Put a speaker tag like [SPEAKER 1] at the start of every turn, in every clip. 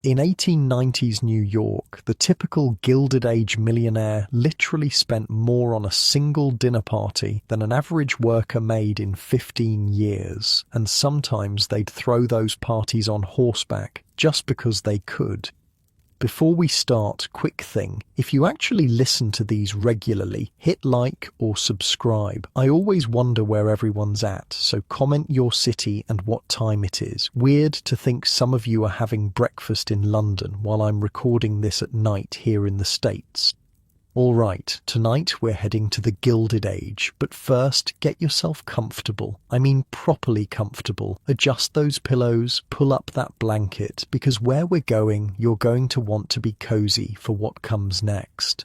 [SPEAKER 1] In 1890s New York, the typical Gilded Age millionaire literally spent more on a single dinner party than an average worker made in 15 years, and sometimes they'd throw those parties on horseback just because they could. Before we start, quick thing, if you actually listen to these regularly, hit like or subscribe. I always wonder where everyone's at, so comment your city and what time it is. Weird to think some of you are having breakfast in London while I'm recording this at night here in the States. Alright, tonight we're heading to the Gilded Age, but first get yourself comfortable. I mean properly comfortable. Adjust those pillows, pull up that blanket, because where we're going, you're going to want to be cozy for what comes next.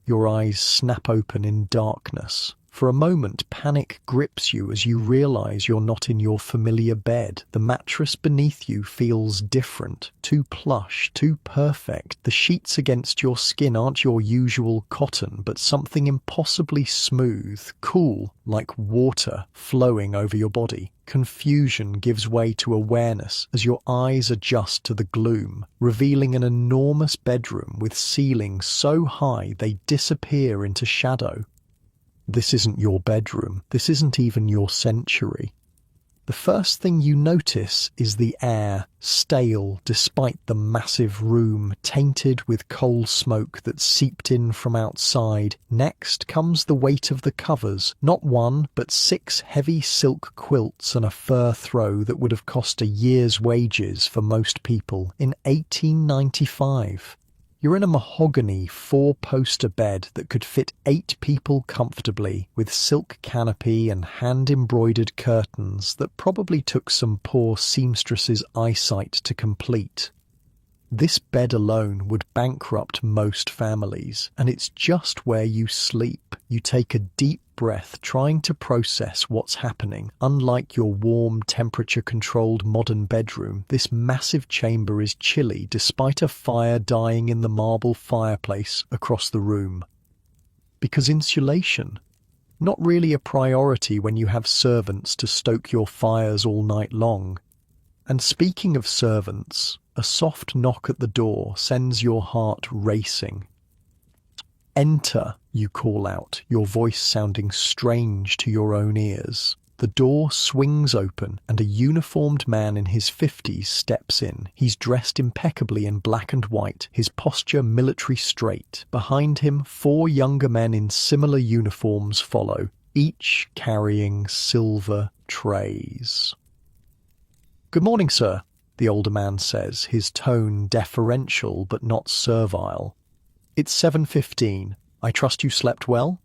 [SPEAKER 1] Your eyes snap open in darkness. For a moment, panic grips you as you realize you're not in your familiar bed. The mattress beneath you feels different, too plush, too perfect. The sheets against your skin aren't your usual cotton, but something impossibly smooth, cool, like water flowing over your body. Confusion gives way to awareness as your eyes adjust to the gloom, revealing an enormous bedroom with ceilings so high they disappear into shadow. This isn't your bedroom. This isn't even your century. The first thing you notice is the air, stale despite the massive room, tainted with coal smoke that seeped in from outside. Next comes the weight of the covers, not one, but 6 heavy silk quilts and a fur throw that would have cost a year's wages for most people in 1895. You're in a mahogany 4-poster bed that could fit 8 people comfortably, with silk canopy and hand-embroidered curtains that probably took some poor seamstress's eyesight to complete. This bed alone would bankrupt most families, and it's just where you sleep. You take a deep breath, trying to process what's happening. Unlike your warm, temperature-controlled modern bedroom, this massive chamber is chilly despite a fire dying in the marble fireplace across the room. Because insulation, not really a priority when you have servants to stoke your fires all night long. And speaking of servants, a soft knock at the door sends your heart racing. "Enter," you call out, your voice sounding strange to your own ears. The door swings open and a uniformed man in his 50s steps in. He's dressed impeccably in black and white, his posture military straight. Behind him, 4 younger men in similar uniforms follow, each carrying silver trays. "Good morning, sir," the older man says, his tone deferential but not servile. "It's 7:15. I trust you slept well?"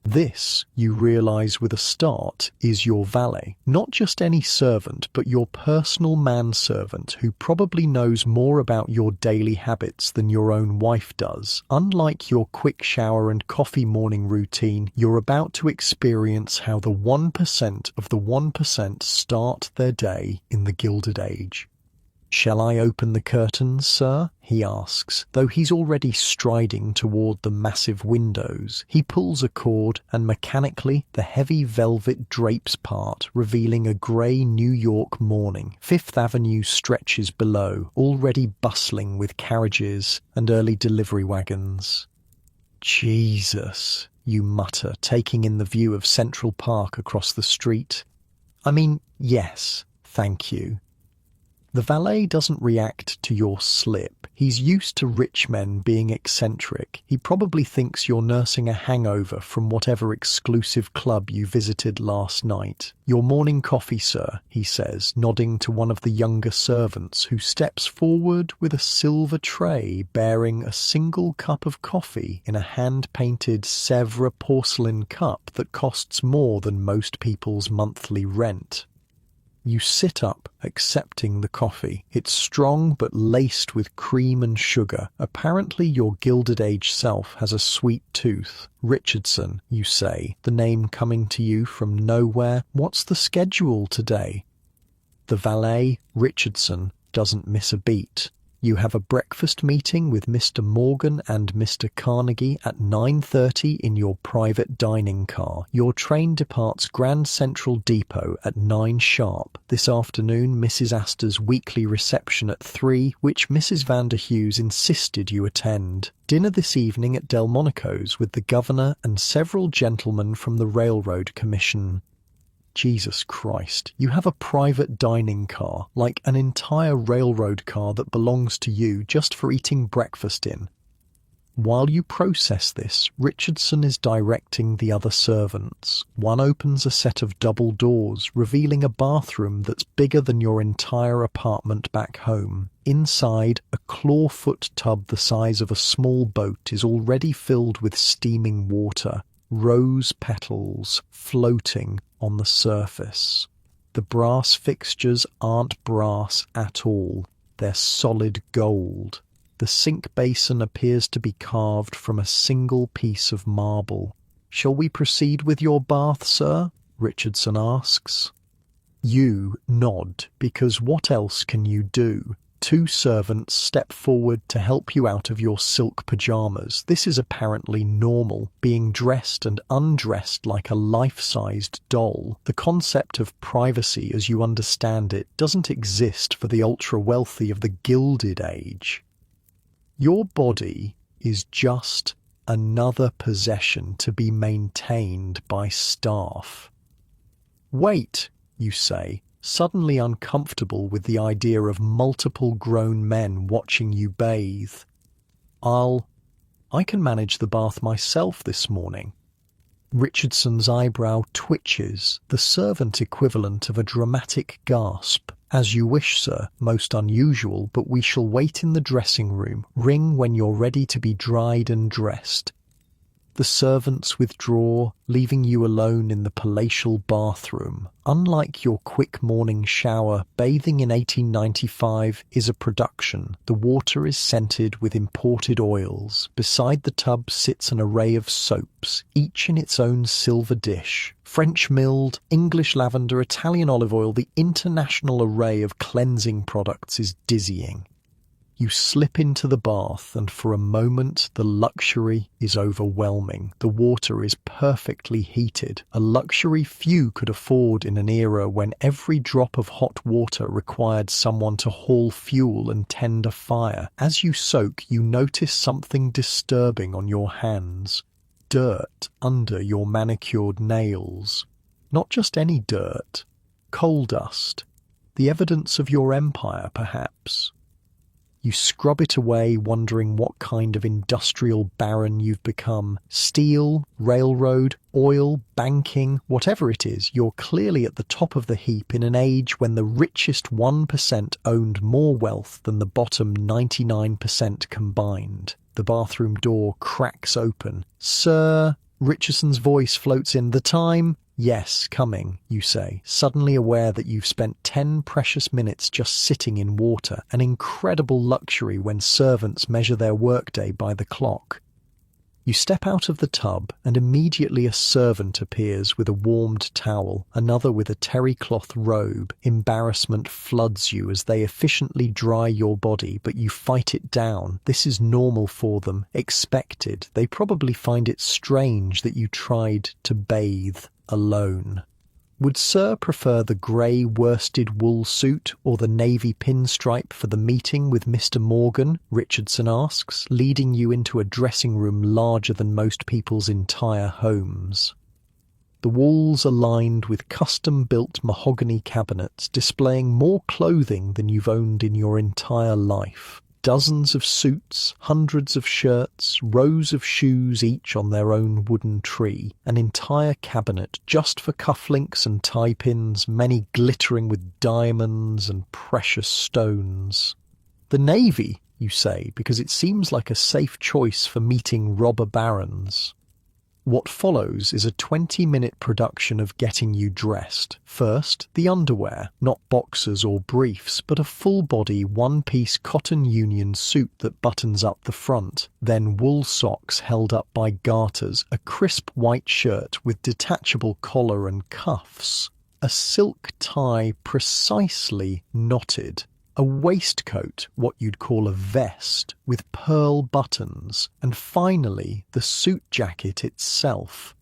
[SPEAKER 1] This, you realize with a start, is your valet. Not just any servant, but your personal manservant who probably knows more about your daily habits than your own wife does. Unlike your quick shower and coffee morning routine, you're about to experience how the 1% of the 1% start their day in the Gilded Age. "Shall I open the curtains, sir?" he asks, though he's already striding toward the massive windows. He pulls a cord, and mechanically the heavy velvet drapes part, revealing a grey New York morning. Fifth Avenue stretches below, already bustling with carriages and early delivery wagons. "Jesus," you mutter, taking in the view of Central Park across the street. "I mean, yes, thank you." The valet doesn't react to your slip. He's used to rich men being eccentric. He probably thinks you're nursing a hangover from whatever exclusive club you visited last night. "Your morning coffee, sir," he says, nodding to one of the younger servants who steps forward with a silver tray bearing a single cup of coffee in a hand-painted Sèvres porcelain cup that costs more than most people's monthly rent. You sit up, accepting the coffee. It's strong but laced with cream and sugar. Apparently your Gilded Age self has a sweet tooth. "Richardson," you say, the name coming to you from nowhere. "What's the schedule today?" The valet, Richardson, doesn't miss a beat. You have a breakfast meeting with Mr. Morgan and Mr. Carnegie at 9:30 in your private dining car. Your train departs Grand Central Depot at 9 sharp. This afternoon, Mrs. Astor's weekly reception at 3, which Mrs. Vanderhughes insisted you attend. Dinner this evening at Delmonico's with the governor and several gentlemen from the Railroad Commission. Jesus Christ, you have a private dining car, like an entire railroad car that belongs to you just for eating breakfast in. While you process this, Richardson is directing the other servants. One opens a set of double doors, revealing a bathroom that's bigger than your entire apartment back home. Inside, a clawfoot tub the size of a small boat is already filled with steaming water, rose petals floating on the surface. The brass fixtures aren't brass at all. They're solid gold. The sink basin appears to be carved from a single piece of marble. "Shall we proceed with your bath, sir?" Richardson asks. You nod, because what else can you do? Two servants step forward to help you out of your silk pajamas. This is apparently normal, being dressed and undressed like a life-sized doll. The concept of privacy as you understand it doesn't exist for the ultra-wealthy of the Gilded Age. Your body is just another possession to be maintained by staff. "Wait," you say, suddenly uncomfortable with the idea of multiple grown men watching you bathe. I can manage the bath myself this morning." Richardson's eyebrow twitches, the servant equivalent of a dramatic gasp. "As you wish, sir. Most unusual, but we shall wait in the dressing room. Ring when you're ready to be dried and dressed." The servants withdraw, leaving you alone in the palatial bathroom. Unlike your quick morning shower, bathing in 1895 is a production. The water is scented with imported oils. Beside the tub sits an array of soaps, each in its own silver dish. French milled, English lavender, Italian olive oil, the international array of cleansing products is dizzying. You slip into the bath, and for a moment the luxury is overwhelming. The water is perfectly heated, a luxury few could afford in an era when every drop of hot water required someone to haul fuel and tend a fire. As you soak, you notice something disturbing on your hands. Dirt under your manicured nails. Not just any dirt. Coal dust. The evidence of your empire, perhaps. You scrub it away, wondering what kind of industrial baron you've become. Steel, railroad, oil, banking, whatever it is, you're clearly at the top of the heap in an age when the richest 1% owned more wealth than the bottom 99% combined. The bathroom door cracks open. "Sir," Richardson's voice floats in. "The time?" "Yes, coming," you say, suddenly aware that you've spent 10 precious minutes just sitting in water, an incredible luxury when servants measure their workday by the clock. You step out of the tub, and immediately a servant appears with a warmed towel, another with a terry cloth robe. Embarrassment floods you as they efficiently dry your body, but you fight it down. This is normal for them, expected. They probably find it strange that you tried to bathe alone. "Would Sir prefer the grey worsted wool suit or the navy pinstripe for the meeting with Mr. Morgan?" Richardson asks, leading you into a dressing room larger than most people's entire homes. The walls are lined with custom-built mahogany cabinets displaying more clothing than you've owned in your entire life. Dozens of suits, hundreds of shirts, rows of shoes each on their own wooden tree, an entire cabinet just for cufflinks and tie pins, many glittering with diamonds and precious stones. "The Navy," you say, because it seems like a safe choice for meeting robber barons. What follows is a 20-minute production of getting you dressed. First, the underwear, not boxers or briefs, but a full-body, one-piece cotton union suit that buttons up the front. Then wool socks held up by garters, a crisp white shirt with detachable collar and cuffs, a silk tie precisely knotted. a waistcoat, what you'd call a vest, with pearl buttons, and finally the suit jacket itself.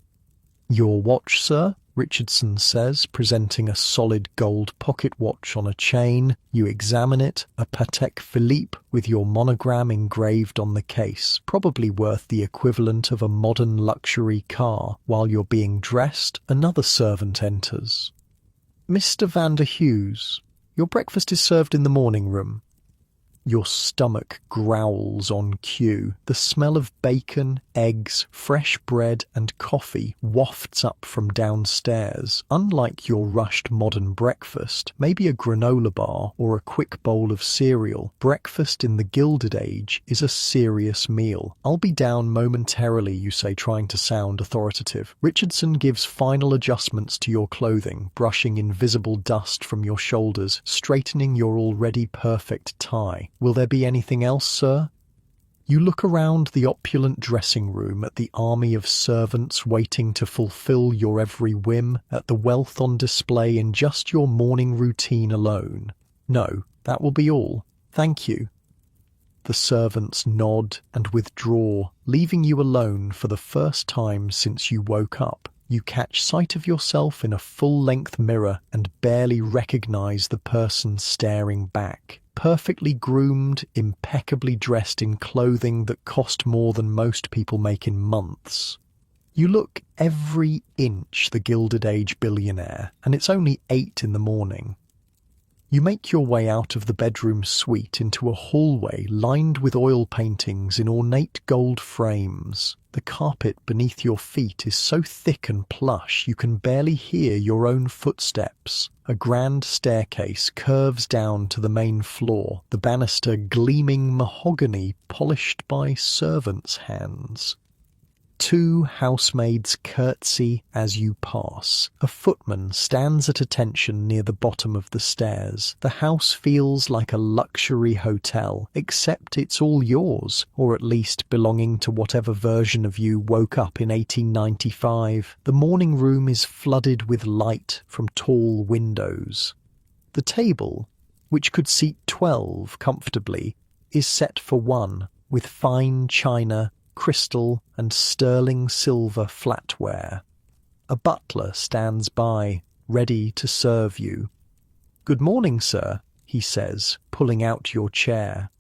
[SPEAKER 1] "Your watch, sir," Richardson says, presenting a solid gold pocket watch on a chain. You examine it, a Patek Philippe with your monogram engraved on the case, probably worth the equivalent of a modern luxury car. While you're being dressed, another servant enters. "Mr. Vanderhughes, your breakfast is served in the morning room." Your stomach growls on cue. The smell of bacon, eggs, fresh bread and coffee wafts up from downstairs. Unlike your rushed modern breakfast, maybe a granola bar or a quick bowl of cereal, breakfast in the Gilded Age is a serious meal. "I'll be down momentarily," you say, trying to sound authoritative. Richardson gives final adjustments to your clothing, brushing invisible dust from your shoulders, straightening your already perfect tie. "Will there be anything else, sir?" You look around the opulent dressing room at the army of servants waiting to fulfill your every whim, at the wealth on display in just your morning routine alone. "No, that will be all. Thank you." The servants nod and withdraw, leaving you alone for the first time since you woke up. You catch sight of yourself in a full-length mirror and barely recognize the person staring back. Perfectly groomed, impeccably dressed in clothing that cost more than most people make in months. You look every inch the Gilded Age billionaire, and it's only 8 in the morning. You make your way out of the bedroom suite into a hallway lined with oil paintings in ornate gold frames. The carpet beneath your feet is so thick and plush you can barely hear your own footsteps. A grand staircase curves down to the main floor, the banister gleaming mahogany polished by servants' hands. 2 housemaids curtsy as you pass. A footman stands at attention near the bottom of the stairs. The house feels like a luxury hotel, except it's all yours, or at least belonging to whatever version of you woke up in 1895. The morning room is flooded with light from tall windows. The table, which could seat 12 comfortably, is set for 1, with fine china, crystal and sterling silver flatware. A butler stands by, ready to serve you. "Good morning, sir," he says, pulling out your chair.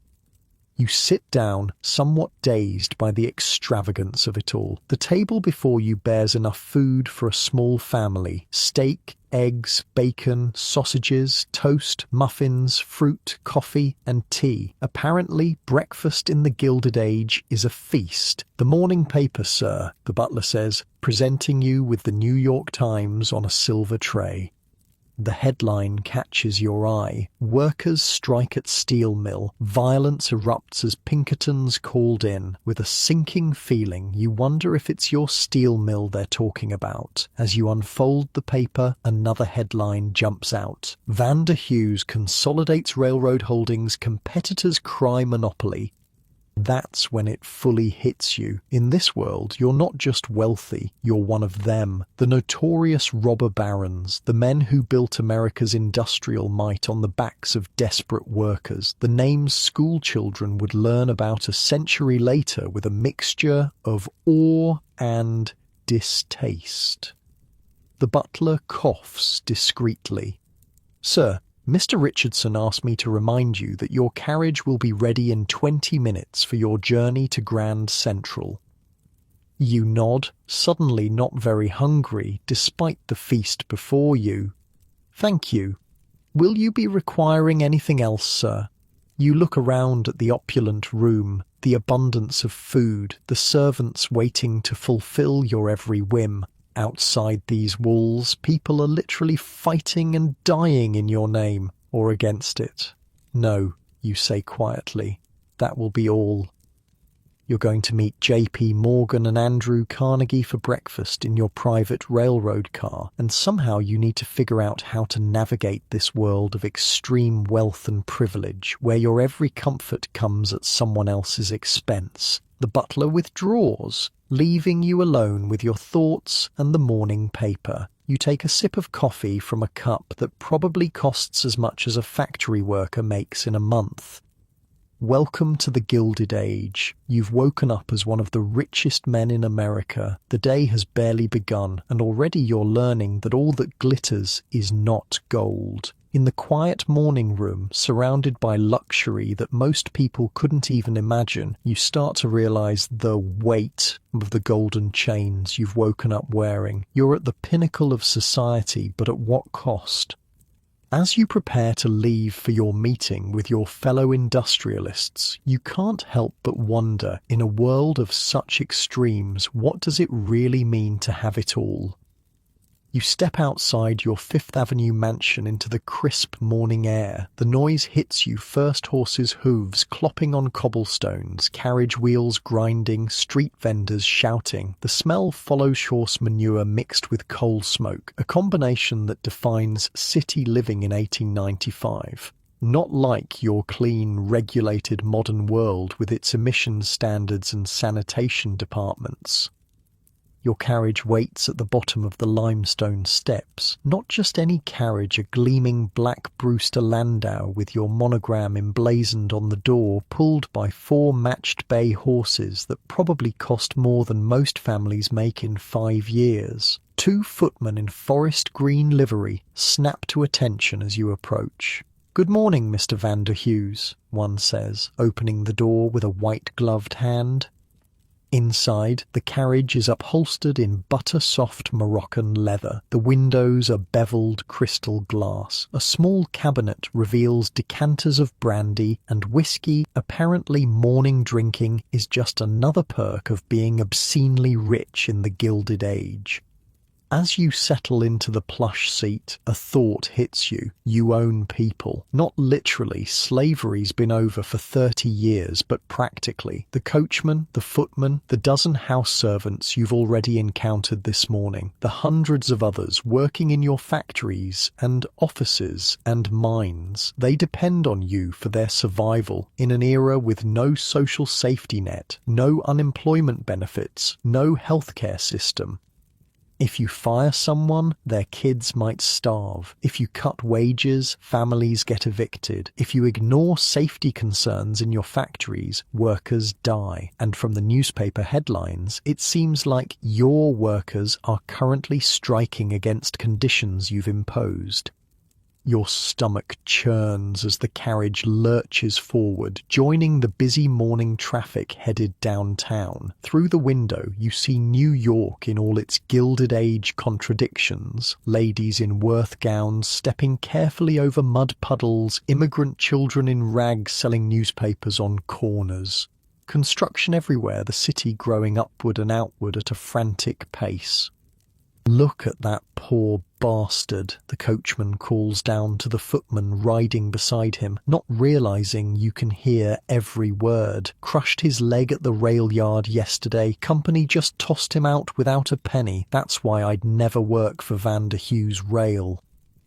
[SPEAKER 1] You sit down, somewhat dazed by the extravagance of it all. The table before you bears enough food for a small family. Steak, eggs, bacon, sausages, toast, muffins, fruit, coffee, and tea. Apparently, breakfast in the Gilded Age is a feast. "The morning paper, sir," the butler says, presenting you with the New York Times on a silver tray. The headline catches your eye. Workers strike at steel mill. Violence erupts as Pinkertons called in. With a sinking feeling, you wonder if it's your steel mill they're talking about. As you unfold the paper, another headline jumps out. Vanderhughes consolidates railroad holdings, competitors cry monopoly. That's when it fully hits you. In this world, you're not just wealthy, you're one of them. The notorious robber barons, the men who built America's industrial might on the backs of desperate workers, the names school children would learn about a century later with a mixture of awe and distaste. The butler coughs discreetly. "Sir, Mr. Richardson asked me to remind you that your carriage will be ready in 20 minutes for your journey to Grand Central." You nod, suddenly not very hungry, despite the feast before you. "Thank you. Will you be requiring anything else, sir?" You look around at the opulent room, the abundance of food, the servants waiting to fulfill your every whim. Outside these walls, people are literally fighting and dying in your name, or against it. "No," you say quietly, "that will be all." You're going to meet JP Morgan and Andrew Carnegie for breakfast in your private railroad car, and somehow you need to figure out how to navigate this world of extreme wealth and privilege, where your every comfort comes at someone else's expense. The butler withdraws, leaving you alone with your thoughts and the morning paper. You take a sip of coffee from a cup that probably costs as much as a factory worker makes in a month. Welcome to the Gilded Age. You've woken up as one of the richest men in America. The day has barely begun, and already you're learning that all that glitters is not gold. In the quiet morning room, surrounded by luxury that most people couldn't even imagine, you start to realize the weight of the golden chains you've woken up wearing. You're at the pinnacle of society, but at what cost? As you prepare to leave for your meeting with your fellow industrialists, you can't help but wonder, in a world of such extremes, what does it really mean to have it all? You step outside your Fifth Avenue mansion into the crisp morning air. The noise hits you, first horses' hooves clopping on cobblestones, carriage wheels grinding, street vendors shouting. The smell follows horse manure mixed with coal smoke, a combination that defines city living in 1895. Not like your clean, regulated modern world with its emissions standards and sanitation departments. Your carriage waits at the bottom of the limestone steps. Not just any carriage, a gleaming black Brewster Landau with your monogram emblazoned on the door, pulled by 4 matched bay horses that probably cost more than most families make in 5 years. 2 footmen in forest green livery snap to attention as you approach. "Good morning, Mr. Vanderhughes," one says, opening the door with a white-gloved hand. Inside, the carriage is upholstered in butter-soft Moroccan leather. The windows are beveled crystal glass. A small cabinet reveals decanters of brandy, and whiskey, apparently morning drinking, is just another perk of being obscenely rich in the Gilded Age. As you settle into the plush seat, a thought hits you. You own people. Not literally, slavery's been over for 30 years, but practically. The coachman, the footman, the dozen house servants you've already encountered this morning, the hundreds of others working in your factories and offices and mines, they depend on you for their survival in an era with no social safety net, no unemployment benefits, no healthcare system. If you fire someone, their kids might starve. If you cut wages, families get evicted. If you ignore safety concerns in your factories, workers die. And from the newspaper headlines, it seems like your workers are currently striking against conditions you've imposed. Your stomach churns as the carriage lurches forward, joining the busy morning traffic headed downtown. Through the window, you see New York in all its Gilded Age contradictions. Ladies in Worth gowns stepping carefully over mud puddles, immigrant children in rags selling newspapers on corners. Construction everywhere, the city growing upward and outward at a frantic pace. "Look at that poor bastard," the coachman calls down to the footman riding beside him, not realizing you can hear every word. "Crushed his leg at the rail yard yesterday. Company just tossed him out without a penny. That's why I'd never work for Vanderhughes Rail.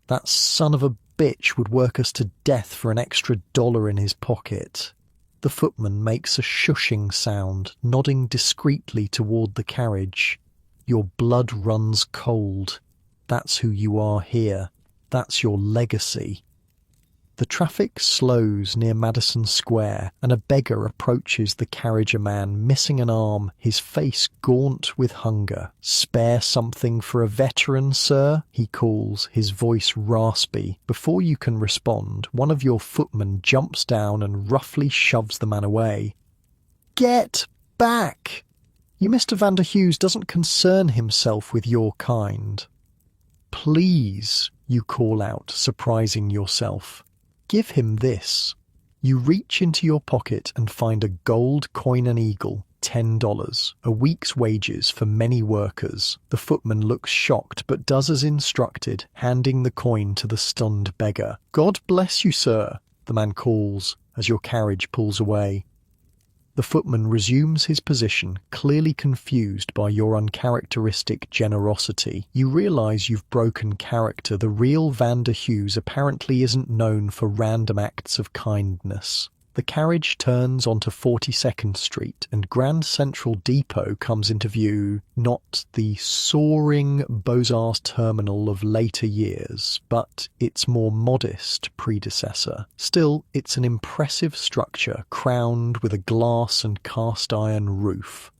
[SPEAKER 1] That son of a bitch would work us to death for an extra $1 in his pocket." The footman makes a shushing sound, nodding discreetly toward the carriage. Your blood runs cold. That's who you are here. That's your legacy. The traffic slows near Madison Square, and a beggar approaches the carriageman, missing an arm, his face gaunt with hunger. "Spare something for a veteran, sir?" he calls, his voice raspy. Before you can respond, one of your footmen jumps down and roughly shoves the man away. "Get back! You, Mr. Vanderhughes, doesn't concern himself with your kind." "Please," you call out, surprising yourself. "Give him this." You reach into your pocket and find a gold coin and eagle, $10, a week's wages for many workers. The footman looks shocked but does as instructed, handing the coin to the stunned beggar. "God bless you, sir," the man calls as your carriage pulls away. The footman resumes his position, clearly confused by your uncharacteristic generosity. You realize you've broken character. The real Vanderhughes apparently isn't known for random acts of kindness. The carriage turns onto 42nd Street and Grand Central Depot comes into view, not the soaring Beaux-Arts terminal of later years, but its more modest predecessor. Still, it's an impressive structure crowned with a glass and cast iron roof.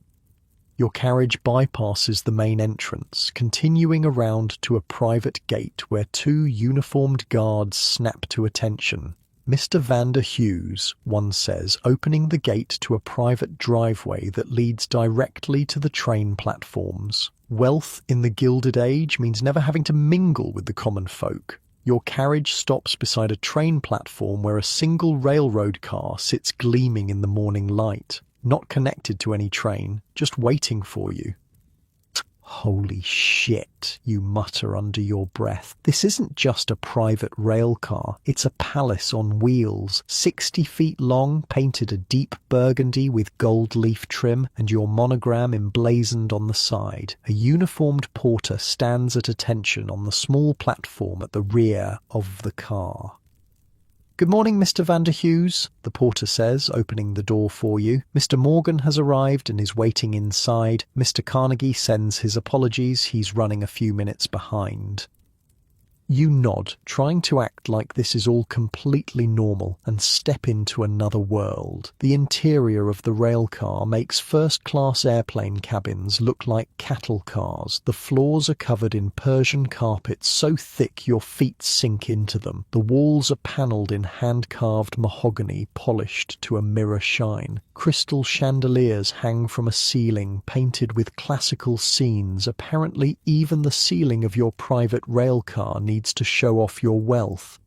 [SPEAKER 1] Your carriage bypasses the main entrance, continuing around to a private gate where two uniformed guards snap to attention. Mr. Vander Hughes, one says, opening the gate to a private driveway that leads directly to the train platforms. Wealth in the Gilded Age means never having to mingle with the common folk. Your carriage stops beside a train platform where a single railroad car sits gleaming in the morning light. Not connected to any train, just waiting for you. Holy shit, you mutter under your breath. This isn't just a private rail car, it's a palace on wheels, 60 feet long, painted a deep burgundy with gold leaf trim and your monogram emblazoned on the side. A uniformed porter stands at attention on the small platform at the rear of the car. "Good morning, Mr. Vander Hughes," the porter says, opening the door for you. "Mr. Morgan has arrived and is waiting inside. Mr. Carnegie sends his apologies. He's running a few minutes behind." You nod, trying to act like this is all completely normal, and step into another world. The interior of the railcar makes first-class airplane cabins look like cattle cars. The floors are covered in Persian carpets so thick your feet sink into them. The walls are panelled in hand-carved mahogany, polished to a mirror shine. Crystal chandeliers hang from a ceiling painted with classical scenes. Apparently even the ceiling of your private railcar needs to show off your wealth.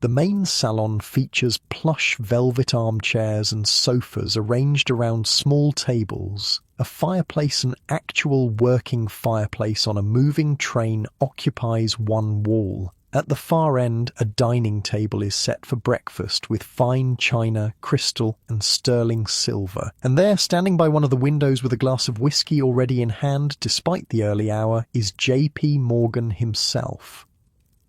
[SPEAKER 1] The main salon features plush velvet armchairs and sofas arranged around small tables. A fireplace, an actual working fireplace on a moving train, occupies one wall. At the far end, a dining table is set for breakfast with fine china, crystal, and sterling silver. And there, standing by one of the windows with a glass of whiskey already in hand, despite the early hour, is J.P. Morgan himself.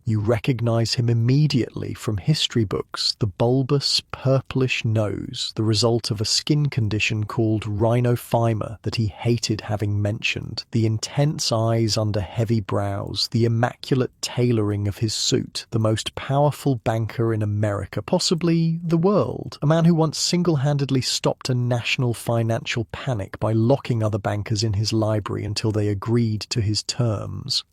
[SPEAKER 1] You recognize him immediately from history books, the bulbous, purplish nose, the result of a skin condition called rhinophyma that he hated having mentioned, the intense eyes under heavy brows, the immaculate tailoring of his suit, the most powerful banker in America, possibly the world, a man who once single-handedly stopped a national financial panic by locking other bankers in his library until they agreed to his terms.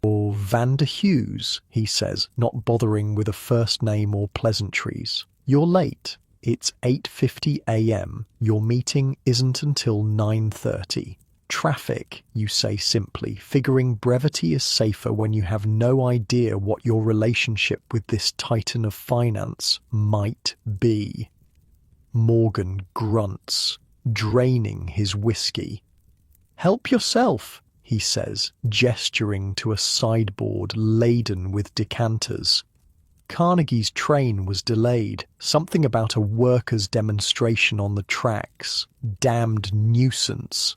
[SPEAKER 1] "Or Vander Hughes," he says, not bothering with a first name or pleasantries. "You're late. It's 8:50 a.m. Your meeting isn't until 9:30. Traffic," you say simply, figuring brevity is safer when you have no idea what your relationship with this titan of finance might be. Morgan grunts, draining his whiskey. "Help yourself," he says, gesturing to a sideboard laden with decanters. Carnegie's train was delayed. Something about a workers' demonstration on the tracks. Damned nuisance.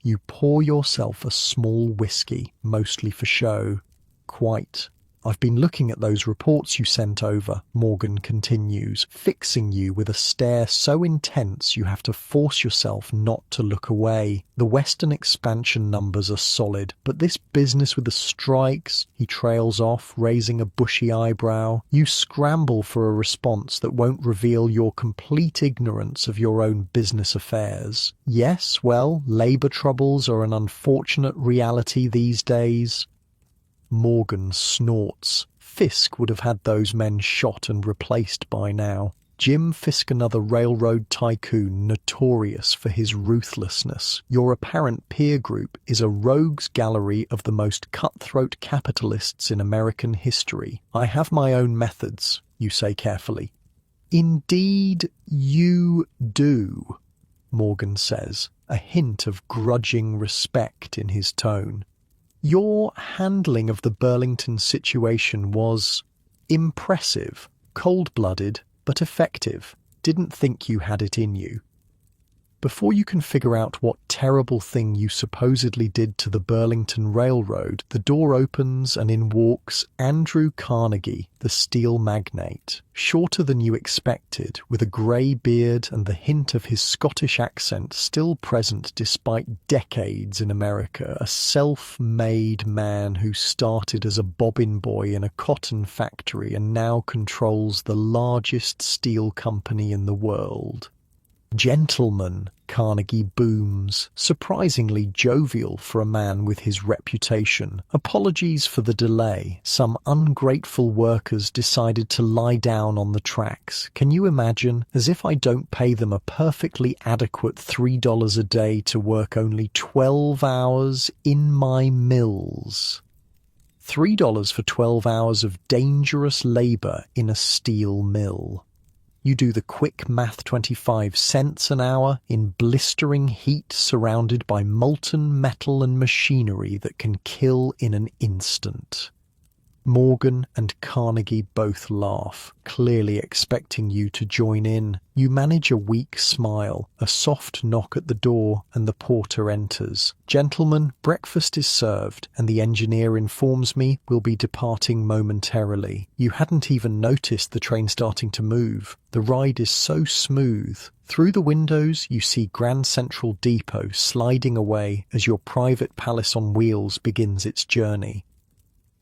[SPEAKER 1] You pour yourself a small whiskey, mostly for show. "Quite. I've been looking at those reports you sent over," Morgan continues, fixing you with a stare so intense you have to force yourself not to look away. "The Western expansion numbers are solid, but this business with the strikes," he trails off, raising a bushy eyebrow. You scramble for a response that won't reveal your complete ignorance of your own business affairs. "Yes, well, labor troubles are an unfortunate reality these days." Morgan snorts. Fisk would have had those men shot and replaced by now. Jim Fisk, another railroad tycoon notorious for his ruthlessness. Your apparent peer group is a rogues gallery of the most cutthroat capitalists in American history. "I have my own methods," you say carefully. "Indeed you do," Morgan says, a hint of grudging respect in his tone. "Your handling of the Burlington situation was impressive, cold-blooded, but effective. Didn't think you had it in you." Before you can figure out what terrible thing you supposedly did to the Burlington Railroad, the door opens and in walks Andrew Carnegie, the steel magnate. Shorter than you expected, with a grey beard and the hint of his Scottish accent still present despite decades in America, a self-made man who started as a bobbin boy in a cotton factory and now controls the largest steel company in the world. "Gentlemen," Carnegie booms, surprisingly jovial for a man with his reputation. "Apologies for the delay. Some ungrateful workers decided to lie down on the tracks. Can you imagine? As if I don't pay them a perfectly adequate $3 a day to work only 12 hours in my mills." $3 for 12 hours of dangerous labor in a steel mill. You do the quick math, 25 cents an hour in blistering heat surrounded by molten metal and machinery that can kill in an instant. Morgan and Carnegie both laugh, clearly expecting you to join in. You manage a weak smile, a soft knock at the door, and the porter enters. "Gentlemen, breakfast is served, and the engineer informs me we'll be departing momentarily." You hadn't even noticed the train starting to move. The ride is so smooth. Through the windows, you see Grand Central Depot sliding away as your private palace on wheels begins its journey.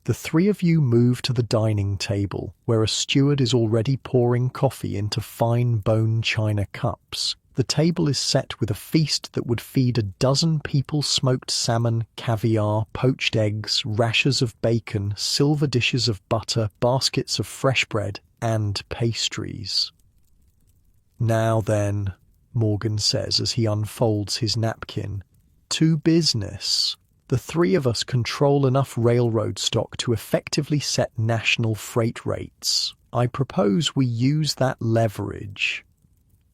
[SPEAKER 1] The three of you move to the dining table, where a steward is already pouring coffee into fine bone china cups. The table is set with a feast that would feed a dozen people: smoked salmon, caviar, poached eggs, rashers of bacon, silver dishes of butter, baskets of fresh bread, and pastries. "Now then," Morgan says as he unfolds his napkin, "to business. The three of us control enough railroad stock to effectively set national freight rates. I propose we use that leverage."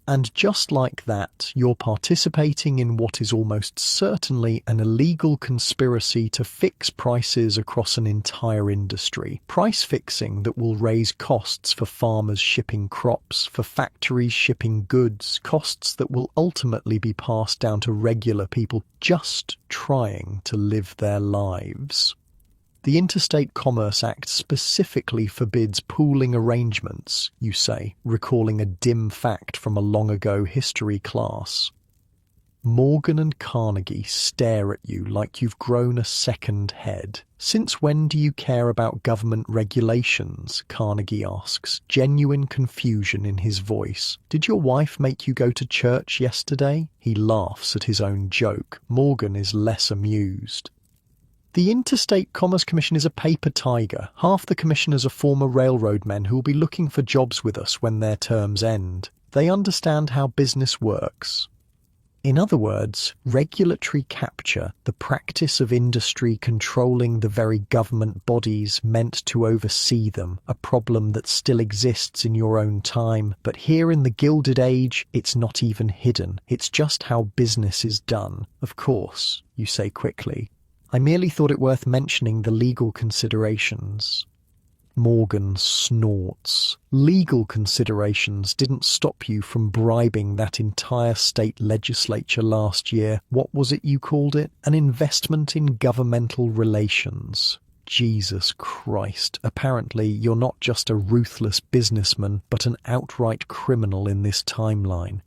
[SPEAKER 1] And just like that, you're participating in what is almost certainly an illegal conspiracy to fix prices across an entire industry. Price fixing that will raise costs for farmers shipping crops, for factories shipping goods, costs that will ultimately be passed down to regular people just trying to live their lives. The Interstate Commerce Act specifically forbids pooling arrangements, you say, recalling a dim fact from a long-ago history class. Morgan and Carnegie stare at you like you've grown a second head. "Since when do you care about government regulations?" Carnegie asks, genuine confusion in his voice. "Did your wife make you go to church yesterday?" He laughs at his own joke. Morgan is less amused. "The Interstate Commerce Commission is a paper tiger. Half the commissioners are former railroad men who will be looking for jobs with us when their terms end. They understand how business works." In other words, regulatory capture, the practice of industry controlling the very government bodies meant to oversee them, a problem that still exists in your own time. But here in the Gilded Age, it's not even hidden. It's just how business is done. "Of course," you say quickly. "I merely thought it worth mentioning the legal considerations." Morgan snorts. "Legal considerations didn't stop you from bribing that entire state legislature last year. What was it you called it? An investment in governmental relations." Jesus Christ. Apparently, you're not just a ruthless businessman, but an outright criminal in this timeline.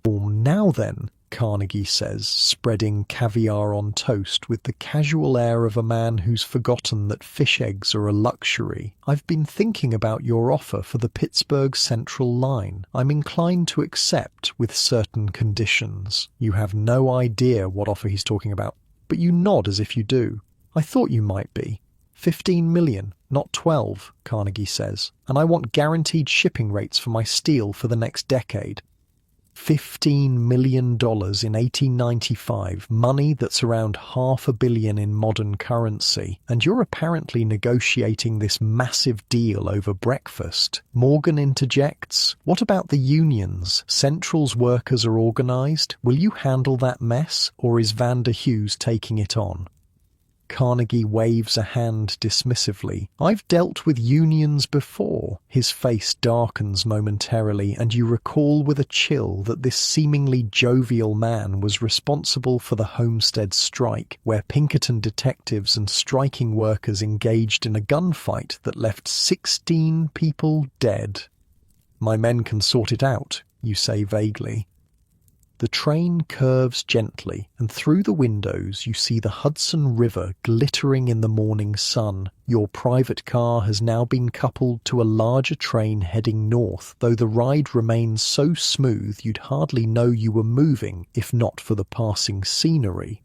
[SPEAKER 1] "Now then," Carnegie says, spreading caviar on toast with the casual air of a man who's forgotten that fish eggs are a luxury. "I've been thinking about your offer for the Pittsburgh Central line. I'm inclined to accept with certain conditions." You have no idea what offer he's talking about, but you nod as if you do. "I thought you might be. 15 million, not 12, Carnegie says, and I want guaranteed shipping rates for my steel for the next decade. $15 million in 1895, money that's around $500 million in modern currency, and you're apparently negotiating this massive deal over breakfast. Morgan interjects, "What about the unions? Central's workers are organized. Will you handle that mess, or is Vander Hughes taking it on?" Carnegie waves a hand dismissively. "I've dealt with unions before." His face darkens momentarily, and you recall with a chill that this seemingly jovial man was responsible for the Homestead strike, where Pinkerton detectives and striking workers engaged in a gunfight that left 16 people dead. "My men can sort it out," you say vaguely. The train curves gently, and through the windows you see the Hudson River glittering in the morning sun. Your private car has now been coupled to a larger train heading north, though the ride remains so smooth you'd hardly know you were moving if not for the passing scenery.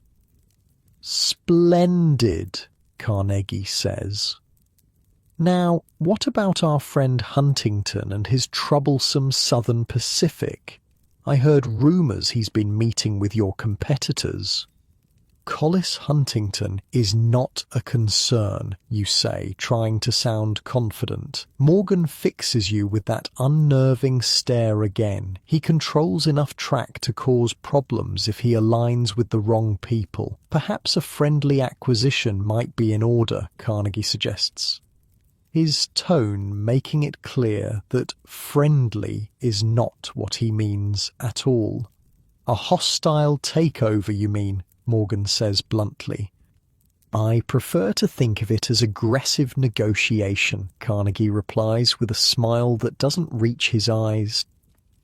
[SPEAKER 1] "Splendid," Carnegie says. "Now, what about our friend Huntington and his troublesome Southern Pacific? I heard rumours he's been meeting with your competitors." "Collis Huntington is not a concern," you say, trying to sound confident. Morgan fixes you with that unnerving stare again. "He controls enough track to cause problems if he aligns with the wrong people. Perhaps a friendly acquisition might be in order," Carnegie suggests, his tone making it clear that friendly is not what he means at all. "A hostile takeover, you mean?" Morgan says bluntly. "I prefer to think of it as aggressive negotiation," Carnegie replies with a smile that doesn't reach his eyes.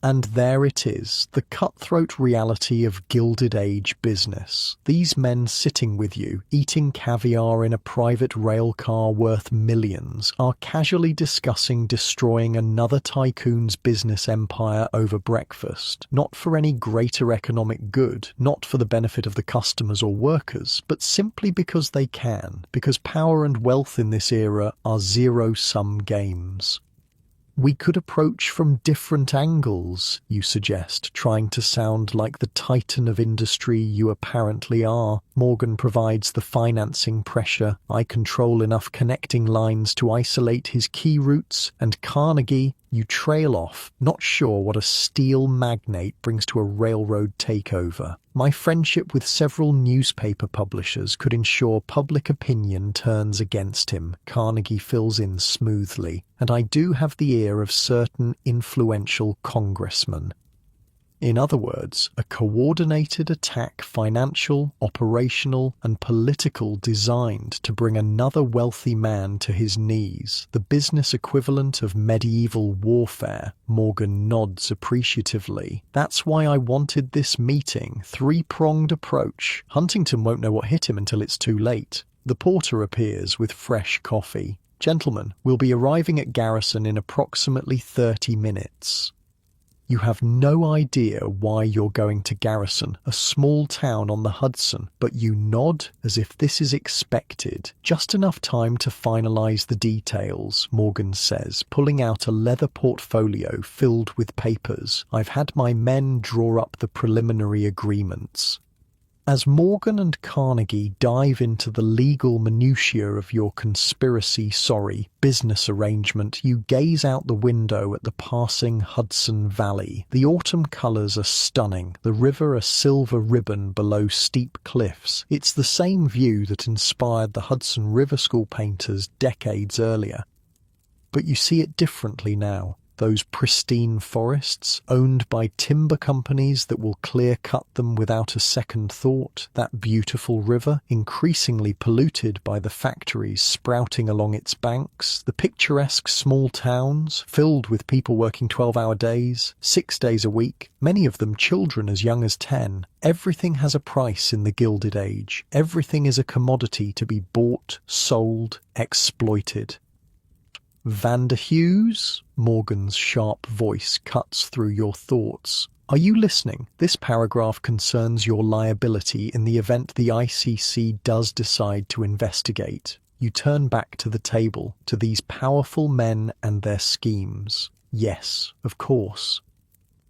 [SPEAKER 1] And there it is, the cutthroat reality of Gilded Age business. These men sitting with you, eating caviar in a private railcar worth millions, are casually discussing destroying another tycoon's business empire over breakfast, not for any greater economic good, not for the benefit of the customers or workers, but simply because they can, because power and wealth in this era are zero-sum games. "We could approach from different angles," you suggest, trying to sound like the titan of industry you apparently are. Morgan provides the financing pressure. I control enough connecting lines to isolate his key routes, and Carnegie, you trail off, not sure what a steel magnate brings to a railroad takeover. "My friendship with several newspaper publishers could ensure public opinion turns against him," Carnegie fills in smoothly, "and I do have the ear of certain influential congressmen." In other words, a coordinated attack, financial, operational, and political, designed to bring another wealthy man to his knees, the business equivalent of medieval warfare. Morgan nods appreciatively. "That's why I wanted this meeting. Three-pronged approach. Huntington won't know what hit him until it's too late." The porter appears with fresh coffee. "Gentlemen, we'll be arriving at Garrison in approximately 30 minutes. You have no idea why you're going to Garrison, a small town on the Hudson, but you nod as if this is expected. "Just enough time to finalize the details," Morgan says, pulling out a leather portfolio filled with papers. "I've had my men draw up the preliminary agreements." As Morgan and Carnegie dive into the legal minutiae of your business arrangement, you gaze out the window at the passing Hudson Valley. The autumn colors are stunning, the river a silver ribbon below steep cliffs. It's the same view that inspired the Hudson River School painters decades earlier. But you see it differently now. Those pristine forests, owned by timber companies that will clear-cut them without a second thought, that beautiful river, increasingly polluted by the factories sprouting along its banks, the picturesque small towns, filled with people working 12-hour days, 6 days a week, many of them children as young as 10. Everything has a price in the Gilded Age. Everything is a commodity to be bought, sold, exploited. "Vanderhughes?" Morgan's sharp voice cuts through your thoughts. "Are you listening? This paragraph concerns your liability in the event the ICC does decide to investigate." You turn back to the table, to these powerful men and their schemes. "Yes, of course."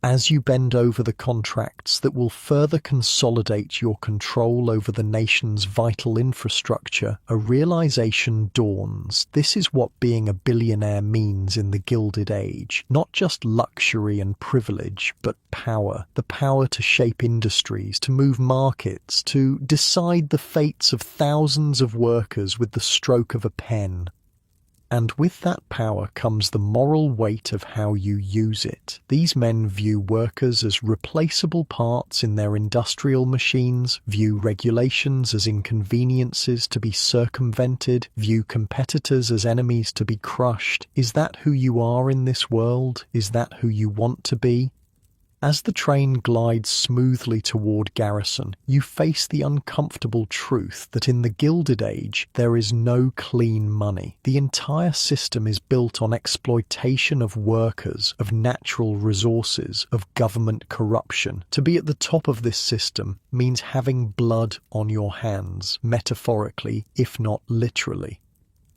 [SPEAKER 1] As you bend over the contracts that will further consolidate your control over the nation's vital infrastructure, a realization dawns. This is what being a billionaire means in the Gilded Age. Not just luxury and privilege, but power. The power to shape industries, to move markets, to decide the fates of thousands of workers with the stroke of a pen. And with that power comes the moral weight of how you use it. These men view workers as replaceable parts in their industrial machines, view regulations as inconveniences to be circumvented, view competitors as enemies to be crushed. Is that who you are in this world? Is that who you want to be? As the train glides smoothly toward Garrison, you face the uncomfortable truth that in the Gilded Age there is no clean money. The entire system is built on exploitation of workers, of natural resources, of government corruption. To be at the top of this system means having blood on your hands, metaphorically, if not literally.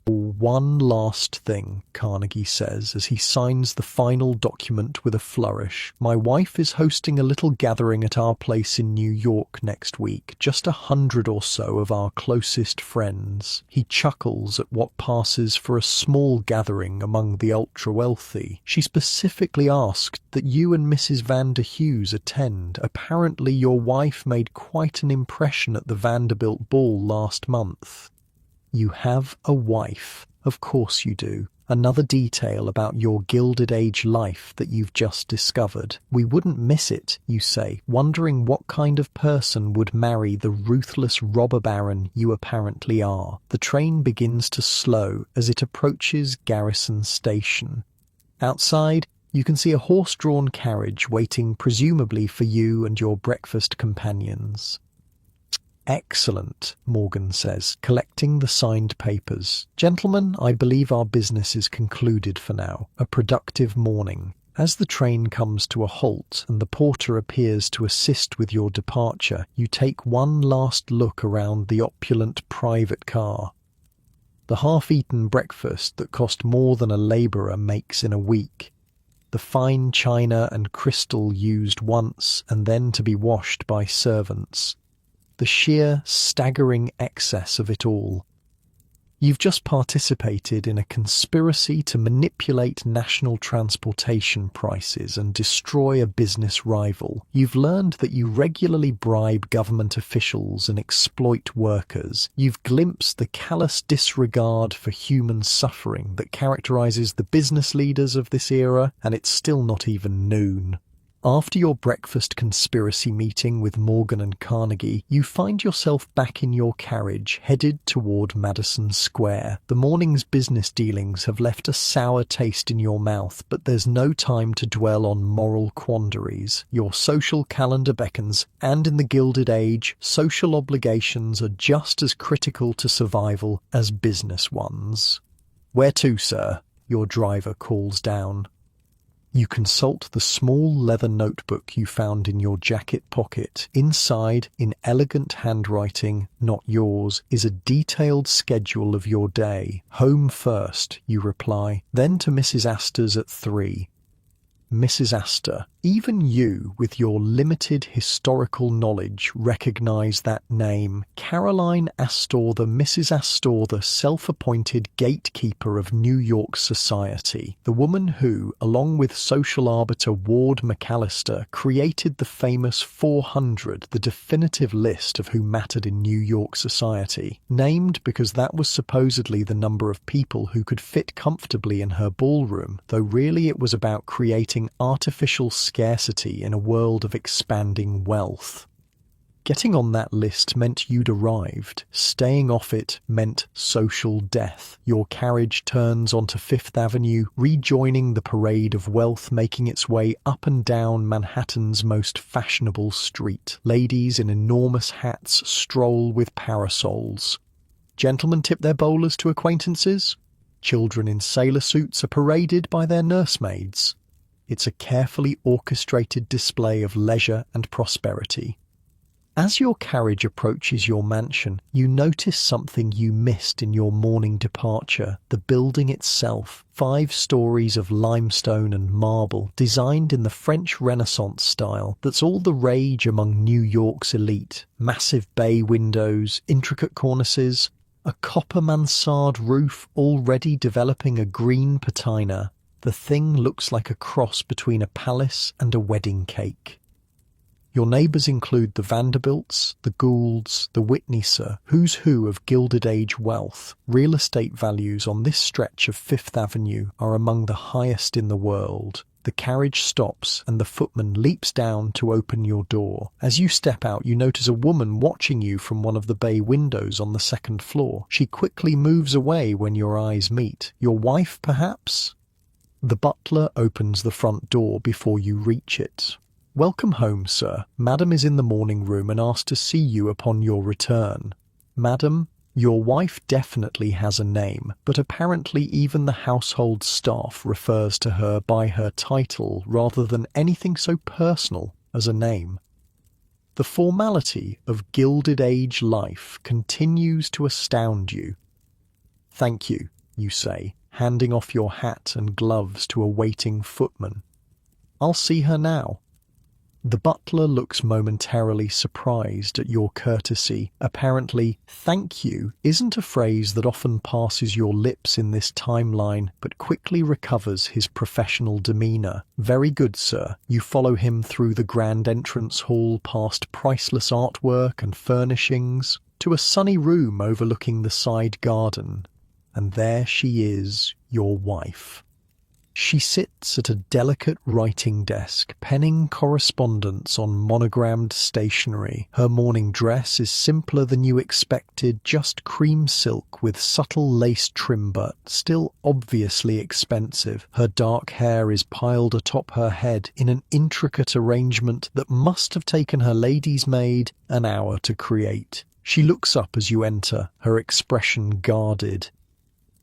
[SPEAKER 1] One last thing, Carnegie says as he signs the final document with a flourish. My wife is hosting a little gathering at our place in New York next week, just 100 or so of our closest friends. He chuckles at what passes for a small gathering among the ultra-wealthy. She specifically asked that you and Mrs. Van der Hughes attend. Apparently your wife made quite an impression at the Vanderbilt ball last month. You have a wife. Of course you do. Another detail about your Gilded Age life that you've just discovered. We wouldn't miss it, you say, wondering what kind of person would marry the ruthless robber baron you apparently are. The train begins to slow as it approaches Garrison Station. Outside, you can see a horse-drawn carriage waiting presumably for you and your breakfast companions. Excellent, Morgan says, collecting the signed papers. Gentlemen, I believe our business is concluded for now. A productive morning. As the train comes to a halt and the porter appears to assist with your departure, you take one last look around the opulent private car. The half-eaten breakfast that cost more than a labourer makes in a week. The fine china and crystal used once and then to be washed by servants. The sheer, staggering excess of it all. You've just participated in a conspiracy to manipulate national transportation prices and destroy a business rival. You've learned that you regularly bribe government officials and exploit workers. You've glimpsed the callous disregard for human suffering that characterizes the business leaders of this era, and it's still not even noon. After your breakfast conspiracy meeting with Morgan and Carnegie, you find yourself back in your carriage, headed toward Madison Square. The morning's business dealings have left a sour taste in your mouth, but there's no time to dwell on moral quandaries. Your social calendar beckons, and in the Gilded Age, social obligations are just as critical to survival as business ones. "Where to, sir?" your driver calls down. You consult the small leather notebook you found in your jacket pocket. Inside, in elegant handwriting, not yours, is a detailed schedule of your day. "Home first," you reply, "then to Mrs. Astor's at 3. Mrs. Astor, even you, with your limited historical knowledge, recognize that name. Caroline Astor, the Mrs. Astor, the self-appointed gatekeeper of New York society. The woman who, along with social arbiter Ward McAllister, created the famous 400, the definitive list of who mattered in New York society. Named because that was supposedly the number of people who could fit comfortably in her ballroom, though really it was about creating artificial scarcity in a world of expanding wealth. Getting on that list meant you'd arrived. Staying off it meant social death. Your carriage turns onto Fifth Avenue, rejoining the parade of wealth making its way up and down Manhattan's most fashionable street. Ladies in enormous hats stroll with parasols. Gentlemen tip their bowlers to acquaintances. Children in sailor suits are paraded by their nursemaids. It's a carefully orchestrated display of leisure and prosperity. As your carriage approaches your mansion, you notice something you missed in your morning departure. The building itself, 5 stories of limestone and marble, designed in the French Renaissance style that's all the rage among New York's elite. Massive bay windows, intricate cornices, a copper mansard roof already developing a green patina. The thing looks like a cross between a palace and a wedding cake. Your neighbours include the Vanderbilts, the Goulds, the Whitneys, who's who of Gilded Age wealth. Real estate values on this stretch of Fifth Avenue are among the highest in the world. The carriage stops and the footman leaps down to open your door. As you step out, you notice a woman watching you from one of the bay windows on the 2nd floor. She quickly moves away when your eyes meet. Your wife, perhaps? The butler opens the front door before you reach it. "Welcome home, sir. Madam is in the morning room and asked to see you upon your return." Madam, your wife definitely has a name, but apparently even the household staff refers to her by her title rather than anything so personal as a name. The formality of Gilded Age life continues to astound you. "Thank you," you say, handing off your hat and gloves to a waiting footman. "I'll see her now." The butler looks momentarily surprised at your courtesy. Apparently, "thank you" isn't a phrase that often passes your lips in this timeline, but quickly recovers his professional demeanour. "Very good, sir." You follow him through the grand entrance hall, past priceless artwork and furnishings, to a sunny room overlooking the side garden. And there she is, your wife. She sits at a delicate writing desk, penning correspondence on monogrammed stationery. Her morning dress is simpler than you expected, just cream silk with subtle lace trim, but still obviously expensive. Her dark hair is piled atop her head in an intricate arrangement that must have taken her lady's maid an hour to create. She looks up as you enter, her expression guarded.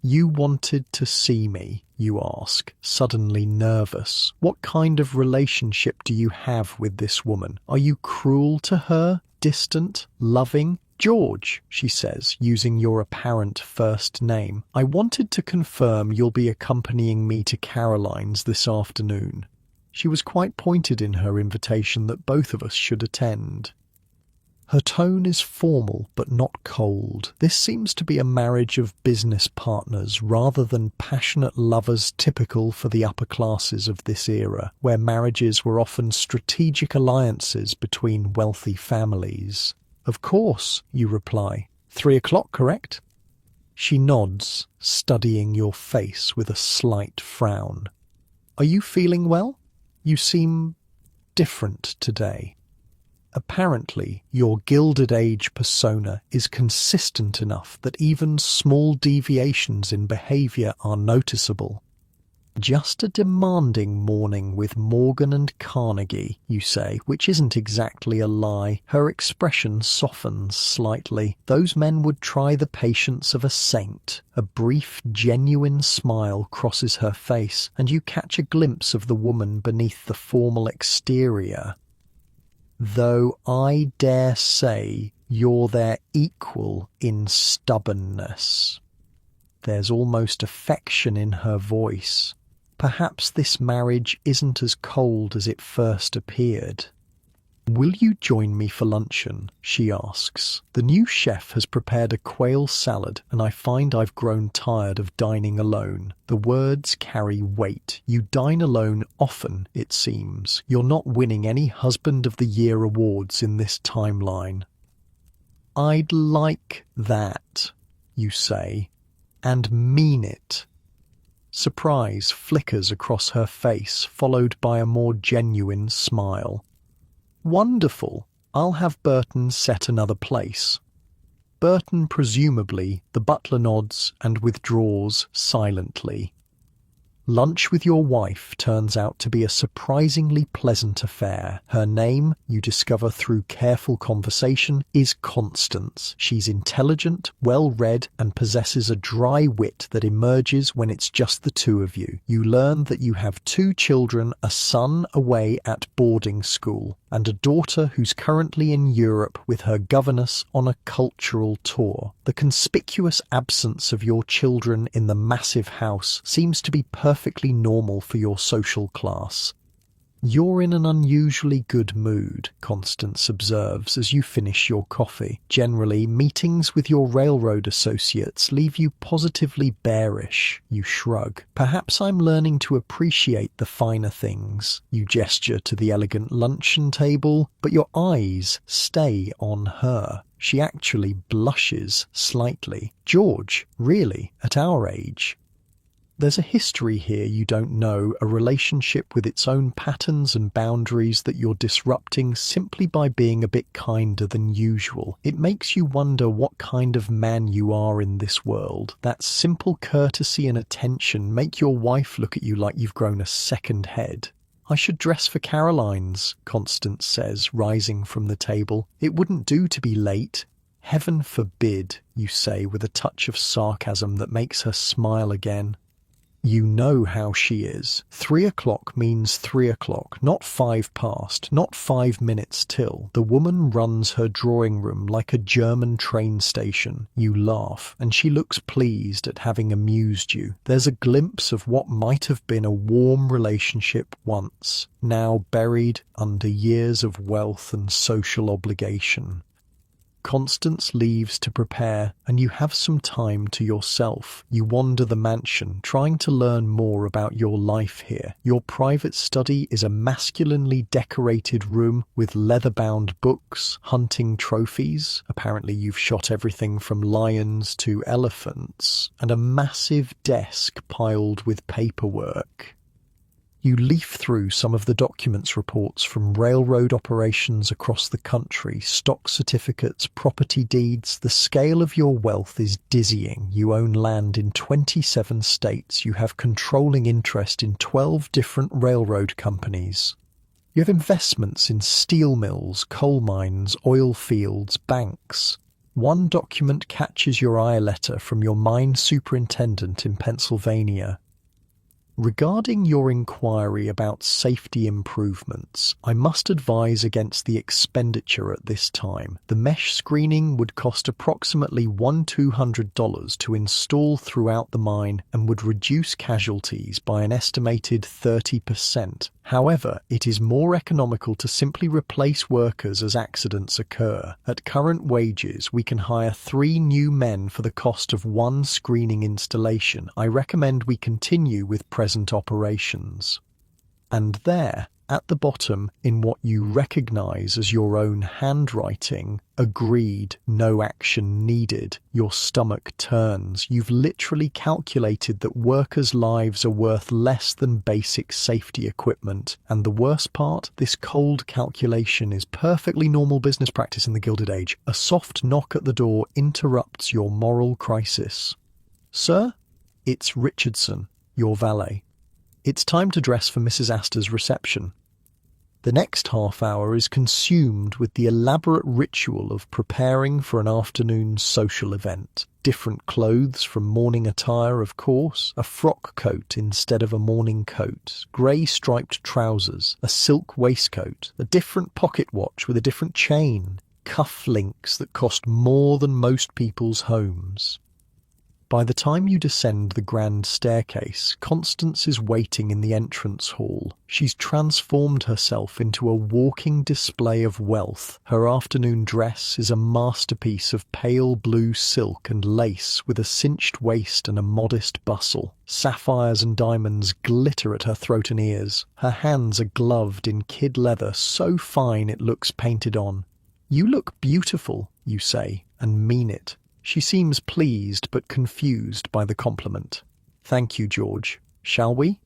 [SPEAKER 1] "You wanted to see me?" you ask, suddenly nervous. "What kind of relationship do you have with this woman? Are you cruel to her? Distant? Loving?" "George," she says, using your apparent first name. "I wanted to confirm you'll be accompanying me to Caroline's this afternoon." She was quite pointed in her invitation that both of us should attend. Her tone is formal but not cold. This seems to be a marriage of business partners rather than passionate lovers typical for the upper classes of this era, where marriages were often strategic alliances between wealthy families. "Of course," you reply. 3 o'clock, correct?" She nods, studying your face with a slight frown. "Are you feeling well? You seem different today." Apparently, your Gilded Age persona is consistent enough that even small deviations in behaviour are noticeable. "Just a demanding morning with Morgan and Carnegie," you say, which isn't exactly a lie. Her expression softens slightly. "Those men would try the patience of a saint." A brief, genuine smile crosses her face, and you catch a glimpse of the woman beneath the formal exterior. "Though I dare say you're their equal in stubbornness." There's almost affection in her voice. Perhaps this marriage isn't as cold as it first appeared. "Will you join me for luncheon?" she asks. "The new chef has prepared a quail salad, and I find I've grown tired of dining alone." The words carry weight. You dine alone often, it seems. You're not winning any Husband of the Year awards in this timeline. "I'd like that," you say, and mean it. Surprise flickers across her face, followed by a more genuine smile. "Wonderful. I'll have Burton set another place." Burton, presumably, the butler nods and withdraws silently. Lunch with your wife turns out to be a surprisingly pleasant affair. Her name, you discover through careful conversation, is Constance. She's intelligent, well-read, and possesses a dry wit that emerges when it's just the two of you. You learn that you have 2 children, a son away at boarding school. and a daughter who's currently in Europe with her governess on a cultural tour. The conspicuous absence of your children in the massive house seems to be perfectly normal for your social class. You're in an unusually good mood, Constance observes as you finish your coffee. Generally, meetings with your railroad associates leave you positively bearish. You shrug. Perhaps I'm learning to appreciate the finer things. You gesture to the elegant luncheon table, but your eyes stay on her. She actually blushes slightly. George, really, at our age? There's a history here you don't know, a relationship with its own patterns and boundaries that you're disrupting simply by being a bit kinder than usual. It makes you wonder what kind of man you are in this world. That simple courtesy and attention make your wife look at you like you've grown a second head. I should dress for Caroline's, Constance says, rising from the table. It wouldn't do to be late. Heaven forbid, you say with a touch of sarcasm that makes her smile again. You know how she is. 3 o'clock means 3 o'clock, not 5 past, not 5 minutes till. The woman runs her drawing room like a German train station. You laugh, and she looks pleased at having amused you. There's a glimpse of what might have been a warm relationship once, now buried under years of wealth and social obligation. Constance leaves to prepare, and you have some time to yourself. You wander the mansion, trying to learn more about your life here. Your private study is a masculinely decorated room with leather-bound books, hunting trophies. Apparently you've shot everything from lions to elephants, and a massive desk piled with paperwork. You leaf through some of the documents reports from railroad operations across the country, stock certificates, property deeds. The scale of your wealth is dizzying. You own land in 27 states. You have controlling interest in 12 different railroad companies. You have investments in steel mills, coal mines, oil fields, banks. One document catches your eye, a letter from your mine superintendent in Pennsylvania. Regarding your inquiry about safety improvements, I must advise against the expenditure at this time. The mesh screening would cost approximately $1,200 to install throughout the mine and would reduce casualties by an estimated 30%. However, it is more economical to simply replace workers as accidents occur. At current wages, we can hire 3 new men for the cost of 1 screening installation. I recommend we continue with present operations. And there, at the bottom, in what you recognize as your own handwriting, agreed, no action needed. Your stomach turns. You've literally calculated that workers' lives are worth less than basic safety equipment. And the worst part, this cold calculation is perfectly normal business practice in the Gilded Age. A soft knock at the door interrupts your moral crisis. Sir, it's Richardson, your valet. It's time to dress for Mrs. Astor's reception. The next half hour is consumed with the elaborate ritual of preparing for an afternoon social event. Different clothes from morning attire, of course, a frock coat instead of a morning coat, grey striped trousers, a silk waistcoat, a different pocket watch with a different chain, cuff links that cost more than most people's homes. By the time you descend the grand staircase, Constance is waiting in the entrance hall. She's transformed herself into a walking display of wealth. Her afternoon dress is a masterpiece of pale blue silk and lace with a cinched waist and a modest bustle. Sapphires and diamonds glitter at her throat and ears. Her hands are gloved in kid leather so fine it looks painted on. "You look beautiful," you say, and mean it. She seems pleased but confused by the compliment. "Thank you, George. Shall we?"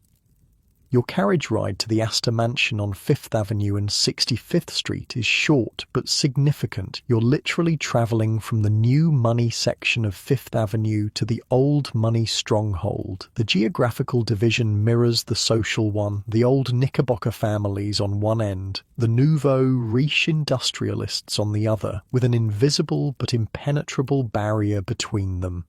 [SPEAKER 1] Your carriage ride to the Astor Mansion on 5th Avenue and 65th Street is short but significant. You're literally traveling from the new money section of 5th Avenue to the old money stronghold. The geographical division mirrors the social one, the old Knickerbocker families on one end, the nouveau riche industrialists on the other, with an invisible but impenetrable barrier between them.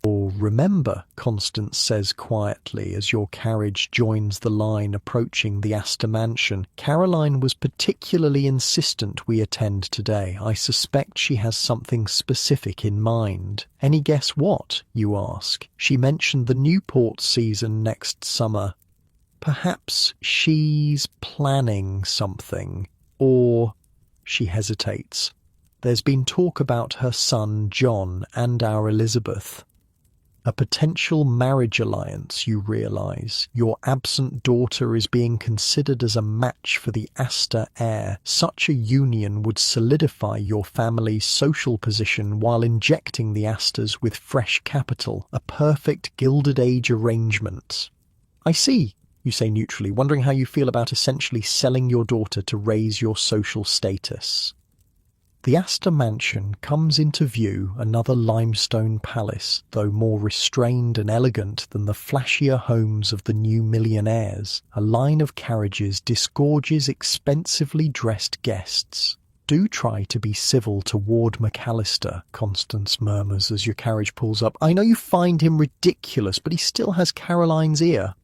[SPEAKER 1] Or remember, Constance says quietly as your carriage joins the line approaching the Astor mansion. Caroline was particularly insistent we attend today. I suspect she has something specific in mind. Any guess what, you ask? She mentioned the Newport season next summer. Perhaps she's planning something. Or she hesitates. There's been talk about her son John and our Elizabeth. A potential marriage alliance, you realize. Your absent daughter is being considered as a match for the Astor heir. Such a union would solidify your family's social position while injecting the Astors with fresh capital. A perfect Gilded Age arrangement. I see, you say neutrally, wondering how you feel about essentially selling your daughter to raise your social status. The Astor mansion comes into view, another limestone palace, though more restrained and elegant than the flashier homes of the new millionaires. A line of carriages disgorges expensively dressed guests. Do try to be civil to Ward McAllister, Constance murmurs as your carriage pulls up. I know you find him ridiculous, but he still has Caroline's ear.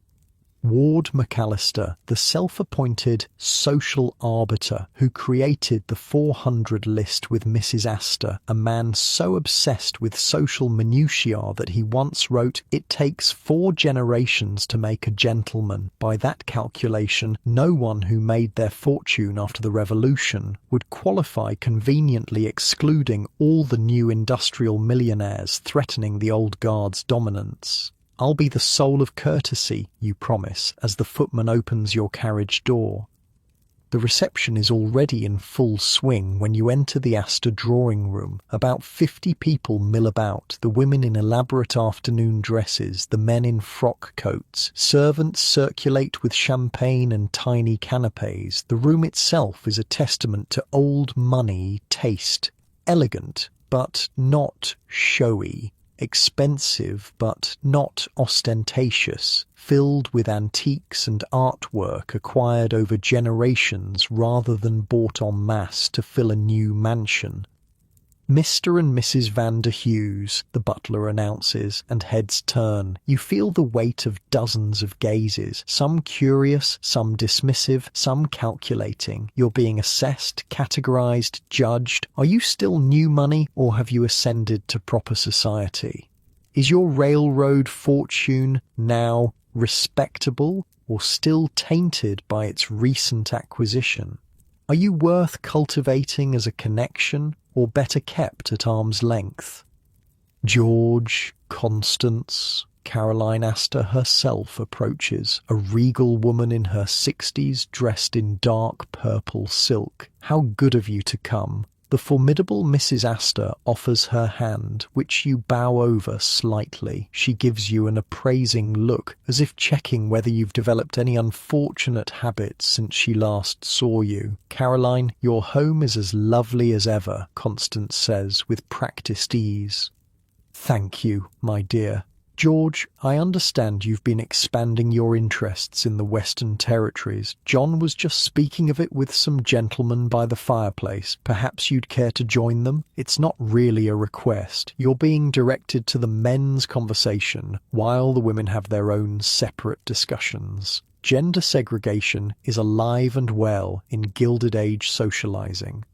[SPEAKER 1] Ward McAllister, the self-appointed social arbiter who created the 400 list with Mrs. Astor, a man so obsessed with social minutiae that he once wrote, "It takes 4 generations to make a gentleman." By that calculation, no one who made their fortune after the Revolution would qualify, conveniently excluding all the new industrial millionaires threatening the old guard's dominance. I'll be the soul of courtesy, you promise, as the footman opens your carriage door. The reception is already in full swing when you enter the Astor drawing room. About 50 people mill about, the women in elaborate afternoon dresses, the men in frock coats. Servants circulate with champagne and tiny canapes. The room itself is a testament to old money taste. Elegant, but not showy. Expensive but not ostentatious, filled with antiques and artwork acquired over generations rather than bought en masse to fill a new mansion. Mr. and Mrs. Vander Hughes, the butler announces, and heads turn. You feel the weight of dozens of gazes, some curious, some dismissive, some calculating. You're being assessed, categorized, judged. Are you still new money, or have you ascended to proper society? Is your railroad fortune now respectable, or still tainted by its recent acquisition? Are you worth cultivating as a connection, or better kept at arm's length? George, Constance, Caroline Astor herself approaches, a regal woman in her 60s dressed in dark purple silk. How good of you to come. The formidable Mrs. Astor offers her hand, which you bow over slightly. She gives you an appraising look, as if checking whether you've developed any unfortunate habits since she last saw you. Caroline, your home is as lovely as ever, Constance says with practiced ease. Thank you, my dear. George, I understand you've been expanding your interests in the Western Territories. John was just speaking of it with some gentlemen by the fireplace. Perhaps you'd care to join them? It's not really a request. You're being directed to the men's conversation, while the women have their own separate discussions. Gender segregation is alive and well in Gilded Age socializing.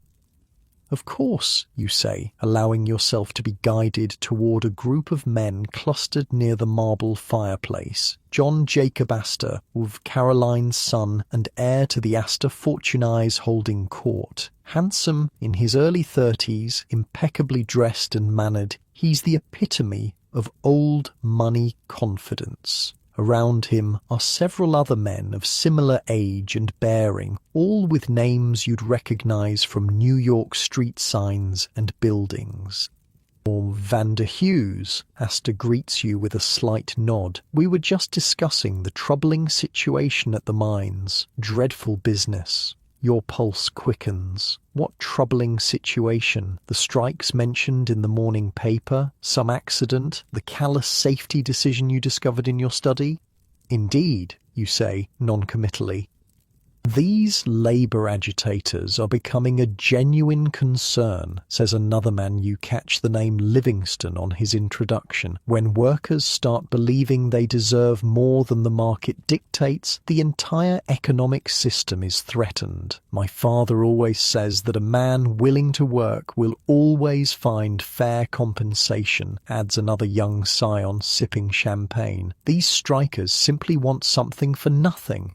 [SPEAKER 1] Of course, you say, allowing yourself to be guided toward a group of men clustered near the marble fireplace. John Jacob Astor, with Caroline's son and heir to the Astor fortune eyes holding court. Handsome, in his early 30s, impeccably dressed and mannered, he's the epitome of old money confidence. Around him are several other men of similar age and bearing, all with names you'd recognize from New York street signs and buildings. Or Vander Hughes, Astor greets you with a slight nod. We were just discussing the troubling situation at the mines. Dreadful business. Your pulse quickens. What troubling situation? The strikes mentioned in the morning paper? Some accident? The callous safety decision you discovered in your study? Indeed, you say, non-committally. These labour agitators are becoming a genuine concern, says another man. You catch the name Livingston on his introduction. When workers start believing they deserve more than the market dictates, the entire economic system is threatened. My father always says that a man willing to work will always find fair compensation, adds another young scion sipping champagne. These strikers simply want something for nothing.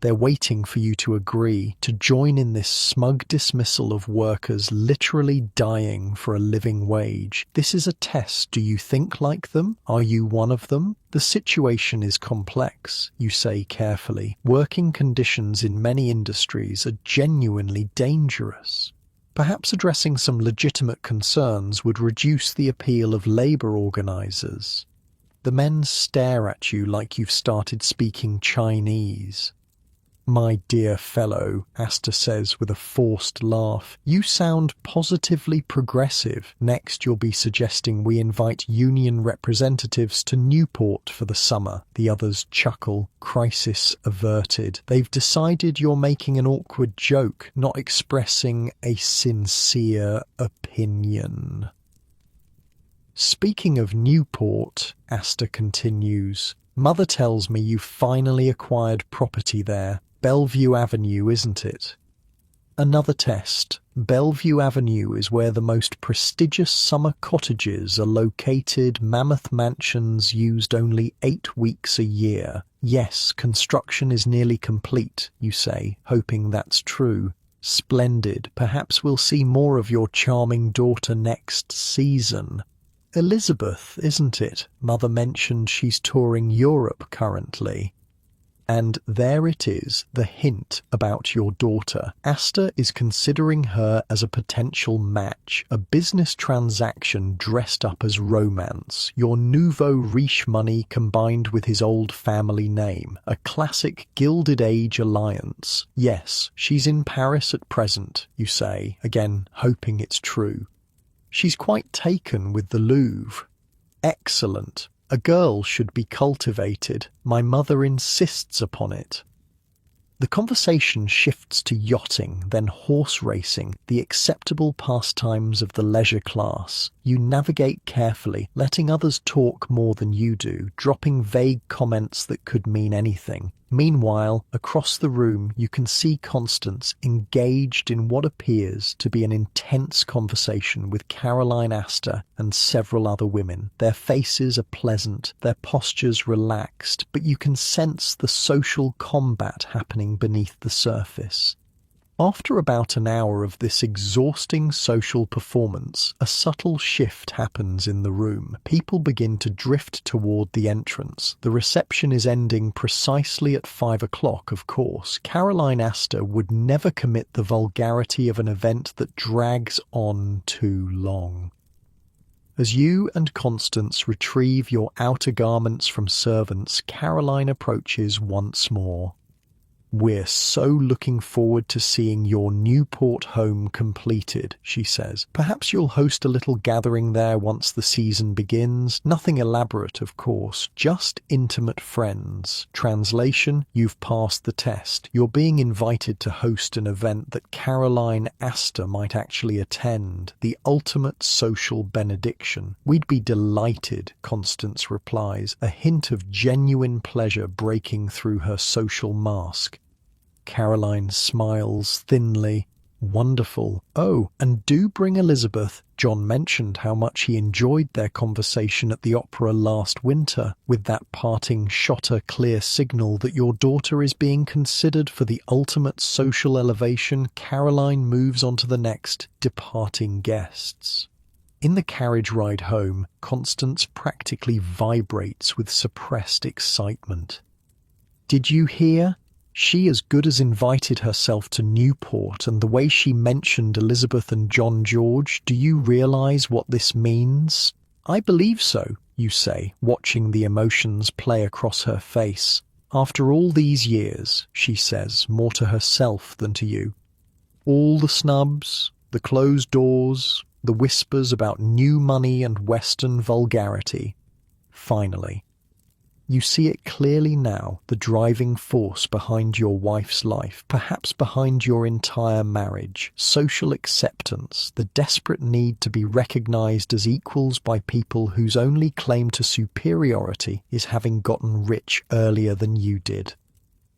[SPEAKER 1] They're waiting for you to agree, to join in this smug dismissal of workers literally dying for a living wage. This is a test. Do you think like them? Are you one of them? The situation is complex, you say carefully. Working conditions in many industries are genuinely dangerous. Perhaps addressing some legitimate concerns would reduce the appeal of labour organisers. The men stare at you like you've started speaking Chinese. My dear fellow, Asta says with a forced laugh, you sound positively progressive. Next you'll be suggesting we invite union representatives to Newport for the summer. The others chuckle, crisis averted. They've decided you're making an awkward joke, not expressing a sincere opinion. Speaking of Newport, Asta continues, Mother tells me you finally acquired property there. Bellevue Avenue, isn't it? Another test. Bellevue Avenue is where the most prestigious summer cottages are located, mammoth mansions used only 8 weeks a year. Yes, construction is nearly complete, you say, hoping that's true. Splendid. Perhaps we'll see more of your charming daughter next season. Elizabeth, isn't it? Mother mentioned she's touring Europe currently. And there it is, the hint about your daughter. Asta is considering her as a potential match, a business transaction dressed up as romance, your nouveau riche money combined with his old family name, a classic Gilded Age alliance. Yes, she's in Paris at present, you say, again hoping it's true. She's quite taken with the Louvre. Excellent. A girl should be cultivated. My mother insists upon it. The conversation shifts to yachting, then horse racing, the acceptable pastimes of the leisure class. You navigate carefully, letting others talk more than you do, dropping vague comments that could mean anything. Meanwhile, across the room, you can see Constance engaged in what appears to be an intense conversation with Caroline Astor and several other women. Their faces are pleasant, their postures relaxed, but you can sense the social combat happening beneath the surface. After about an hour of this exhausting social performance, a subtle shift happens in the room. People begin to drift toward the entrance. The reception is ending precisely at 5 o'clock, of course. Caroline Astor would never commit the vulgarity of an event that drags on too long. As you and Constance retrieve your outer garments from servants, Caroline approaches once more. We're so looking forward to seeing your Newport home completed, she says. Perhaps you'll host a little gathering there once the season begins. Nothing elaborate, of course, just intimate friends. Translation, you've passed the test. You're being invited to host an event that Caroline Astor might actually attend, the ultimate social benediction. We'd be delighted, Constance replies, a hint of genuine pleasure breaking through her social mask. Caroline smiles thinly. Wonderful. Oh, and do bring Elizabeth. John mentioned how much he enjoyed their conversation at the opera last winter. With that parting shot, a clear signal that your daughter is being considered for the ultimate social elevation, Caroline moves on to the next departing guests. In the carriage ride home, Constance practically vibrates with suppressed excitement. Did you hear? She as good as invited herself to Newport, and the way she mentioned Elizabeth and John George, do you realize what this means? I believe so, you say, watching the emotions play across her face. After all these years, she says, more to herself than to you. All the snubs, the closed doors, the whispers about new money and Western vulgarity. Finally, You see it clearly now, the driving force behind your wife's life, perhaps behind your entire marriage. Social acceptance, the desperate need to be recognized as equals by people whose only claim to superiority is having gotten rich earlier than you did.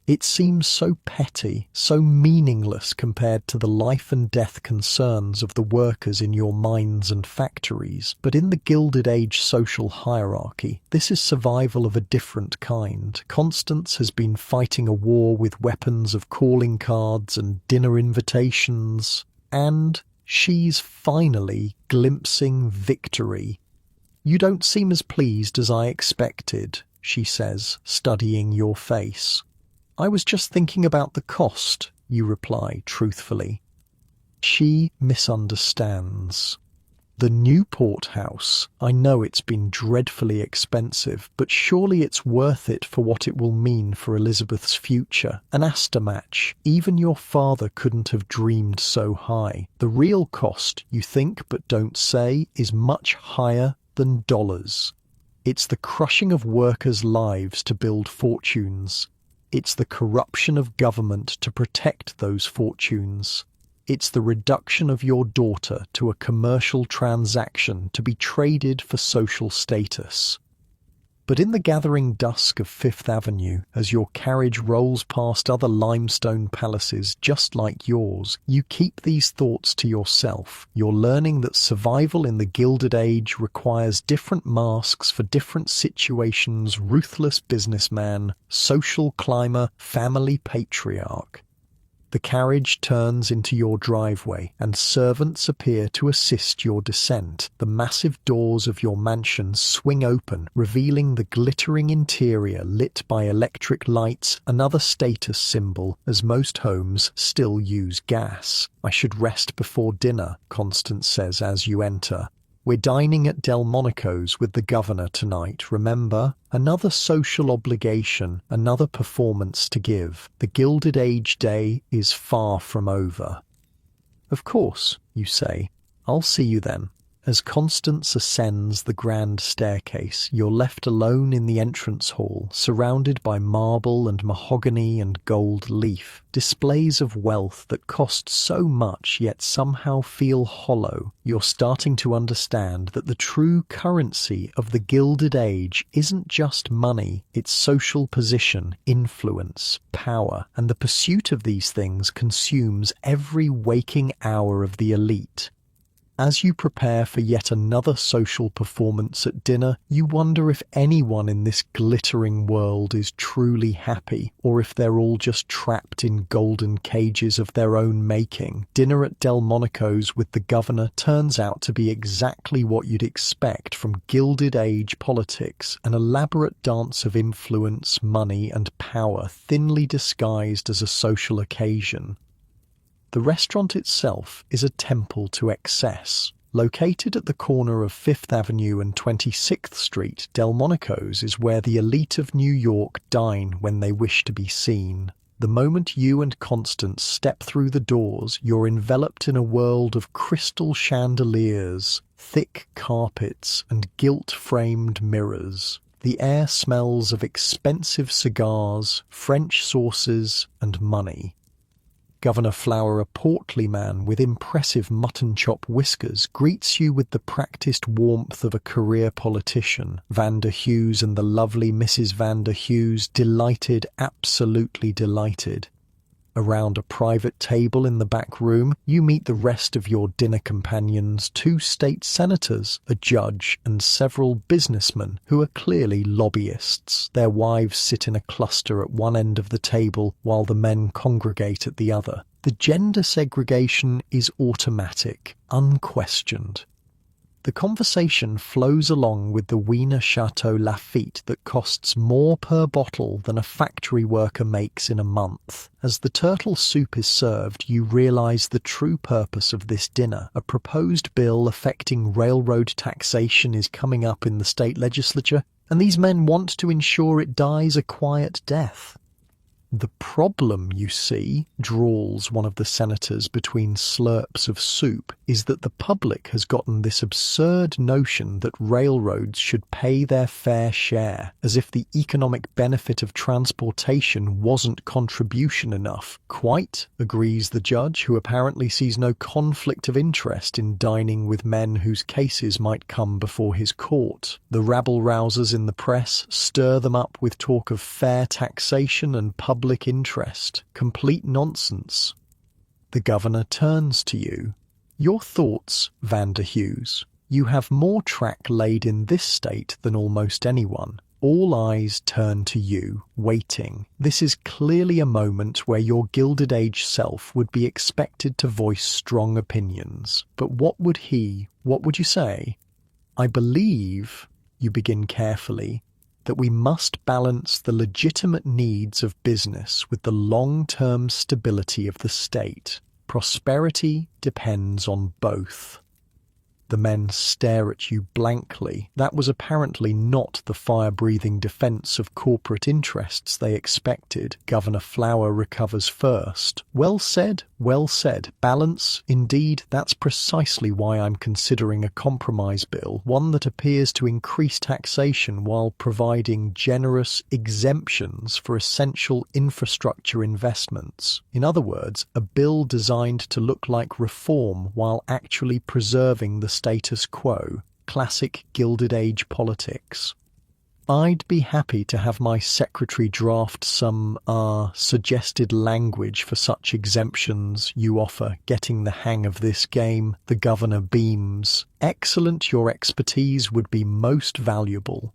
[SPEAKER 1] It seems so petty, so meaningless compared to the life and death concerns of the workers in your mines and factories. But in the Gilded Age social hierarchy, this is survival of a different kind. Constance has been fighting a war with weapons of calling cards and dinner invitations, and she's finally glimpsing victory. "You don't seem as pleased as I expected," she says, studying your face. "I was just thinking about the cost," you reply truthfully. She misunderstands. "The Newport house, I know it's been dreadfully expensive, but surely it's worth it for what it will mean for Elizabeth's future. An Astor match, even your father couldn't have dreamed so high. The real cost, you think but don't say, is much higher than dollars. It's the crushing of workers' lives to build fortunes. It's the corruption of government to protect those fortunes. It's the reduction of your daughter to a commercial transaction to be traded for social status." But in the gathering dusk of Fifth Avenue, as your carriage rolls past other limestone palaces just like yours, you keep these thoughts to yourself. You're learning that survival in the Gilded Age requires different masks for different situations: ruthless businessman, social climber, family patriarch. The carriage turns into your driveway, and servants appear to assist your descent. The massive doors of your mansion swing open, revealing the glittering interior lit by electric lights, another status symbol, as most homes still use gas. "I should rest before dinner," Constance says as you enter. "We're dining at Delmonico's with the governor tonight, remember? Another social obligation, another performance to give. The Gilded Age day is far from over." "Of course," you say. "I'll see you then." As Constance ascends the grand staircase, you're left alone in the entrance hall, surrounded by marble and mahogany and gold leaf, displays of wealth that cost so much yet somehow feel hollow. You're starting to understand that the true currency of the Gilded Age isn't just money, it's social position, influence, power, and the pursuit of these things consumes every waking hour of the elite. As you prepare for yet another social performance at dinner, you wonder if anyone in this glittering world is truly happy, or if they're all just trapped in golden cages of their own making. Dinner at Delmonico's with the governor turns out to be exactly what you'd expect from Gilded Age politics, an elaborate dance of influence, money, and power thinly disguised as a social occasion. The restaurant itself is a temple to excess. Located at the corner of Fifth Avenue and 26th Street, Delmonico's is where the elite of New York dine when they wish to be seen. The moment you and Constance step through the doors, you're enveloped in a world of crystal chandeliers, thick carpets, and gilt-framed mirrors. The air smells of expensive cigars, French sauces, and money. Governor Flower, a portly man with impressive mutton chop whiskers, greets you with the practiced warmth of a career politician. Vander Hughes and the lovely Mrs. Vander Hughes, delighted, absolutely delighted. Around a private table in the back room, you meet the rest of your dinner companions, 2 state senators, a judge, and several businessmen who are clearly lobbyists. Their wives sit in a cluster at one end of the table while the men congregate at the other. The gender segregation is automatic, unquestioned. The conversation flows along with the Wiener Chateau Lafite that costs more per bottle than a factory worker makes in a month. As the turtle soup is served, you realize the true purpose of this dinner. A proposed bill affecting railroad taxation is coming up in the state legislature, and these men want to ensure it dies a quiet death. "The problem, you see," drawls one of the senators between slurps of soup, "is that the public has gotten this absurd notion that railroads should pay their fair share, as if the economic benefit of transportation wasn't contribution enough." "Quite," agrees the judge, who apparently sees no conflict of interest in dining with men whose cases might come before his court. The rabble-rousers in the press stir them up with talk of fair taxation and public interest. Complete nonsense. The governor turns to you. "Your thoughts, Vander Hughes. You have more track laid in this state than almost anyone." All eyes turn to you, waiting. This is clearly a moment where your Gilded Age self would be expected to voice strong opinions. But what would you say? "I believe," you begin carefully, "that we must balance the legitimate needs of business with the long-term stability of the state. Prosperity depends on both." The men stare at you blankly. That was apparently not the fire-breathing defense of corporate interests they expected. Governor Flower recovers first. "Well said, well said. Balance, indeed, that's precisely why I'm considering a compromise bill, one that appears to increase taxation while providing generous exemptions for essential infrastructure investments. In other words, a bill designed to look like reform while actually preserving the status quo." Classic Gilded Age politics. "I'd be happy to have my secretary draft some, suggested language for such exemptions you offer, getting the hang of this game." The governor beams. "Excellent, your expertise would be most valuable."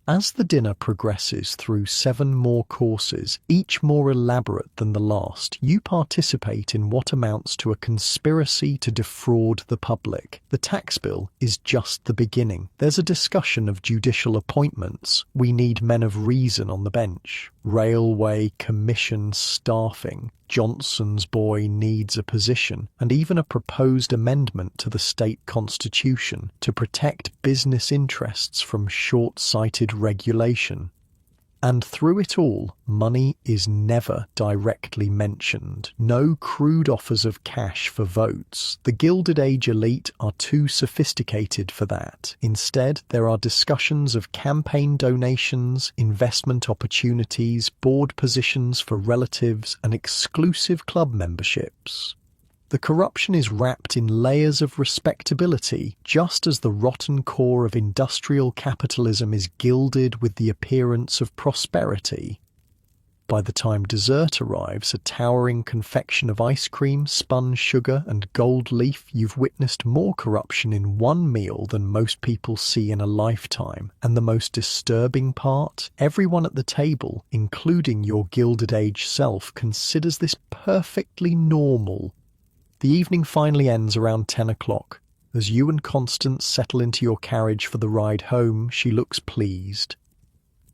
[SPEAKER 1] As the dinner progresses through 7 more courses, each more elaborate than the last, you participate in what amounts to a conspiracy to defraud the public. The tax bill is just the beginning. There's a discussion of judicial appointments. We need men of reason on the bench. Railway commission staffing. Johnson's boy needs a position, and even a proposed amendment to the state constitution to protect business interests from short-sighted regulation. And through it all, money is never directly mentioned. No crude offers of cash for votes. The Gilded Age elite are too sophisticated for that. Instead, there are discussions of campaign donations, investment opportunities, board positions for relatives, and exclusive club memberships. The corruption is wrapped in layers of respectability, just as the rotten core of industrial capitalism is gilded with the appearance of prosperity. By the time dessert arrives, a towering confection of ice cream, spun sugar, and gold leaf, you've witnessed more corruption in one meal than most people see in a lifetime. And the most disturbing part? Everyone at the table, including your Gilded Age self, considers this perfectly normal. The evening finally ends around 10 o'clock. As you and Constance settle into your carriage for the ride home, she looks pleased.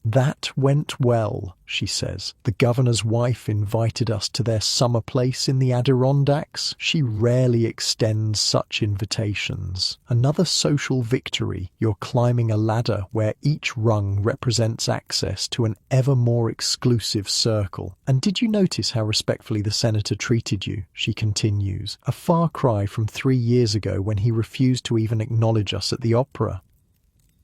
[SPEAKER 1] "That went well," she says. "The governor's wife invited us to their summer place in the Adirondacks. She rarely extends such invitations. Another social victory. You're climbing a ladder where each rung represents access to an ever more exclusive circle. And did you notice how respectfully the senator treated you?" she continues. "A far cry from 3 years ago when he refused to even acknowledge us at the opera.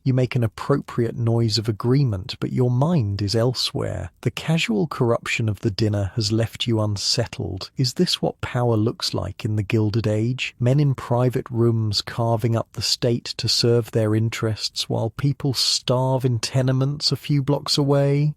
[SPEAKER 1] You make an appropriate noise of agreement, but your mind is elsewhere. The casual corruption of the dinner has left you unsettled. Is this what power looks like in the Gilded Age? Men in private rooms carving up the state to serve their interests while people starve in tenements a few blocks away?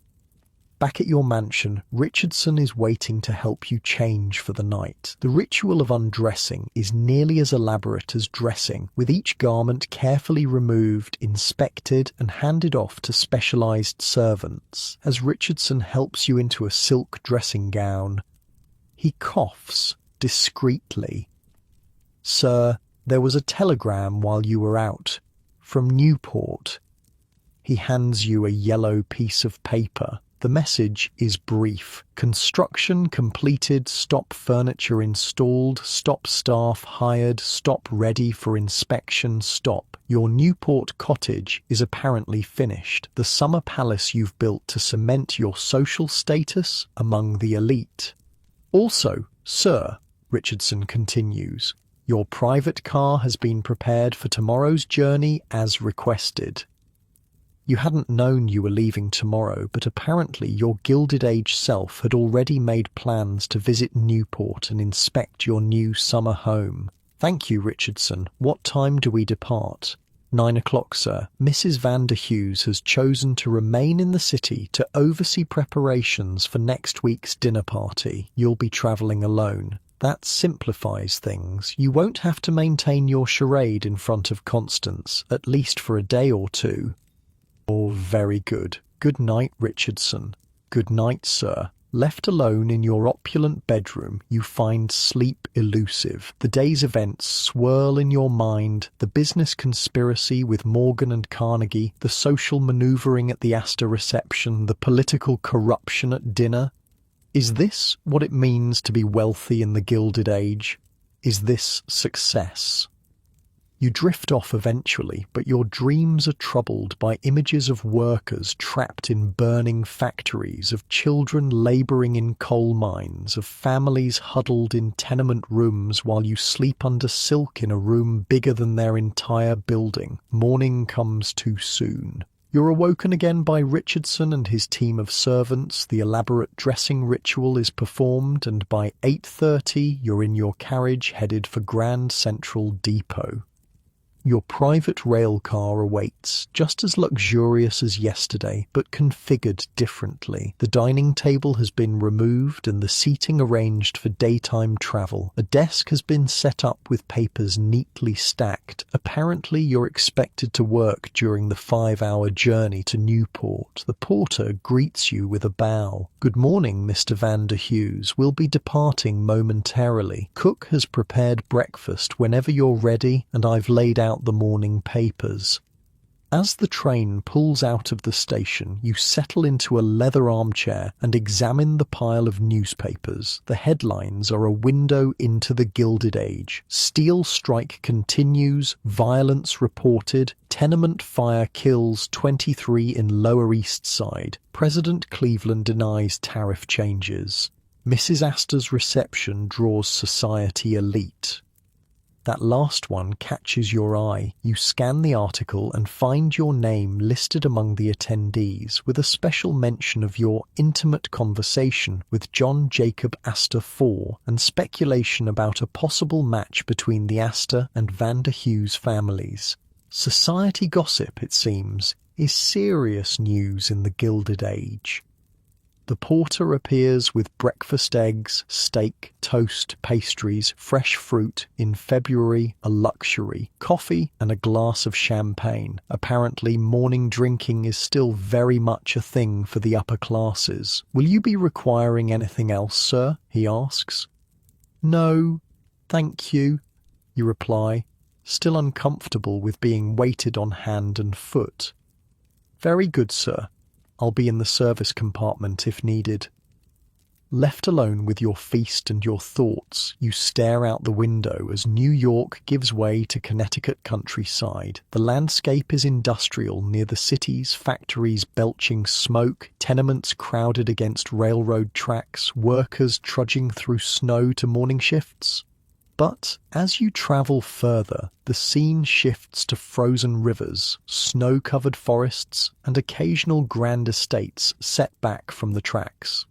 [SPEAKER 1] Back at your mansion, Richardson is waiting to help you change for the night. The ritual of undressing is nearly as elaborate as dressing, with each garment carefully removed, inspected, and handed off to specialized servants. As Richardson helps you into a silk dressing gown, he coughs discreetly. "Sir, there was a telegram while you were out, from Newport." He hands you a yellow piece of paper. The message is brief. "Construction completed, stop furniture installed, stop staff hired, stop ready for inspection, stop. Your Newport cottage is apparently finished, the summer palace you've built to cement your social status among the elite. Also, sir, Richardson continues, your private car has been prepared for tomorrow's journey as requested. You hadn't known you were leaving tomorrow, but apparently your Gilded Age self had already made plans to visit Newport and inspect your new summer home. Thank you, Richardson. What time do we depart? 9 o'clock, sir. Mrs. Vanderhughes has chosen to remain in the city to oversee preparations for next week's dinner party. You'll be travelling alone. That simplifies things. You won't have to maintain your charade in front of Constance, at least for a day or two. Oh, very good. Good night, Richardson. Good night, sir. Left alone in your opulent bedroom, you find sleep elusive. The day's events swirl in your mind, the business conspiracy with Morgan and Carnegie, the social manoeuvring at the Astor reception, the political corruption at dinner. Is this what it means to be wealthy in the Gilded Age? Is this success? You drift off eventually, but your dreams are troubled by images of workers trapped in burning factories, of children labouring in coal mines, of families huddled in tenement rooms while you sleep under silk in a room bigger than their entire building. Morning comes too soon. You're awoken again by Richardson and his team of servants, the elaborate dressing ritual is performed, and by 8:30 you're in your carriage headed for Grand Central Depot. Your private railcar awaits, just as luxurious as yesterday, but configured differently. The dining table has been removed and the seating arranged for daytime travel. A desk has been set up with papers neatly stacked. Apparently you're expected to work during the 5-hour journey to Newport. The porter greets you with a bow. Good morning, Mr. Vanderhughes. We'll be departing momentarily. Cook has prepared breakfast whenever you're ready, and I've laid out the morning papers. As the train pulls out of the station, you settle into a leather armchair and examine the pile of newspapers. The headlines are a window into the Gilded Age. Steel strike continues, violence reported, tenement fire kills 23 in Lower East Side. President Cleveland denies tariff changes. Mrs. Astor's reception draws society elite. That last one catches your eye. You scan the article and find your name listed among the attendees, with a special mention of your intimate conversation with John Jacob Astor IV and speculation about a possible match between the Astor and Vanderhughes families. Society gossip, it seems, is serious news in the Gilded Age. The porter appears with breakfast eggs, steak, toast, pastries, fresh fruit, in February a luxury, coffee and a glass of champagne. Apparently morning drinking is still very much a thing for the upper classes. Will you be requiring anything else, sir? He asks. No, thank you, you reply, still uncomfortable with being waited on hand and foot. Very good, sir. I'll be in the service compartment if needed. Left alone with your feast and your thoughts, you stare out the window as New York gives way to Connecticut countryside. The landscape is industrial near the cities, factories belching smoke, tenements crowded against railroad tracks, workers trudging through snow to morning shifts. But as you travel further, the scene shifts to frozen rivers, snow-covered forests, and occasional grand estates set back from the tracks.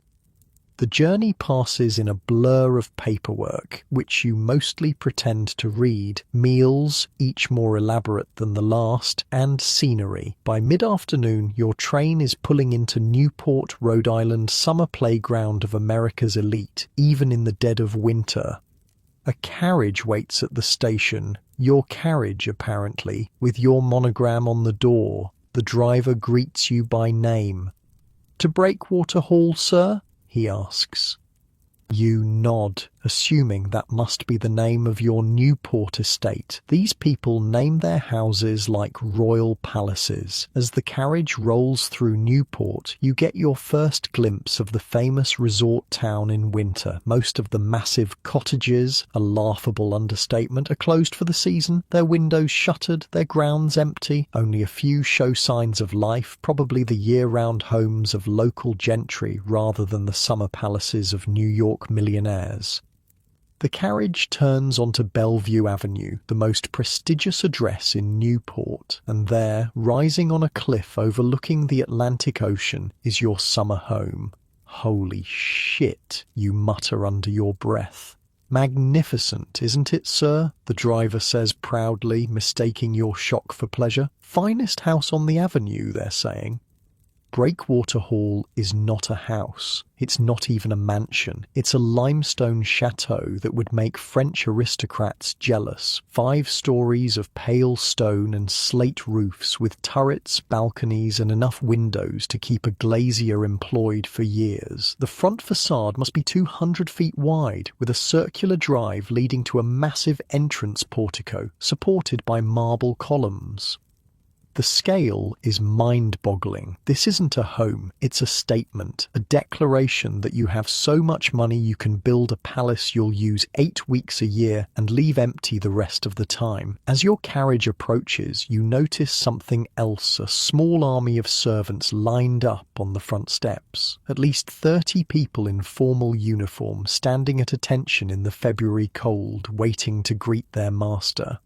[SPEAKER 1] The journey passes in a blur of paperwork, which you mostly pretend to read, meals, each more elaborate than the last, and scenery. By mid-afternoon, your train is pulling into Newport, Rhode Island, summer playground of America's elite, even in the dead of winter. A carriage waits at the station, your carriage apparently, with your monogram on the door. The driver greets you by name. To Breakwater Hall, sir? He asks. You nod. assuming that must be the name of your Newport estate. These people name their houses like royal palaces. As the carriage rolls through Newport, you get your first glimpse of the famous resort town in winter. Most of the massive cottages, a laughable understatement, are closed for the season, their windows shuttered, their grounds empty. Only a few show signs of life, probably the year-round homes of local gentry rather than the summer palaces of New York millionaires. The carriage turns onto Bellevue Avenue, the most prestigious address in Newport, and there, rising on a cliff overlooking the Atlantic Ocean, is your summer home. Holy shit, you mutter under your breath. Magnificent, isn't it, sir? The driver says proudly, mistaking your shock for pleasure. Finest house on the avenue, they're saying. Breakwater Hall is not a house. It's not even a mansion. It's a limestone chateau that would make French aristocrats jealous. 5 stories of pale stone and slate roofs with turrets, balconies, and enough windows to keep a glazier employed for years. The front facade must be 200 feet wide, with a circular drive leading to a massive entrance portico, supported by marble columns. The scale is mind-boggling. This isn't a home, it's a statement, a declaration that you have so much money you can build a palace you'll use 8 weeks a year and leave empty the rest of the time. As your carriage approaches, you notice something else, a small army of servants lined up on the front steps. At least 30 people in formal uniform standing at attention in the February cold, waiting to greet their master.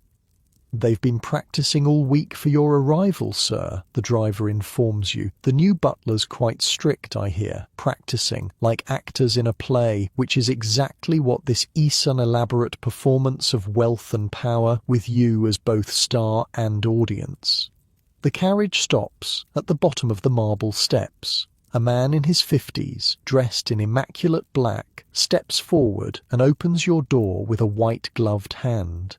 [SPEAKER 1] They've been practicing all week for your arrival, sir, the driver informs you. The new butler's quite strict, I hear, practicing, like actors in a play, which is exactly what this is, an elaborate performance of wealth and power, with you as both star and audience. The carriage stops at the bottom of the marble steps. A man in his 50s, dressed in immaculate black, steps forward and opens your door with a white-gloved hand.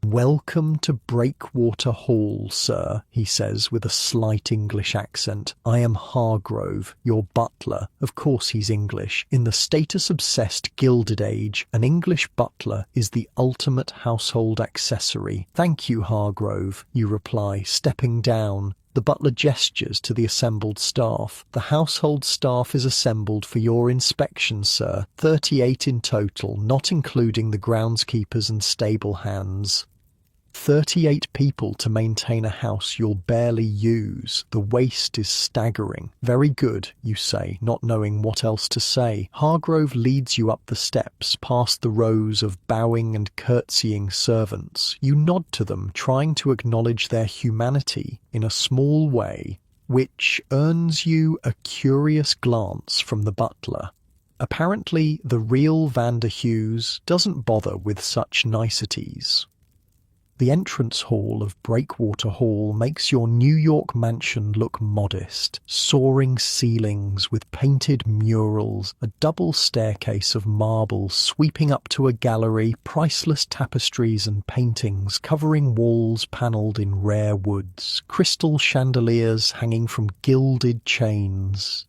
[SPEAKER 1] "Welcome to Breakwater Hall, sir," he says with a slight English accent. "I am Hargrove, your butler." Of course he's English. In the status-obsessed Gilded Age, an English butler is the ultimate household accessory. "Thank you, Hargrove," you reply, stepping down. The butler gestures to the assembled staff. "The household staff is assembled for your inspection, sir. 38 in total, not including the groundskeepers and stable hands." 38 people to maintain a house you'll barely use. The waste is staggering. "Very good," you say, not knowing what else to say. Hargrove leads you up the steps, past the rows of bowing and curtsying servants. You nod to them, trying to acknowledge their humanity in a small way, which earns you a curious glance from the butler. Apparently, the real Vanderhughes doesn't bother with such niceties. The entrance hall of Breakwater Hall makes your New York mansion look modest. Soaring ceilings with painted murals, a double staircase of marble sweeping up to a gallery, priceless tapestries and paintings covering walls panelled in rare woods, crystal chandeliers hanging from gilded chains.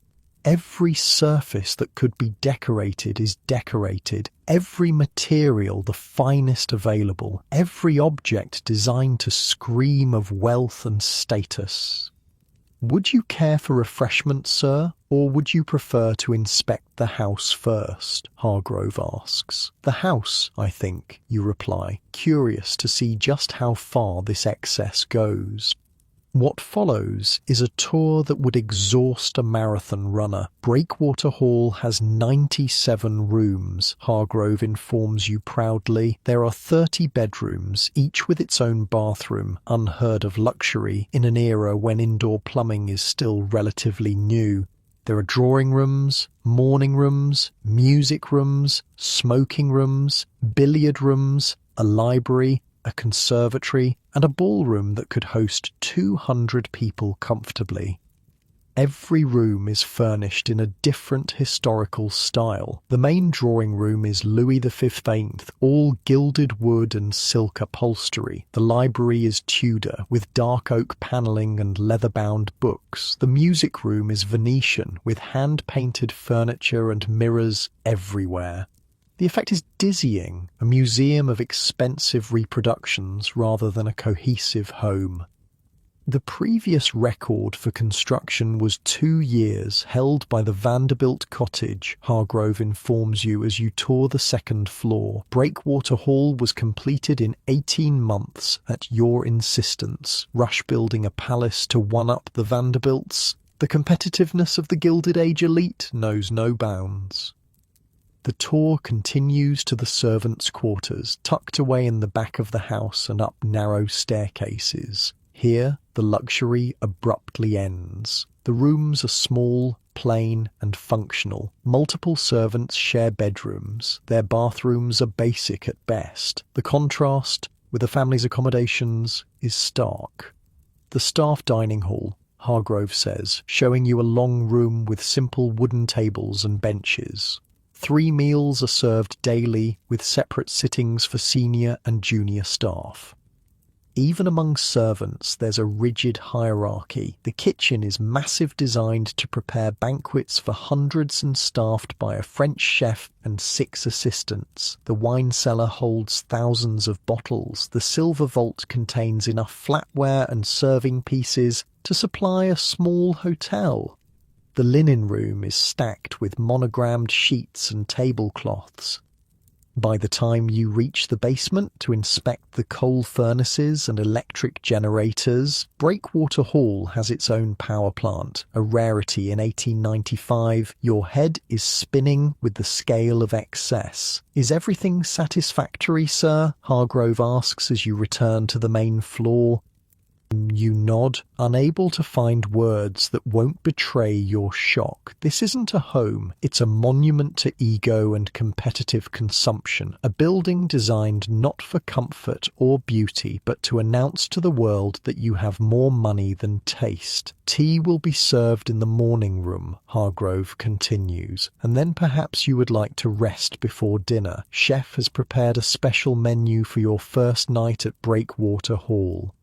[SPEAKER 1] Every surface that could be decorated is decorated, every material the finest available, every object designed to scream of wealth and status. "Would you care for refreshment, sir, or would you prefer to inspect the house first?" Hargrove asks. "The house, I think," you reply, curious to see just how far this excess goes. What follows is a tour that would exhaust a marathon runner. Breakwater Hall has 97 rooms, Hargrove informs you proudly. There are 30 bedrooms, each with its own bathroom, unheard of luxury in an era when indoor plumbing is still relatively new. There are drawing rooms, morning rooms, music rooms, smoking rooms, billiard rooms, a library, a conservatory, and a ballroom that could host 200 people comfortably. Every room is furnished in a different historical style. The main drawing room is Louis XV, all gilded wood and silk upholstery. The library is Tudor, with dark oak panelling and leather-bound books. The music room is Venetian, with hand-painted furniture and mirrors everywhere. The effect is dizzying, a museum of expensive reproductions rather than a cohesive home. The previous record for construction was 2 years, held by the Vanderbilt cottage, Hargrove informs you as you tour the second floor. Breakwater Hall was completed in 18 months at your insistence, rush building a palace to one-up the Vanderbilts. The competitiveness of the Gilded Age elite knows no bounds. The tour continues to the servants' quarters, tucked away in the back of the house and up narrow staircases. Here, the luxury abruptly ends. The rooms are small, plain, and functional. Multiple servants share bedrooms. Their bathrooms are basic at best. The contrast with the family's accommodations is stark. The staff dining hall, Hargrove says, showing you a long room with simple wooden tables and benches. 3 meals are served daily, with separate sittings for senior and junior staff. Even among servants, there's a rigid hierarchy. The kitchen is massive, designed to prepare banquets for hundreds and staffed by a French chef and 6 assistants. The wine cellar holds thousands of bottles. The silver vault contains enough flatware and serving pieces to supply a small hotel. The linen room is stacked with monogrammed sheets and tablecloths. By the time you reach the basement to inspect the coal furnaces and electric generators, Breakwater Hall has its own power plant, a rarity in 1895. Your head is spinning with the scale of excess. "Is everything satisfactory, sir?" Hargrove asks as you return to the main floor. You nod, unable to find words that won't betray your shock. This isn't a home, it's a monument to ego and competitive consumption, a building designed not for comfort or beauty, but to announce to the world that you have more money than taste. Tea will be served in the morning room, Hargrove continues, and then perhaps you would like to rest before dinner. Chef has prepared a special menu for your first night at Breakwater Hall.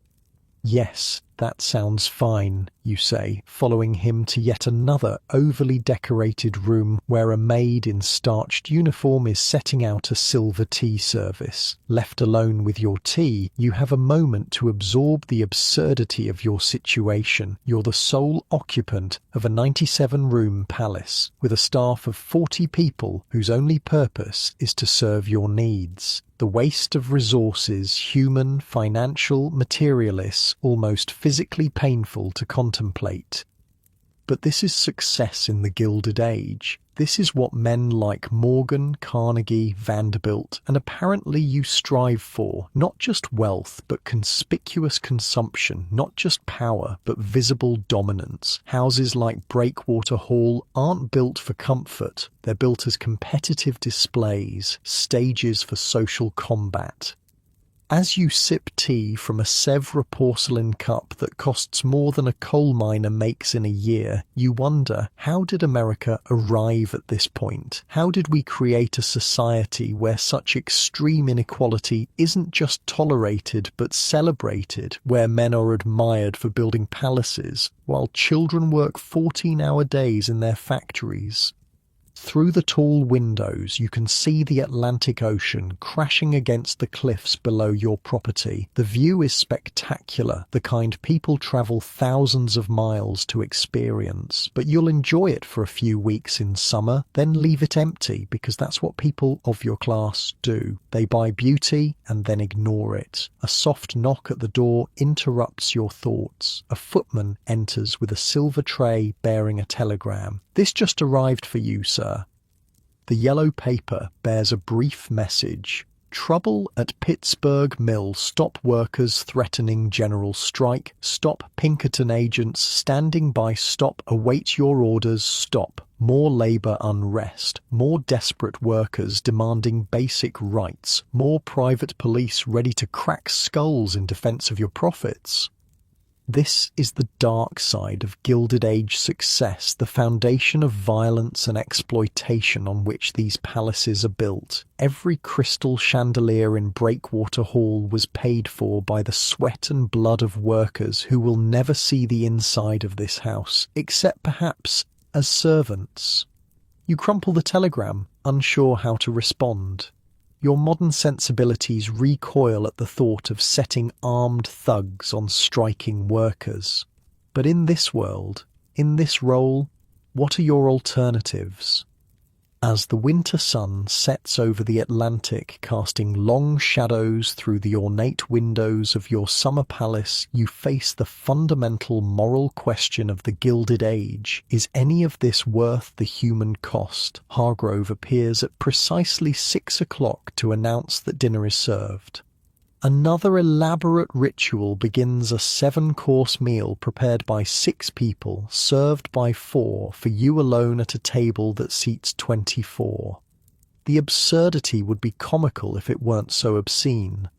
[SPEAKER 1] "Yes, that sounds fine," you say, following him to yet another overly decorated room where a maid in starched uniform is setting out a silver tea service. Left alone with your tea, you have a moment to absorb the absurdity of your situation. You're the sole occupant of a 97-room palace, with a staff of 40 people whose only purpose is to serve your needs. The waste of resources, human, financial, materialists, almost physically painful to contemplate. But this is success in the Gilded Age. This is what men like Morgan, Carnegie, Vanderbilt, and apparently you strive for. Not just wealth, but conspicuous consumption. Not just power, but visible dominance. Houses like Breakwater Hall aren't built for comfort. They're built as competitive displays, stages for social combat. As you sip tea from a Sèvres porcelain cup that costs more than a coal miner makes in a year, you wonder, how did America arrive at this point? How did we create a society where such extreme inequality isn't just tolerated but celebrated, where men are admired for building palaces, while children work 14-hour days in their factories? Through the tall windows, you can see the Atlantic Ocean crashing against the cliffs below your property. The view is spectacular, the kind people travel thousands of miles to experience. But you'll enjoy it for a few weeks in summer, then leave it empty, because that's what people of your class do. They buy beauty and then ignore it. A soft knock at the door interrupts your thoughts. A footman enters with a silver tray bearing a telegram. "This just arrived for you, sir." The yellow paper bears a brief message. "Trouble at Pittsburgh Mill. Stop workers threatening general strike. Stop Pinkerton agents standing by. Stop. Await your orders. Stop. More labor unrest. More desperate workers demanding basic rights. More private police ready to crack skulls in defense of your profits." This is the dark side of Gilded Age success, the foundation of violence and exploitation on which these palaces are built. Every crystal chandelier in Breakwater Hall was paid for by the sweat and blood of workers who will never see the inside of this house, except perhaps as servants. You crumple the telegram, unsure how to respond. Your modern sensibilities recoil at the thought of setting armed thugs on striking workers. But in this world, in this role, what are your alternatives? As the winter sun sets over the Atlantic, casting long shadows through the ornate windows of your summer palace, you face the fundamental moral question of the Gilded Age. Is any of this worth the human cost? Hargrove appears at precisely 6 o'clock to announce that dinner is served. Another elaborate ritual begins, a 7-course meal prepared by 6 people, served by 4 for you alone at a table that seats 24. The absurdity would be comical if it weren't so obscene.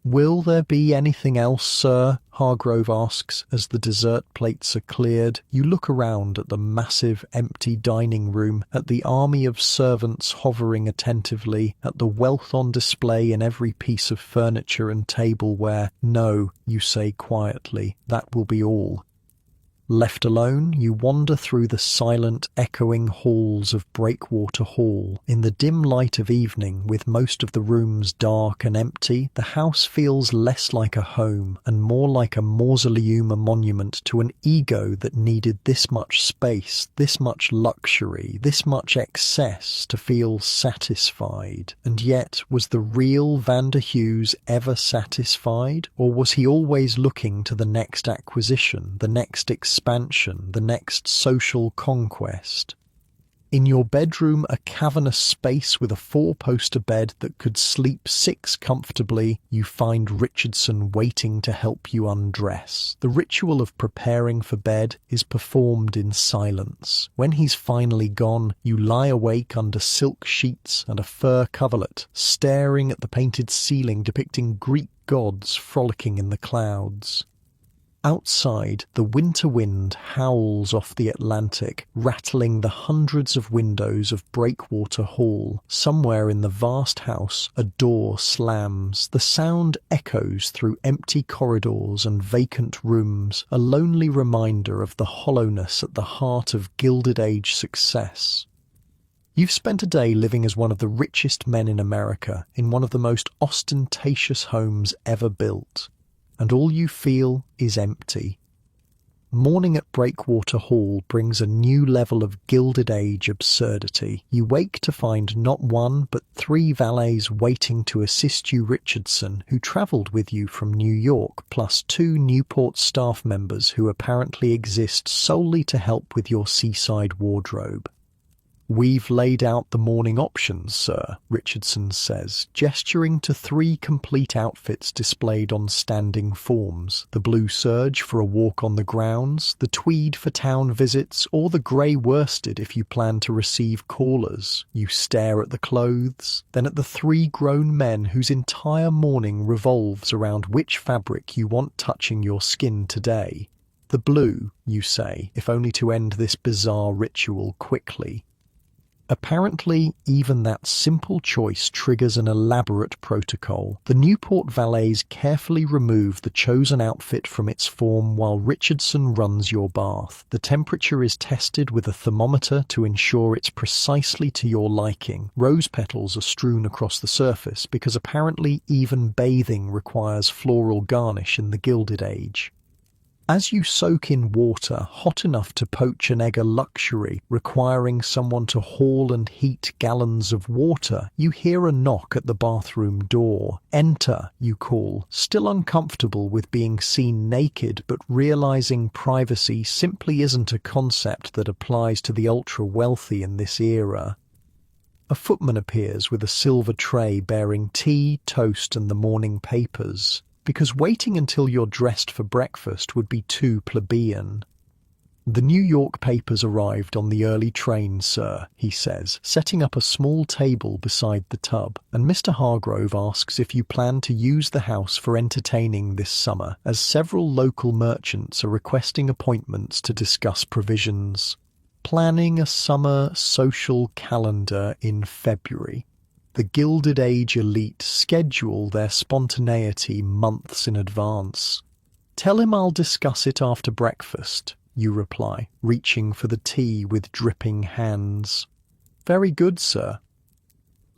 [SPEAKER 1] "Will there be anything else, sir?" Hargrove asks as the dessert plates are cleared. You look around at the massive, empty dining room, at the army of servants hovering attentively, at the wealth on display in every piece of furniture and tableware. "No," you say quietly, "that will be all." Left alone, you wander through the silent, echoing halls of Breakwater Hall. In the dim light of evening, with most of the rooms dark and empty, the house feels less like a home and more like a mausoleum, a monument to an ego that needed this much space, this much luxury, this much excess to feel satisfied. And yet, was the real Vander Hughes ever satisfied? Or was he always looking to the next acquisition, the next expansion, the next social conquest? In your bedroom, a cavernous space with a 4-poster bed that could sleep 6 comfortably, you find Richardson waiting to help you undress. The ritual of preparing for bed is performed in silence. When he's finally gone, you lie awake under silk sheets and a fur coverlet, staring at the painted ceiling depicting Greek gods frolicking in the clouds. Outside, the winter wind howls off the Atlantic, rattling the hundreds of windows of Breakwater Hall. Somewhere in the vast house, a door slams. The sound echoes through empty corridors and vacant rooms, a lonely reminder of the hollowness at the heart of Gilded Age success. You've spent a day living as one of the richest men in America, in one of the most ostentatious homes ever built. And all you feel is empty. Morning at Breakwater Hall brings a new level of Gilded Age absurdity. You wake to find not 1 but 3 valets waiting to assist you, Richardson, who travelled with you from New York, plus 2 Newport staff members who apparently exist solely to help with your seaside wardrobe. "We've laid out the morning options, sir," Richardson says, gesturing to 3 complete outfits displayed on standing forms: the blue serge for a walk on the grounds, the tweed for town visits, or the grey worsted if you plan to receive callers. You stare at the clothes, then at the 3 grown men whose entire morning revolves around which fabric you want touching your skin today. "The blue," you say, if only to end this bizarre ritual quickly. Apparently, even that simple choice triggers an elaborate protocol. The Newport valets carefully remove the chosen outfit from its form while Richardson runs your bath. The temperature is tested with a thermometer to ensure it's precisely to your liking. Rose petals are strewn across the surface because apparently even bathing requires floral garnish in the Gilded Age. As you soak in water hot enough to poach an egg, a luxury requiring someone to haul and heat gallons of water, you hear a knock at the bathroom door. "Enter," you call, still uncomfortable with being seen naked, but realizing privacy simply isn't a concept that applies to the ultra-wealthy in this era. A footman appears with a silver tray bearing tea, toast, and the morning papers, because waiting until you're dressed for breakfast would be too plebeian. "The New York papers arrived on the early train, sir," he says, setting up a small table beside the tub, "and Mr. Hargrove asks if you plan to use the house for entertaining this summer, as several local merchants are requesting appointments to discuss provisions. Planning a summer social calendar in February. The Gilded Age elite schedule their spontaneity months in advance. Tell him I'll discuss it after breakfast," you reply, reaching for the tea with dripping hands. "Very good, sir."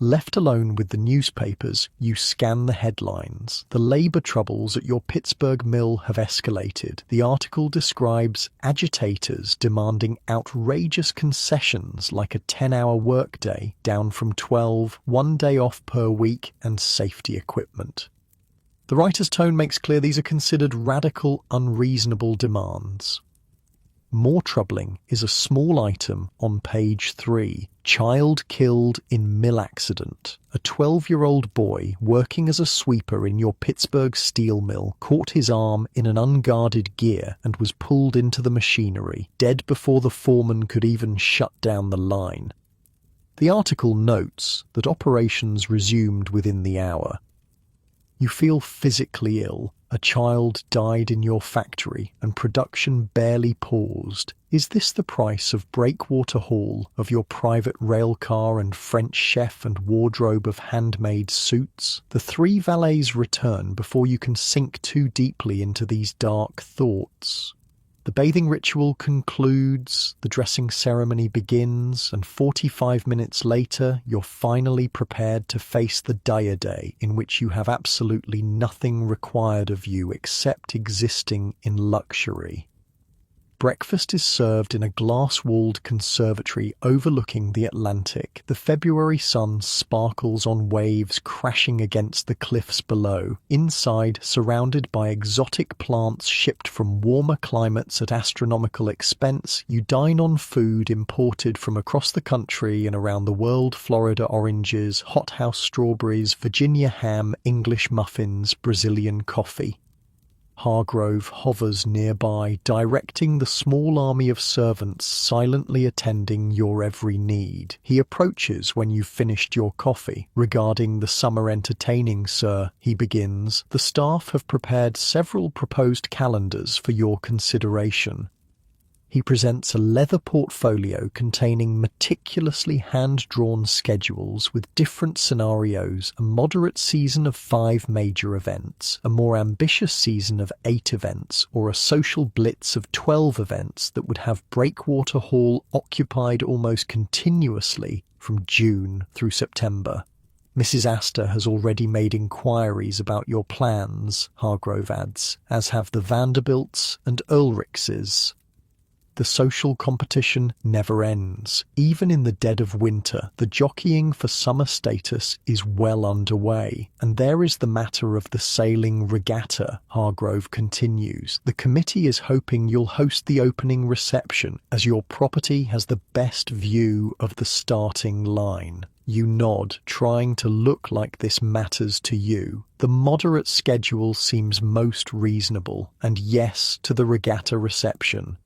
[SPEAKER 1] Left alone with the newspapers, you scan the headlines. The labor troubles at your Pittsburgh mill have escalated. The article describes agitators demanding outrageous concessions like a 10-hour workday down from 12, 1 day off per week, and safety equipment. The writer's tone makes clear these are considered radical, unreasonable demands. More troubling is a small item on page 3. Child killed in mill accident. A 12-year-old boy working as a sweeper in your Pittsburgh steel mill caught his arm in an unguarded gear and was pulled into the machinery, dead before the foreman could even shut down the line. The article notes that operations resumed within the hour. You feel physically ill. A child died in your factory and production barely paused. Is this the price of Breakwater Hall, of your private railcar and French chef and wardrobe of handmade suits? The 3 valets return before you can sink too deeply into these dark thoughts. The bathing ritual concludes, the dressing ceremony begins, and 45 minutes later, you're finally prepared to face the dire day in which you have absolutely nothing required of you except existing in luxury. Breakfast is served in a glass-walled conservatory overlooking the Atlantic. The February sun sparkles on waves crashing against the cliffs below. Inside, surrounded by exotic plants shipped from warmer climates at astronomical expense, you dine on food imported from across the country and around the world: Florida oranges, hothouse strawberries, Virginia ham, English muffins, Brazilian coffee. Hargrove hovers nearby, directing the small army of servants silently attending your every need. He approaches when you've finished your coffee. "Regarding the summer entertaining, sir," he begins, "the staff have prepared several proposed calendars for your consideration." He presents a leather portfolio containing meticulously hand-drawn schedules with different scenarios: a moderate season of 5 major events, a more ambitious season of 8 events, or a social blitz of 12 events that would have Breakwater Hall occupied almost continuously from June through September. "Mrs. Astor has already made inquiries about your plans," Hargrove adds, "as have the Vanderbilts and Ulrichses." The social competition never ends. Even in the dead of winter, the jockeying for summer status is well underway. And there is the matter of the sailing regatta, Hargrove continues. "The committee is hoping you'll host the opening reception, as your property has the best view of the starting line." You nod, trying to look like this matters to you. The moderate schedule seems most reasonable, and yes to the regatta reception.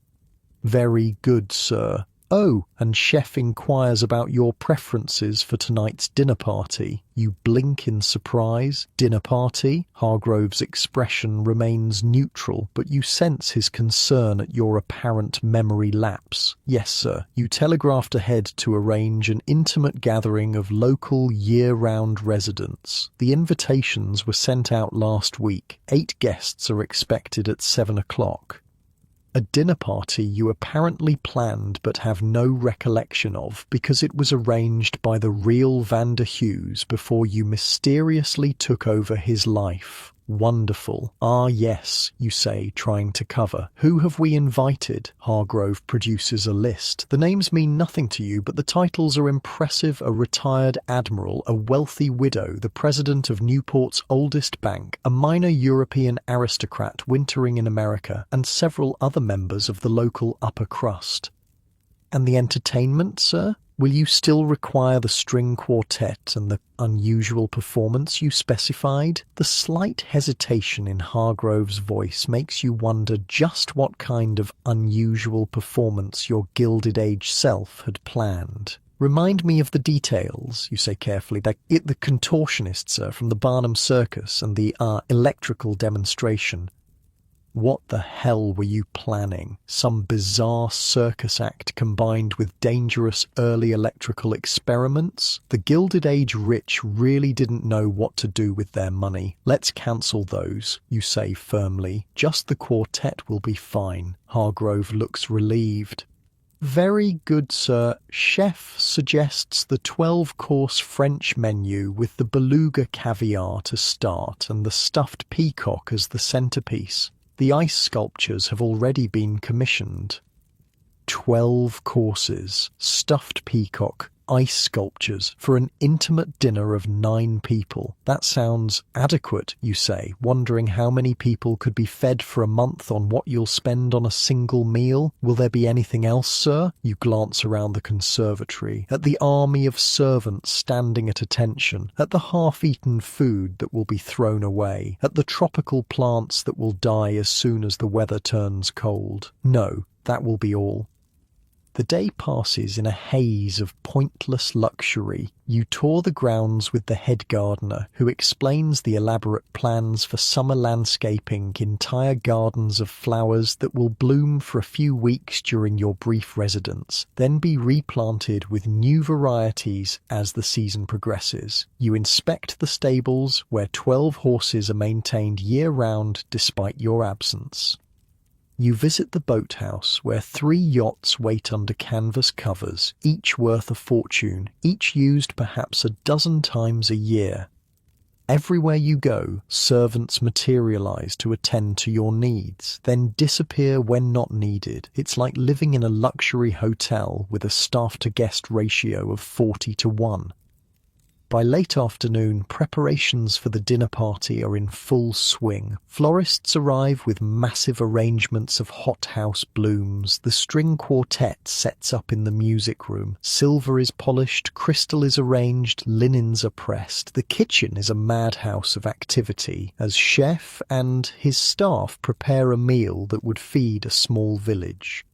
[SPEAKER 1] "Very good, sir." "Oh, and chef inquires about your preferences for tonight's dinner party." You blink in surprise. "Dinner party?" Hargrove's expression remains neutral, but you sense his concern at your apparent memory lapse. "Yes, sir. You telegraphed ahead to arrange an intimate gathering of local year-round residents. The invitations were sent out last week. 8 guests are expected at 7 o'clock. A dinner party you apparently planned but have no recollection of because it was arranged by the real Vander Hughes before you mysteriously took over his life. Wonderful. "Ah, yes," you say, trying to cover. "Who have we invited?" Hargrove produces a list. "The names mean nothing to you, but the titles are impressive: a retired admiral, a wealthy widow, the president of Newport's oldest bank, a minor European aristocrat wintering in America, and several other members of the local upper crust." "And the entertainment, sir? Will you still require the string quartet and the unusual performance you specified?" The slight hesitation in Hargrove's voice makes you wonder just what kind of unusual performance your Gilded Age self had planned. "Remind me of the details," you say carefully. "The contortionists, sir, from the Barnum Circus, and the electrical demonstration." What the hell were you planning? Some bizarre circus act combined with dangerous early electrical experiments? The Gilded Age rich really didn't know what to do with their money. "Let's cancel those," you say firmly. "Just the quartet will be fine." Hargrove looks relieved. Very good, sir. Chef suggests the 12-course French menu with the beluga caviar to start and the stuffed peacock as the centerpiece. The ice sculptures have already been commissioned. 12 courses, stuffed peacock, ice sculptures for an intimate dinner of 9 people. That sounds adequate, you say, wondering how many people could be fed for a month on what you'll spend on a single meal. Will there be anything else, sir? You glance around the conservatory, at the army of servants standing at attention, at the half-eaten food that will be thrown away, at the tropical plants that will die as soon as the weather turns cold. No, that will be all. The day passes in a haze of pointless luxury. You tour the grounds with the head gardener, who explains the elaborate plans for summer landscaping, entire gardens of flowers that will bloom for a few weeks during your brief residence, then be replanted with new varieties as the season progresses. You inspect the stables, where 12 horses are maintained year-round despite your absence. You visit the boathouse, where 3 yachts wait under canvas covers, each worth a fortune, each used perhaps a dozen times a year. Everywhere you go, servants materialize to attend to your needs, then disappear when not needed. It's like living in a luxury hotel with a staff-to-guest ratio of 40-1. By late afternoon, preparations for the dinner party are in full swing. Florists arrive with massive arrangements of hothouse blooms. The string quartet sets up in the music room. Silver is polished, crystal is arranged, linens are pressed. The kitchen is a madhouse of activity as chef and his staff prepare a meal that would feed a small village.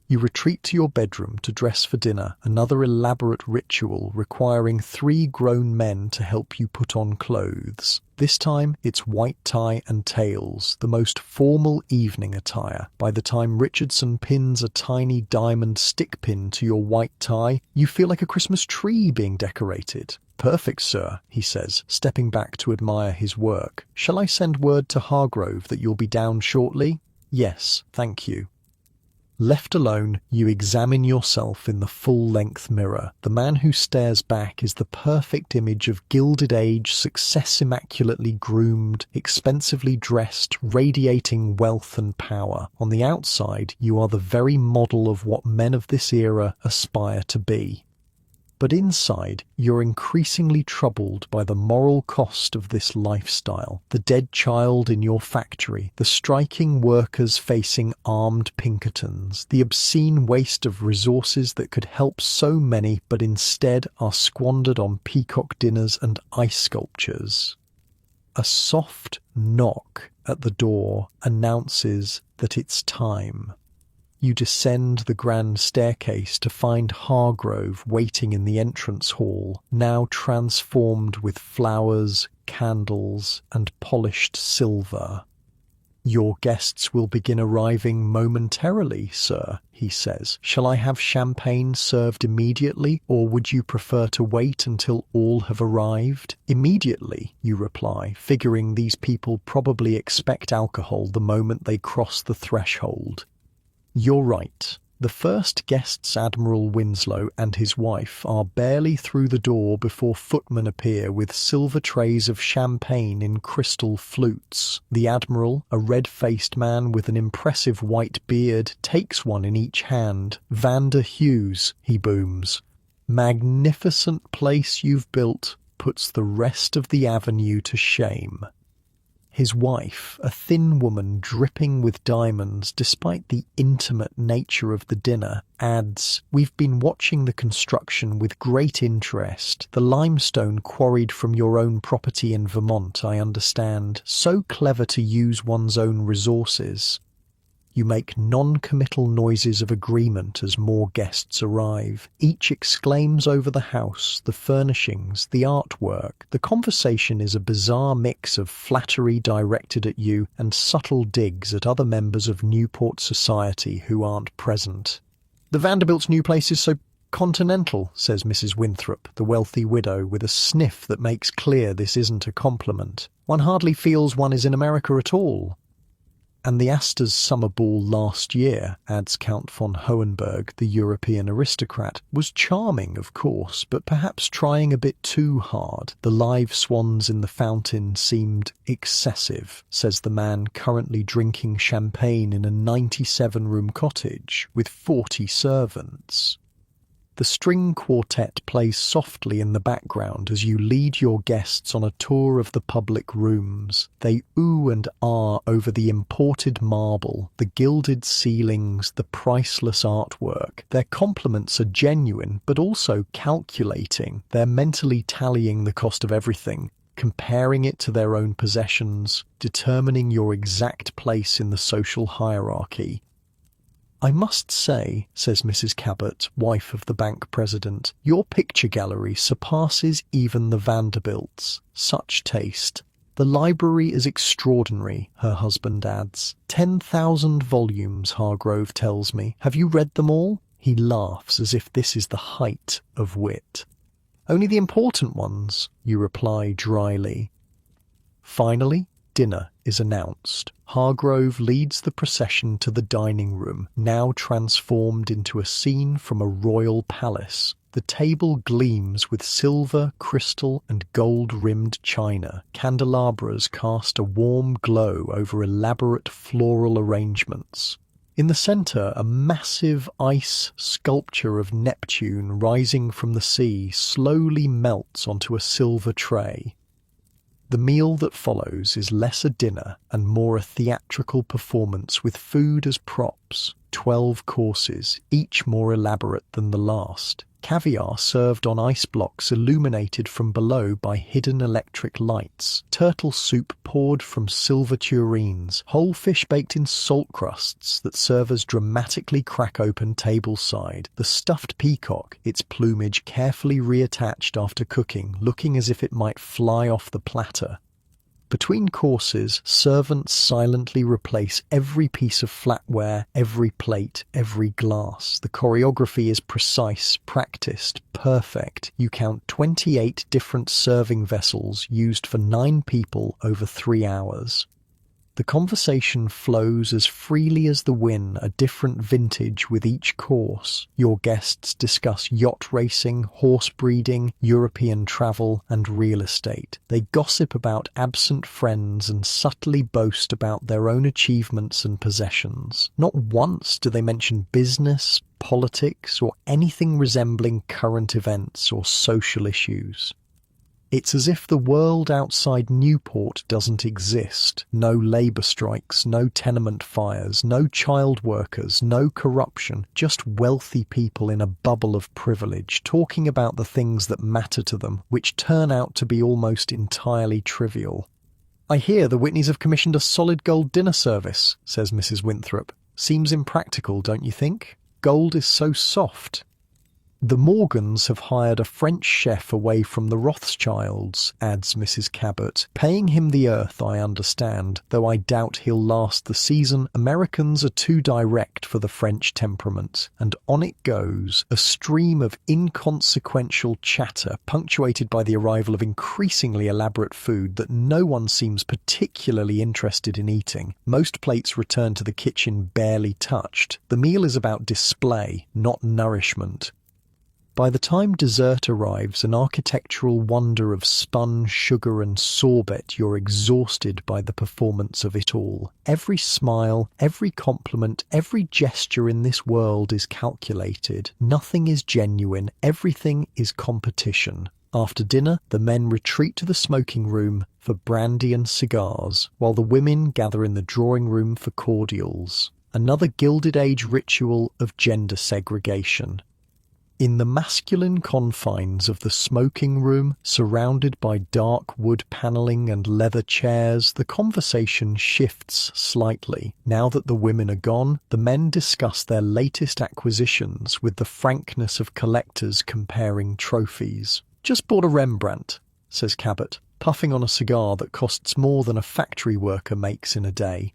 [SPEAKER 1] You retreat to your bedroom to dress for dinner, another elaborate ritual requiring 3 grown men to help you put on clothes. This time, it's white tie and tails, the most formal evening attire. By the time Richardson pins a tiny diamond stick pin to your white tie, you feel like a Christmas tree being decorated. Perfect, sir, he says, stepping back to admire his work. Shall I send word to Hargrove that you'll be down shortly? Yes, thank you. Left alone, you examine yourself in the full-length mirror. The man who stares back is the perfect image of Gilded Age, success immaculately groomed, expensively dressed, radiating wealth and power. On the outside, you are the very model of what men of this era aspire to be. But inside, you're increasingly troubled by the moral cost of this lifestyle. The dead child in your factory, the striking workers facing armed Pinkertons, the obscene waste of resources that could help so many but instead are squandered on peacock dinners and ice sculptures. A soft knock at the door announces that it's time. You descend the grand staircase to find Hargrove waiting in the entrance hall, now transformed with flowers, candles, and polished silver. Your guests will begin arriving momentarily, sir, he says. Shall I have champagne served immediately, or would you prefer to wait until all have arrived? Immediately, you reply, figuring these people probably expect alcohol the moment they cross the threshold. You're right. The first guests, Admiral Winslow and his wife, are barely through the door before footmen appear with silver trays of champagne in crystal flutes. The Admiral, a red-faced man with an impressive white beard, takes one in each hand. "Vander Hughes," he booms. "Magnificent place you've built, puts the rest of the avenue to shame." His wife, a thin woman dripping with diamonds despite the intimate nature of the dinner, adds, "We've been watching the construction with great interest. The limestone quarried from your own property in Vermont, I understand. So clever to use one's own resources." You make non-committal noises of agreement as more guests arrive. Each exclaims over the house, the furnishings, the artwork. The conversation is a bizarre mix of flattery directed at you and subtle digs at other members of Newport society who aren't present. "The Vanderbilt's new place is so continental," says Mrs. Winthrop, the wealthy widow, with a sniff that makes clear this isn't a compliment. "One hardly feels one is in America at all." And the Astor's summer ball last year, adds Count von Hohenberg, the European aristocrat, was charming, of course, but perhaps trying a bit too hard. The live swans in the fountain seemed excessive, says the man currently drinking champagne in a 97-room cottage with 40 servants. The string quartet plays softly in the background as you lead your guests on a tour of the public rooms. They ooh and ah over the imported marble, the gilded ceilings, the priceless artwork. Their compliments are genuine, but also calculating. They're mentally tallying the cost of everything, comparing it to their own possessions, determining your exact place in the social hierarchy. "I must say," says Mrs. Cabot, wife of the bank president, "your picture gallery surpasses even the Vanderbilts. Such taste. The library is extraordinary," her husband adds. 10,000 volumes, Hargrove tells me. "Have you read them all?" He laughs as if this is the height of wit. "Only the important ones," you reply dryly. Finally, dinner is announced. Hargrove leads the procession to the dining room, now transformed into a scene from a royal palace. The table gleams with silver, crystal, and gold-rimmed china. Candelabras cast a warm glow over elaborate floral arrangements. In the centre, a massive ice sculpture of Neptune rising from the sea slowly melts onto a silver tray. The meal that follows is less a dinner and more a theatrical performance with food as props. 12 courses, each more elaborate than the last. Caviar served on ice blocks illuminated from below by hidden electric lights. Turtle soup poured from silver tureens. Whole fish baked in salt crusts that servers dramatically crack open tableside. The stuffed peacock, its plumage carefully reattached after cooking, looking as if it might fly off the platter. Between courses, servants silently replace every piece of flatware, every plate, every glass. The choreography is precise, practiced, perfect. You count 28 different serving vessels used for 9 people over 3 hours. The conversation flows as freely as the wind, a different vintage with each course. Your guests discuss yacht racing, horse breeding, European travel, and real estate. They gossip about absent friends and subtly boast about their own achievements and possessions. Not once do they mention business, politics, or anything resembling current events or social issues. It's as if the world outside Newport doesn't exist. No labour strikes, no tenement fires, no child workers, no corruption, just wealthy people in a bubble of privilege, talking about the things that matter to them, which turn out to be almost entirely trivial. "I hear the Whitneys have commissioned a solid gold dinner service," says Mrs. Winthrop. "Seems impractical, don't you think? Gold is so soft." "The Morgans have hired a French chef away from the Rothschilds," adds Mrs. Cabot. "Paying him the earth, I understand, though I doubt he'll last the season. Americans are too direct for the French temperament." And on it goes, a stream of inconsequential chatter, punctuated by the arrival of increasingly elaborate food that no one seems particularly interested in eating. Most plates return to the kitchen barely touched. The meal is about display, not nourishment. By the time dessert arrives, an architectural wonder of spun, sugar and sorbet, you're exhausted by the performance of it all. Every smile, every compliment, every gesture in this world is calculated. Nothing is genuine, everything is competition. After dinner, the men retreat to the smoking room for brandy and cigars, while the women gather in the drawing room for cordials. Another Gilded Age ritual of gender segregation. In the masculine confines of the smoking room, surrounded by dark wood panelling and leather chairs, the conversation shifts slightly. Now that the women are gone, the men discuss their latest acquisitions with the frankness of collectors comparing trophies. "Just bought a Rembrandt," says Cabot, puffing on a cigar that costs more than a factory worker makes in a day.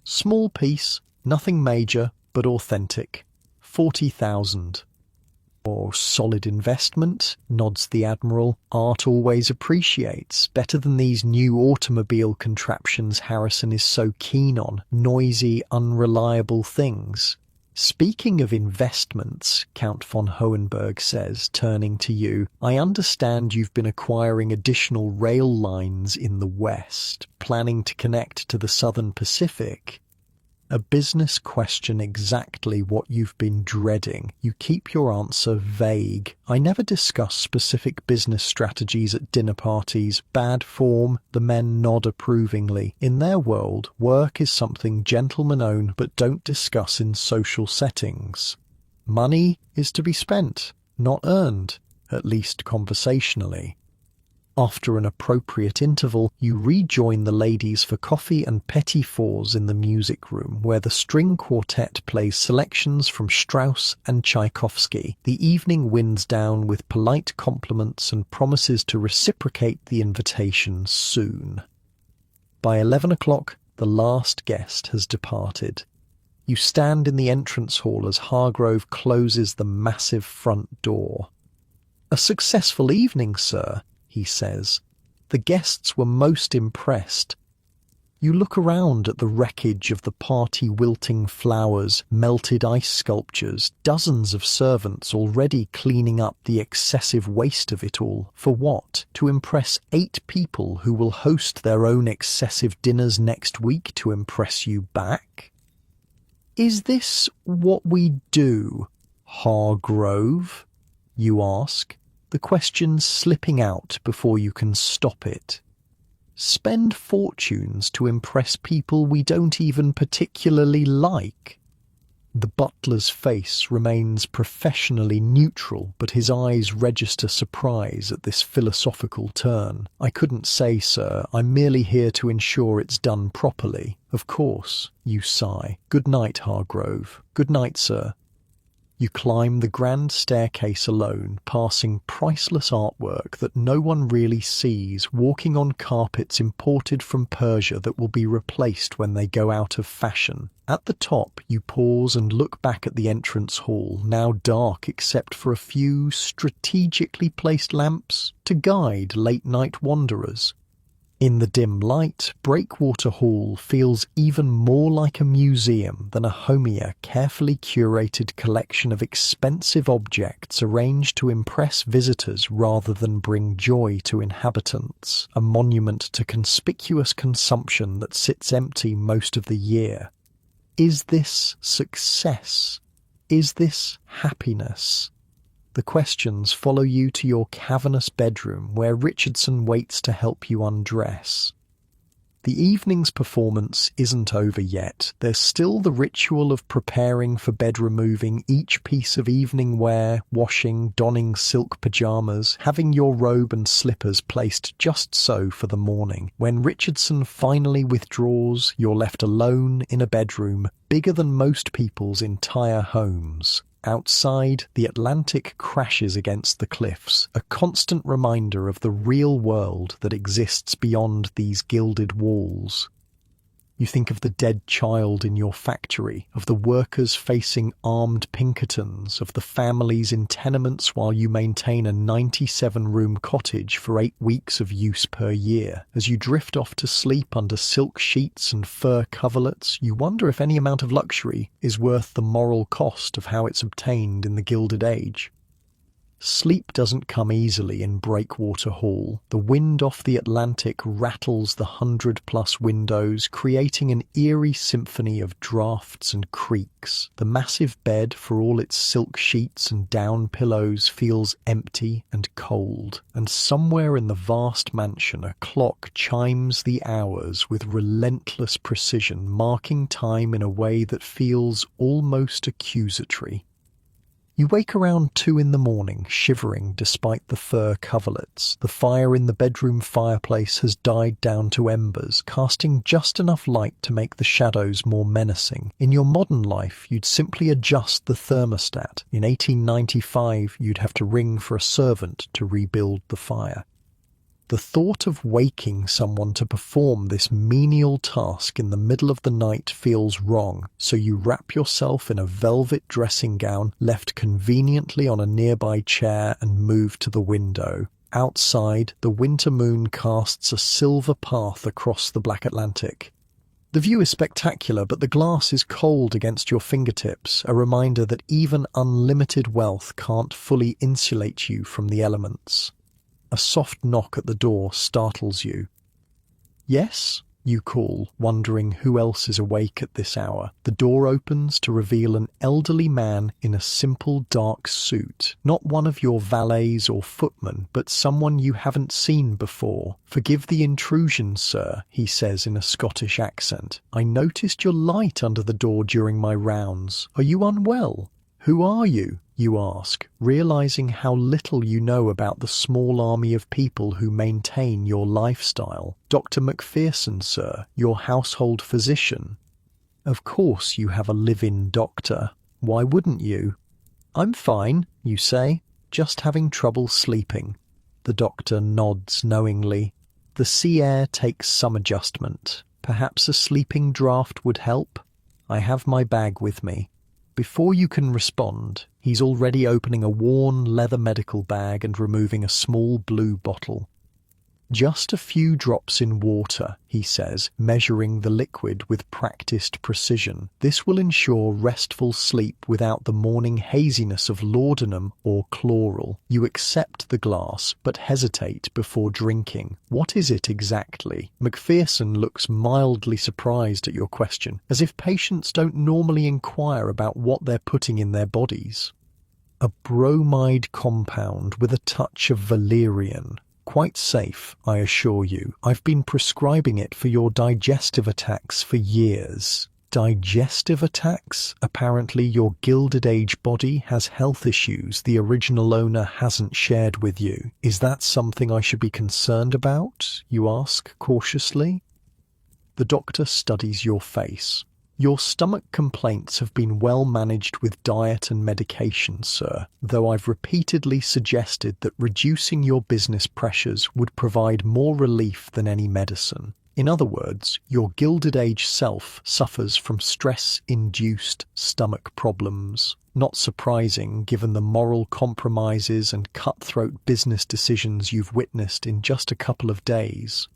[SPEAKER 1] "Small piece, nothing major, but authentic. 40,000. Or solid investment, nods the Admiral. Art always appreciates. Better than these new automobile contraptions Harrison is so keen on. Noisy, unreliable things. Speaking of investments, Count von Hohenberg says, turning to you, I understand you've been acquiring additional rail lines in the West, planning to connect to the Southern Pacific. A business question, exactly what you've been dreading. You keep your answer vague. I never discuss specific business strategies at dinner parties. Bad form. The men nod approvingly. In their world, work is something gentlemen own but don't discuss in social settings. Money is to be spent, not earned, at least conversationally. After an appropriate interval, you rejoin the ladies for coffee and petit fours in the music room, where the string quartet plays selections from Strauss and Tchaikovsky. The evening winds down with polite compliments and promises to reciprocate the invitation soon. By 11 o'clock, the last guest has departed. You stand in the entrance hall as Hargrove closes the massive front door. "A successful evening, sir," he says. "The guests were most impressed." You look around at the wreckage of the party, wilting flowers, melted ice sculptures, dozens of servants already cleaning up the excessive waste of it all. For what? To impress 8 people who will host their own excessive dinners next week to impress you back? "Is this what we do, Hargrove?" you ask, the question slipping out before you can stop it. Spend fortunes to impress people we don't even particularly like. The butler's face remains professionally neutral, but his eyes register surprise at this philosophical turn. "I couldn't say, sir. I'm merely here to ensure it's done properly." "Of course," you sigh. "Good night, Hargrove." "Good night, sir." You climb the grand staircase alone, passing priceless artwork that no one really sees, walking on carpets imported from Persia that will be replaced when they go out of fashion. At the top, you pause and look back at the entrance hall, now dark except for a few strategically placed lamps to guide late-night wanderers. In the dim light, Breakwater Hall feels even more like a museum than a homia, carefully curated collection of expensive objects arranged to impress visitors rather than bring joy to inhabitants, a monument to conspicuous consumption that sits empty most of the year. Is this success? Is this happiness? The questions follow you to your cavernous bedroom, where Richardson waits to help you undress. The evening's performance isn't over yet. There's still the ritual of preparing for bed, removing each piece of evening wear, washing, donning silk pajamas, having your robe and slippers placed just so for the morning. When Richardson finally withdraws, you're left alone in a bedroom bigger than most people's entire homes. Outside, the Atlantic crashes against the cliffs, a constant reminder of the real world that exists beyond these gilded walls. You think of the dead child in your factory, of the workers facing armed Pinkertons, of the families in tenements while you maintain a 97-room cottage for 8 weeks of use per year. As you drift off to sleep under silk sheets and fur coverlets, you wonder if any amount of luxury is worth the moral cost of how it's obtained in the Gilded Age. Sleep doesn't come easily in Breakwater Hall. The wind off the Atlantic rattles the 100-plus windows, creating an eerie symphony of draughts and creaks. The massive bed, for all its silk sheets and down pillows, feels empty and cold. And somewhere in the vast mansion, a clock chimes the hours with relentless precision, marking time in a way that feels almost accusatory. You wake around 2 in the morning, shivering despite the fur coverlets. The fire in the bedroom fireplace has died down to embers, casting just enough light to make the shadows more menacing. In your modern life, you'd simply adjust the thermostat. In 1895, you'd have to ring for a servant to rebuild the fire. The thought of waking someone to perform this menial task in the middle of the night feels wrong, so you wrap yourself in a velvet dressing gown left conveniently on a nearby chair and move to the window. Outside, the winter moon casts a silver path across the black Atlantic. The view is spectacular, but the glass is cold against your fingertips, a reminder that even unlimited wealth can't fully insulate you from the elements. A soft knock at the door startles you. "Yes?" you call, wondering who else is awake at this hour. The door opens to reveal an elderly man in a simple dark suit. Not one of your valets or footmen, but someone you haven't seen before. "Forgive the intrusion, sir," he says in a Scottish accent. "I noticed your light under the door during my rounds. Are you unwell?" "Who are you?" you ask, realizing how little you know about the small army of people who maintain your lifestyle. "Dr. Macpherson, sir, your household physician." Of course you have a live-in doctor. Why wouldn't you? "I'm fine," you say, "just having trouble sleeping." The doctor nods knowingly. The sea air takes some adjustment. "Perhaps a sleeping draught would help? I have my bag with me." Before you can respond, he's already opening a worn leather medical bag and removing a small blue bottle. "Just a few drops in water," he says, measuring the liquid with practiced precision. "This will ensure restful sleep without the morning haziness of laudanum or chloral." You accept the glass, but hesitate before drinking. "What is it exactly?" Macpherson looks mildly surprised at your question, as if patients don't normally inquire about what they're putting in their bodies. "A bromide compound with a touch of valerian. Quite safe, I assure you. I've been prescribing it for your digestive attacks for years." Digestive attacks? Apparently your Gilded Age body has health issues the original owner hasn't shared with you. "Is that something I should be concerned about?" you ask cautiously. The doctor studies your face. "Your stomach complaints have been well managed with diet and medication, sir, though I've repeatedly suggested that reducing your business pressures would provide more relief than any medicine. In other words, your Gilded Age self suffers from stress-induced stomach problems. Not surprising, given the moral compromises and cutthroat business decisions you've witnessed in just a couple of days.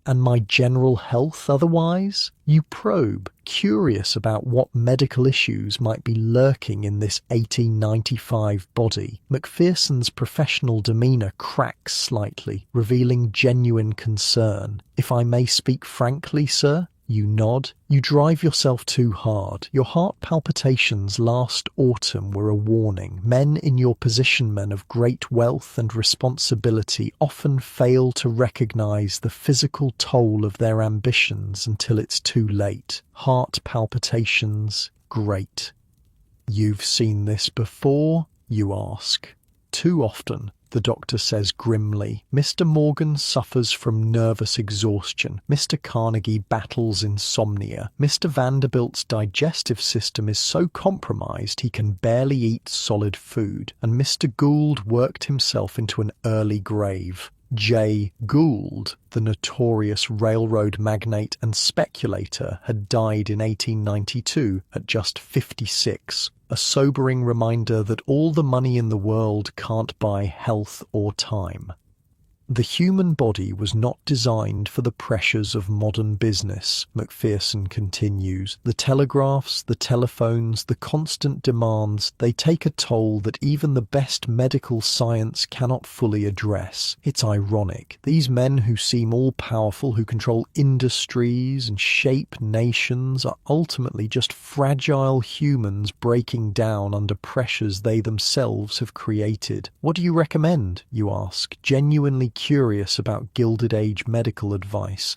[SPEAKER 1] "And my general health otherwise?" You probe, curious about what medical issues might be lurking in this 1895 body. Macpherson's professional demeanour cracks slightly, revealing genuine concern. "If I may speak frankly, sir?" You nod. "You drive yourself too hard. Your heart palpitations last autumn were a warning. Men in your position, men of great wealth and responsibility, often fail to recognize the physical toll of their ambitions until it's too late. Heart palpitations, great." "You've seen this before?" you ask. "Too often," the doctor says grimly. "Mr. Morgan suffers from nervous exhaustion. Mr. Carnegie battles insomnia. Mr. Vanderbilt's digestive system is so compromised he can barely eat solid food. And Mr. Gould worked himself into an early grave." J. Gould, the notorious railroad magnate and speculator, had died in 1892 at just 56, a sobering reminder that all the money in the world can't buy health or time. The human body was not designed for the pressures of modern business, Macpherson continues. The telegraphs, the telephones, the constant demands, they take a toll that even the best medical science cannot fully address. It's ironic. These men who seem all-powerful, who control industries and shape nations, are ultimately just fragile humans breaking down under pressures they themselves have created. "What do you recommend?" you ask, genuinely curious about Gilded Age medical advice.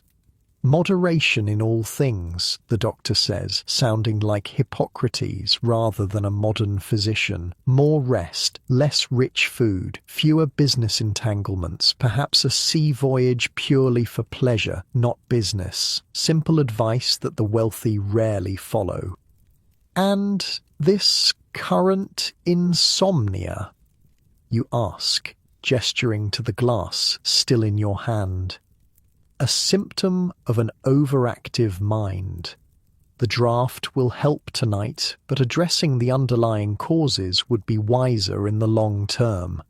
[SPEAKER 1] "Moderation in all things," the doctor says, sounding like Hippocrates rather than a modern physician. "More rest, less rich food, fewer business entanglements, perhaps a sea voyage purely for pleasure, not business. Simple advice that the wealthy rarely follow." "And this current insomnia?" you ask, gesturing to the glass still in your hand. A symptom of an overactive mind. The draft will help tonight, but addressing the underlying causes would be wiser in the long term.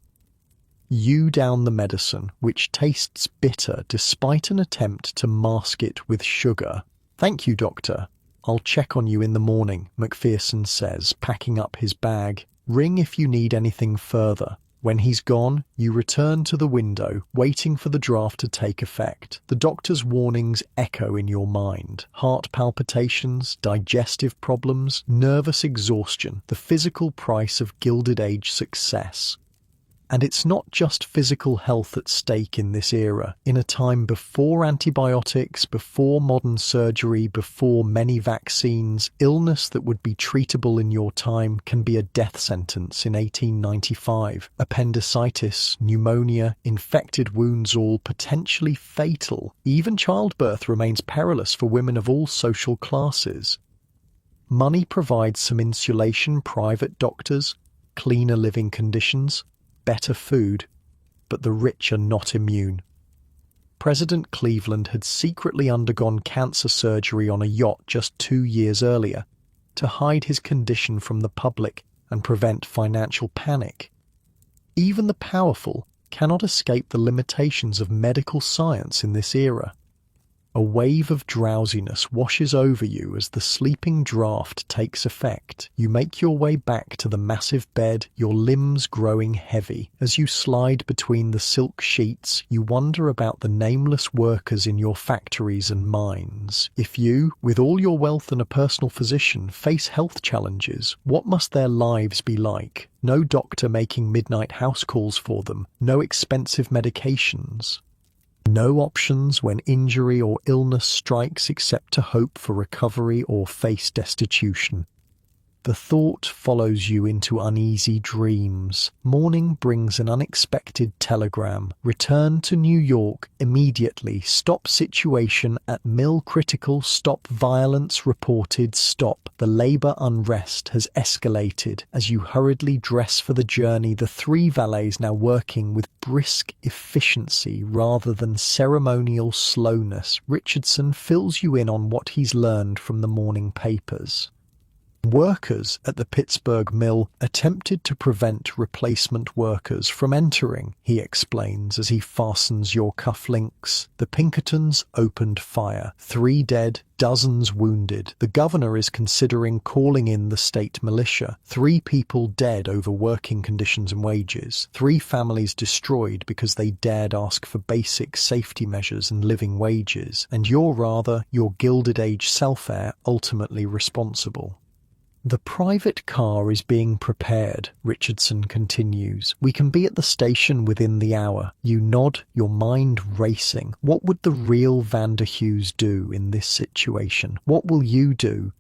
[SPEAKER 1] You down the medicine, which tastes bitter despite an attempt to mask it with sugar. Thank you, doctor. I'll check on you in the morning, McPherson says, packing up his bag. Ring if you need anything further. When he's gone, you return to the window, waiting for the draft to take effect. The doctor's warnings echo in your mind. Heart palpitations, digestive problems, nervous exhaustion, the physical price of Gilded Age success. And it's not just physical health at stake in this era. In a time before antibiotics, before modern surgery, before many vaccines, illness that would be treatable in your time can be a death sentence in 1895. Appendicitis, pneumonia, infected wounds, all potentially fatal. Even childbirth remains perilous for women of all social classes. Money provides some insulation, private doctors, cleaner living conditions, better food, but the rich are not immune. President Cleveland had secretly undergone cancer surgery on a yacht just 2 years earlier to hide his condition from the public and prevent financial panic. Even the powerful cannot escape the limitations of medical science in this era. A wave of drowsiness washes over you as the sleeping draft takes effect. You make your way back to the massive bed, your limbs growing heavy. As you slide between the silk sheets, you wonder about the nameless workers in your factories and mines. If you, with all your wealth and a personal physician, face health challenges, what must their lives be like? No doctor making midnight house calls for them, no expensive medications. No options when injury or illness strikes except to hope for recovery or face destitution. The thought follows you into uneasy dreams. Morning brings an unexpected telegram. Return to New York immediately. Stop situation at mill critical. Stop violence reported. Stop. The labor unrest has escalated. As you hurriedly dress for the journey, the 3 valets now working with brisk efficiency rather than ceremonial slowness. Richardson fills you in on what he's learned from the morning papers. Workers at the Pittsburgh mill attempted to prevent replacement workers from entering, he explains as he fastens your cufflinks. The Pinkertons opened fire. 3 dead, dozens wounded. The governor is considering calling in the state militia. 3 people dead over working conditions and wages. 3 families destroyed because they dared ask for basic safety measures and living wages. And your Gilded Age self-heir, ultimately responsible. The private car is being prepared, Richardson continues. We can be at the station within the hour. You nod, your mind racing. What would the real Vanderhooves do in this situation? What will you do?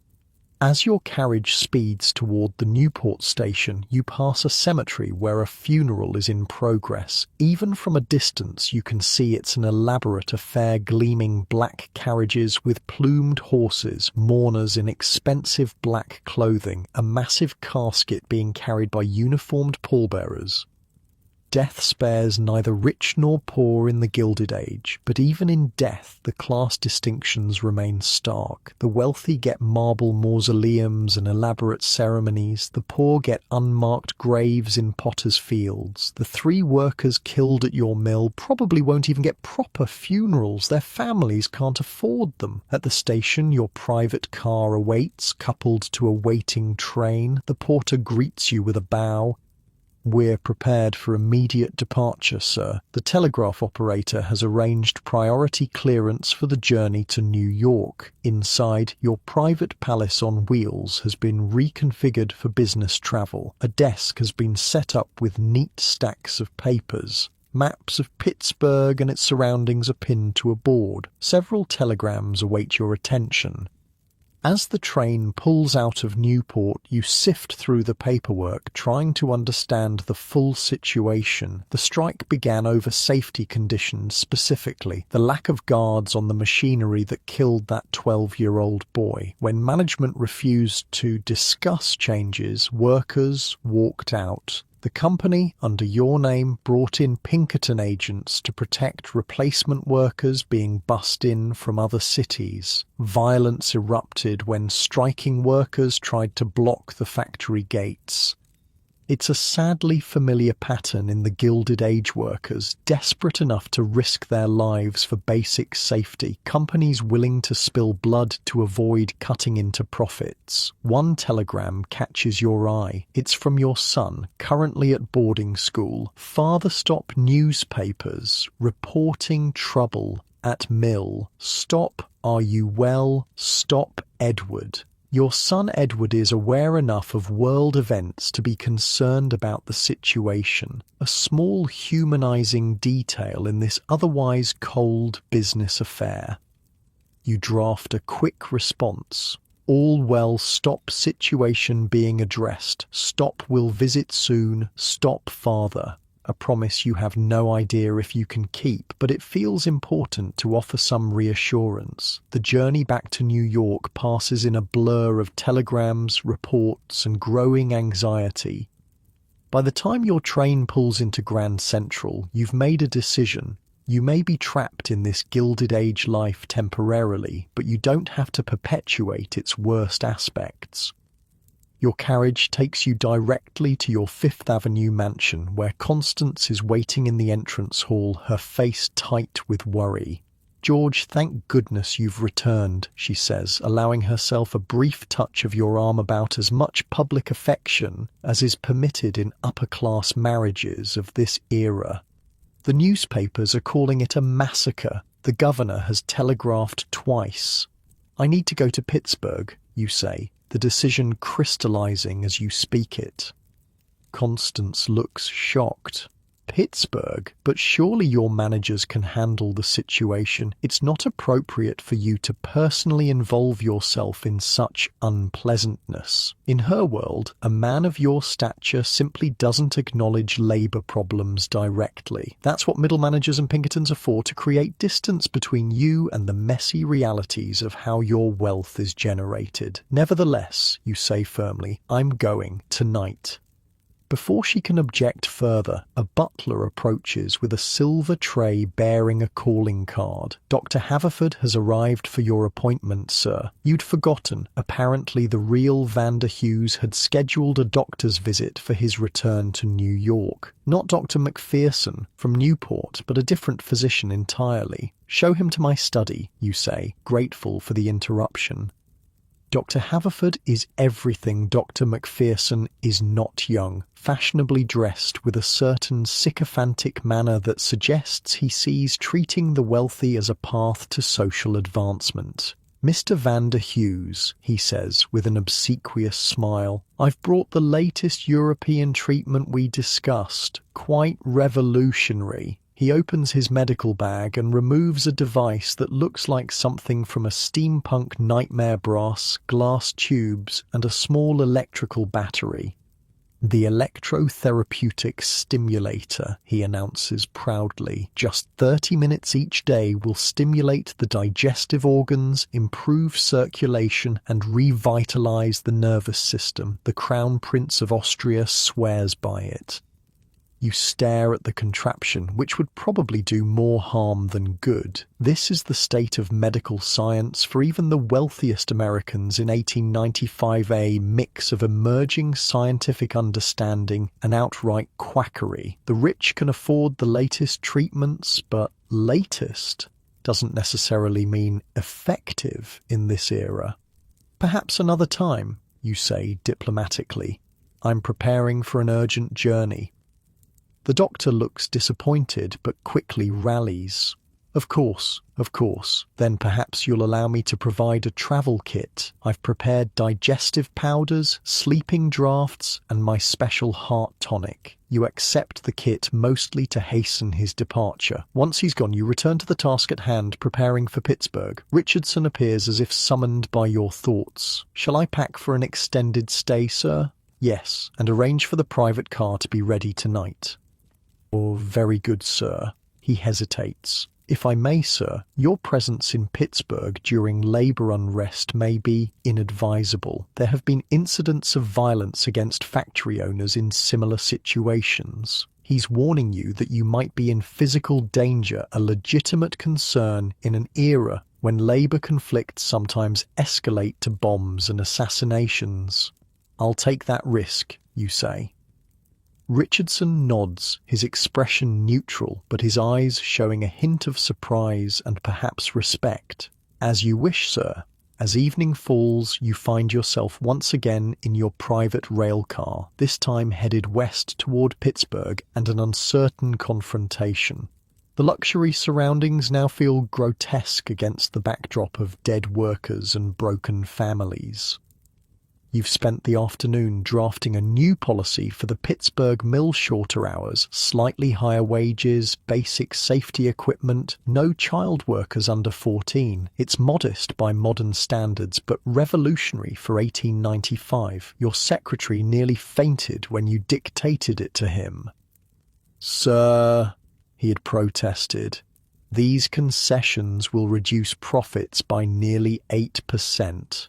[SPEAKER 1] As your carriage speeds toward the Newport station, you pass a cemetery where a funeral is in progress. Even from a distance, you can see it's an elaborate affair, gleaming black carriages with plumed horses, mourners in expensive black clothing, a massive casket being carried by uniformed pallbearers. Death spares neither rich nor poor in the Gilded Age, but even in death the class distinctions remain stark. The wealthy get marble mausoleums and elaborate ceremonies, the poor get unmarked graves in potters' fields. The 3 workers killed at your mill probably won't even get proper funerals, their families can't afford them. At the station your private car awaits, coupled to a waiting train. The porter greets you with a bow. We're prepared for immediate departure, sir. The telegraph operator has arranged priority clearance for the journey to New York. Inside, your private palace on wheels has been reconfigured for business travel. A desk has been set up with neat stacks of papers. Maps of Pittsburgh and its surroundings are pinned to a board. Several telegrams await your attention. As the train pulls out of Newport, you sift through the paperwork, trying to understand the full situation. The strike began over safety conditions specifically, the lack of guards on the machinery that killed that 12-year-old boy. When management refused to discuss changes, workers walked out. The company, under your name, brought in Pinkerton agents to protect replacement workers being bussed in from other cities. Violence erupted when striking workers tried to block the factory gates. It's a sadly familiar pattern in the Gilded Age workers, desperate enough to risk their lives for basic safety, companies willing to spill blood to avoid cutting into profits. One telegram catches your eye. It's from your son, currently at boarding school. Father stop newspapers, reporting trouble at mill. Stop, are you well? Stop, Edward. Your son Edward is aware enough of world events to be concerned about the situation, a small humanizing detail in this otherwise cold business affair. You draft a quick response. All well, stop, situation being addressed. Stop, will visit soon. Stop, father. A promise you have no idea if you can keep, but it feels important to offer some reassurance. The journey back to New York passes in a blur of telegrams, reports, and growing anxiety. By the time your train pulls into Grand Central, you've made a decision. You may be trapped in this Gilded Age life temporarily, but you don't have to perpetuate its worst aspects. Your carriage takes you directly to your Fifth Avenue mansion, where Constance is waiting in the entrance hall, her face tight with worry. "George, thank goodness you've returned," she says, allowing herself a brief touch of your arm about as much public affection as is permitted in upper-class marriages of this era. "The newspapers are calling it a massacre. The governor has telegraphed twice." "I need to go to Pittsburgh," you say, the decision crystallizing as you speak it. Constance looks shocked. "Pittsburgh? But surely your managers can handle the situation. It's not appropriate for you to personally involve yourself in such unpleasantness." In her world, a man of your stature simply doesn't acknowledge labor problems directly. That's what middle managers and Pinkertons are for, to create distance between you and the messy realities of how your wealth is generated. "Nevertheless," you say firmly, "I'm going tonight." Before she can object further, a butler approaches with a silver tray bearing a calling card. "Dr. Haverford has arrived for your appointment, sir." You'd forgotten. Apparently the real Vander Hughes had scheduled a doctor's visit for his return to New York. Not Dr. Macpherson from Newport, but a different physician entirely. "Show him to my study," you say, grateful for the interruption. Dr. Haverford is everything Dr. Macpherson is not young, fashionably dressed with a certain sycophantic manner that suggests he sees treating the wealthy as a path to social advancement. "Mr. Vander Hughes," he says with an obsequious smile, "I've brought the latest European treatment we discussed. Quite revolutionary." He opens his medical bag and removes a device that looks like something from a steampunk nightmare: brass, glass tubes, and a small electrical battery. "The electrotherapeutic stimulator," he announces proudly. "Just 30 minutes each day will stimulate the digestive organs, improve circulation, and revitalize the nervous system. The Crown Prince of Austria swears by it." You stare at the contraption, which would probably do more harm than good. This is the state of medical science for even the wealthiest Americans in 1895, a mix of emerging scientific understanding and outright quackery. The rich can afford the latest treatments, but latest doesn't necessarily mean effective in this era. "Perhaps another time," you say diplomatically. "I'm preparing for an urgent journey." The doctor looks disappointed, but quickly rallies. Of course. Then perhaps you'll allow me to provide a travel kit. I've prepared digestive powders, sleeping draughts, and my special heart tonic." You accept the kit mostly to hasten his departure. Once he's gone, you return to the task at hand, preparing for Pittsburgh. Richardson appears as if summoned by your thoughts. "Shall I pack for an extended stay, sir?" "Yes, and arrange for the private car to be ready tonight." "Oh, very good, sir." He hesitates. If I may, sir, your presence in Pittsburgh during labor unrest may be inadvisable. There have been incidents of violence against factory owners in similar situations. He's warning you that you might be in physical danger, a legitimate concern in an era when labor conflicts sometimes escalate to bombs and assassinations. I'll take that risk, you say. Richardson nods, his expression neutral, but his eyes showing a hint of surprise and perhaps respect. As you wish, sir. As evening falls, you find yourself once again in your private railcar, this time headed west toward Pittsburgh and an uncertain confrontation. The luxury surroundings now feel grotesque against the backdrop of dead workers and broken families. You've spent the afternoon drafting a new policy for the Pittsburgh mill: shorter hours, slightly higher wages, basic safety equipment, no child workers under 14. It's modest by modern standards, but revolutionary for 1895. Your secretary nearly fainted when you dictated it to him. Sir, he had protested, these concessions will reduce profits by nearly 8%.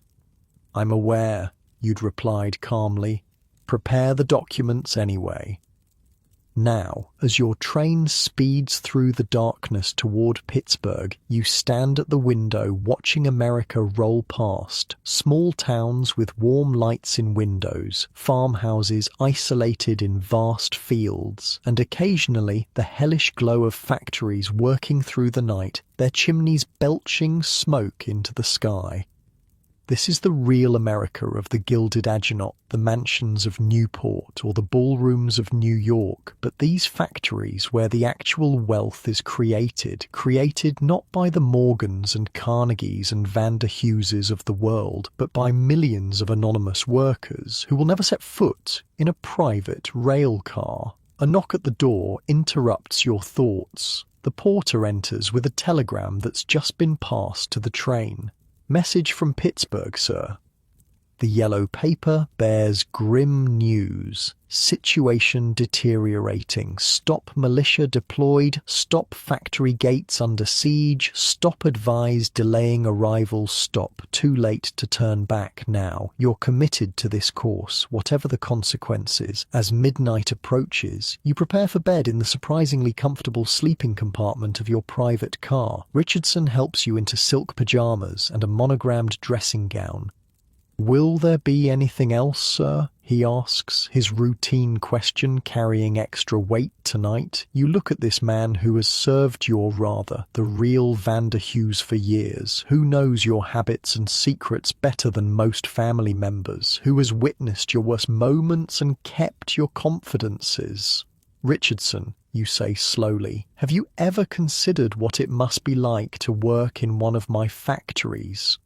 [SPEAKER 1] I'm aware, you'd replied calmly. Prepare the documents anyway. Now, as your train speeds through the darkness toward Pittsburgh, you stand at the window watching America roll past. Small towns with warm lights in windows, farmhouses isolated in vast fields, and occasionally the hellish glow of factories working through the night, their chimneys belching smoke into the sky. This is the real America of the Gilded Age, not the mansions of Newport or the ballrooms of New York, but these factories where the actual wealth is created not by the Morgans and Carnegies and Vanderhughes of the world, but by millions of anonymous workers who will never set foot in a private rail car. A knock at the door interrupts your thoughts. The porter enters with a telegram that's just been passed to the train. Message from Pittsburgh, sir. The yellow paper bears grim news. Situation deteriorating. Stop militia deployed. Stop factory gates under siege. Stop advised delaying arrival. Stop. Too late to turn back now. You're committed to this course, whatever the consequences. As midnight approaches, you prepare for bed in the surprisingly comfortable sleeping compartment of your private car. Richardson helps you into silk pajamas and a monogrammed dressing gown. Will there be anything else, sir? He asks, his routine question carrying extra weight tonight. You look at this man who has served the real Vanderhughes for years, who knows your habits and secrets better than most family members, who has witnessed your worst moments and kept your confidences. Richardson, you say slowly, have you ever considered what it must be like to work in one of my factories?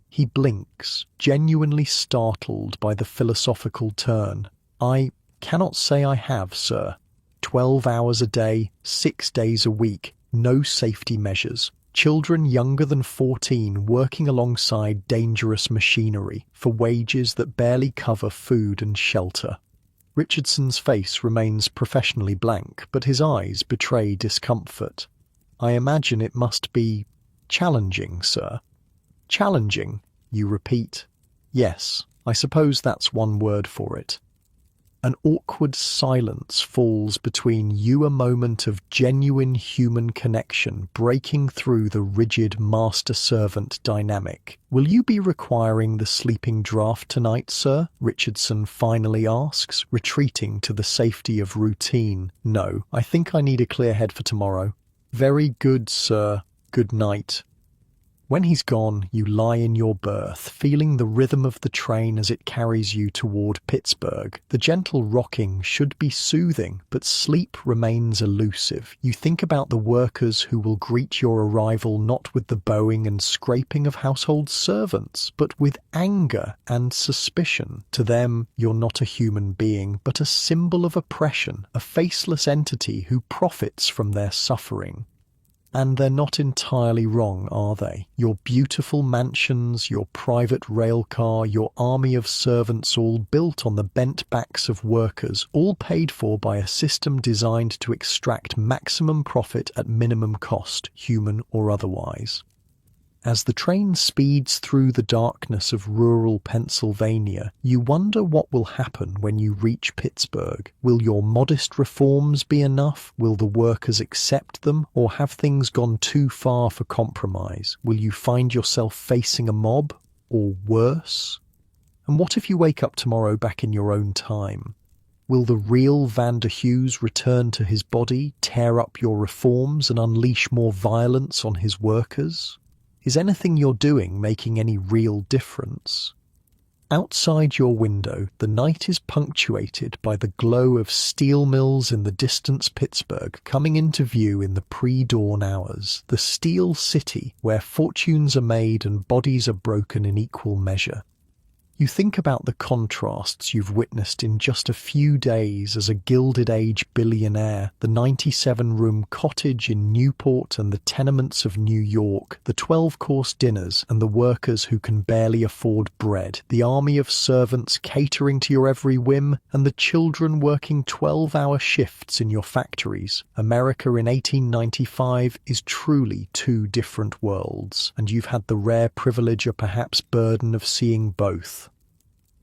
[SPEAKER 1] He blinks, genuinely startled by the philosophical turn. I cannot say I have, sir. 12 hours a day, 6 days a week, no safety measures. Children younger than 14 working alongside dangerous machinery for wages that barely cover food and shelter. Richardson's face remains professionally blank, but his eyes betray discomfort. I imagine it must be challenging, sir. Challenging, you repeat. Yes, I suppose that's one word for it. An awkward silence falls between you, a moment of genuine human connection breaking through the rigid master-servant dynamic. Will you be requiring the sleeping draught tonight, sir? Richardson finally asks, retreating to the safety of routine. No, I think I need a clear head for tomorrow. Very good, sir. Good night. When he's gone, you lie in your berth, feeling the rhythm of the train as it carries you toward Pittsburgh. The gentle rocking should be soothing, but sleep remains elusive. You think about the workers who will greet your arrival not with the bowing and scraping of household servants, but with anger and suspicion. To them, you're not a human being, but a symbol of oppression, a faceless entity who profits from their suffering. And they're not entirely wrong, are they? Your beautiful mansions, your private railcar, your army of servants, all built on the bent backs of workers, all paid for by a system designed to extract maximum profit at minimum cost, human or otherwise. As the train speeds through the darkness of rural Pennsylvania, you wonder what will happen when you reach Pittsburgh. Will your modest reforms be enough? Will the workers accept them? Or have things gone too far for compromise? Will you find yourself facing a mob? Or worse? And what if you wake up tomorrow back in your own time? Will the real Vanderhughes return to his body, tear up your reforms, and unleash more violence on his workers? Is anything you're doing making any real difference? Outside your window, the night is punctuated by the glow of steel mills in the distant Pittsburgh coming into view in the pre-dawn hours, the steel city where fortunes are made and bodies are broken in equal measure. You think about the contrasts you've witnessed in just a few days as a Gilded Age billionaire, the 97-room cottage in Newport and the tenements of New York, the 12-course dinners and the workers who can barely afford bread, the army of servants catering to your every whim, and the children working 12-hour shifts in your factories. America in 1895 is truly two different worlds, and you've had the rare privilege or perhaps burden of seeing both.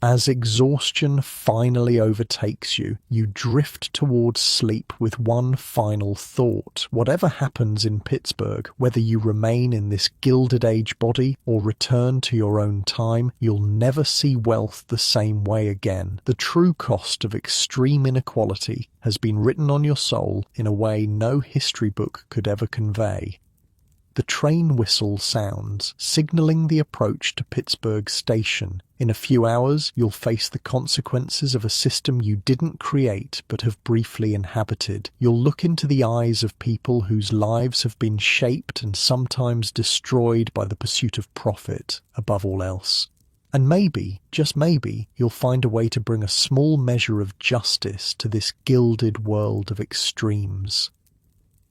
[SPEAKER 1] As exhaustion finally overtakes you, you drift towards sleep with one final thought. Whatever happens in Pittsburgh, whether you remain in this Gilded Age body or return to your own time, you'll never see wealth the same way again. The true cost of extreme inequality has been written on your soul in a way no history book could ever convey. The train whistle sounds, signalling the approach to Pittsburgh Station. In a few hours, you'll face the consequences of a system you didn't create but have briefly inhabited. You'll look into the eyes of people whose lives have been shaped and sometimes destroyed by the pursuit of profit, above all else. And maybe, just maybe, you'll find a way to bring a small measure of justice to this gilded world of extremes.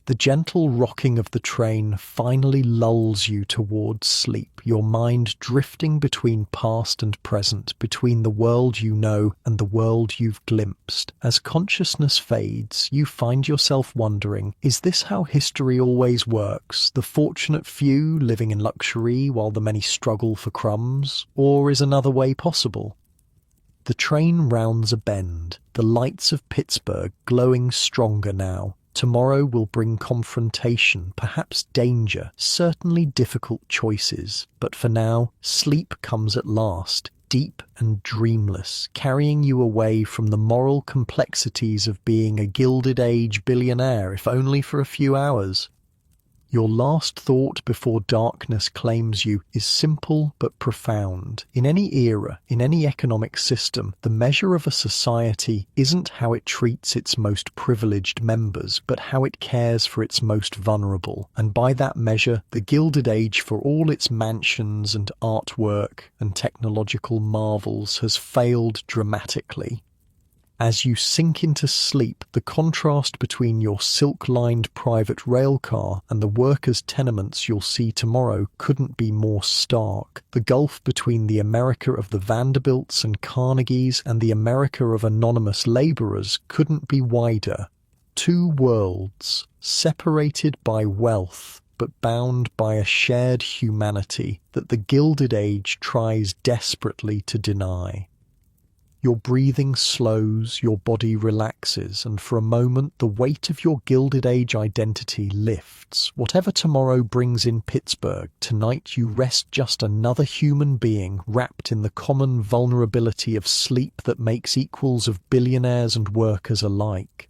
[SPEAKER 1] The gentle rocking of the train finally lulls you towards sleep, your mind drifting between past and present, between the world you know and the world you've glimpsed. As consciousness fades, you find yourself wondering, is this how history always works? The fortunate few living in luxury while the many struggle for crumbs? Or is another way possible? The train rounds a bend, the lights of Pittsburgh glowing stronger now. Tomorrow will bring confrontation, perhaps danger, certainly difficult choices. But for now, sleep comes at last, deep and dreamless, carrying you away from the moral complexities of being a Gilded Age billionaire, if only for a few hours. Your last thought before darkness claims you is simple but profound. In any era, in any economic system, the measure of a society isn't how it treats its most privileged members, but how it cares for its most vulnerable. And by that measure, the Gilded Age, for all its mansions and artwork and technological marvels, has failed dramatically. As you sink into sleep, the contrast between your silk-lined private railcar and the workers' tenements you'll see tomorrow couldn't be more stark. The gulf between the America of the Vanderbilts and Carnegies and the America of anonymous laborers couldn't be wider. Two worlds, separated by wealth, but bound by a shared humanity that the Gilded Age tries desperately to deny. Your breathing slows, your body relaxes, and for a moment the weight of your Gilded Age identity lifts. Whatever tomorrow brings in Pittsburgh, tonight you rest just another human being wrapped in the common vulnerability of sleep that makes equals of billionaires and workers alike.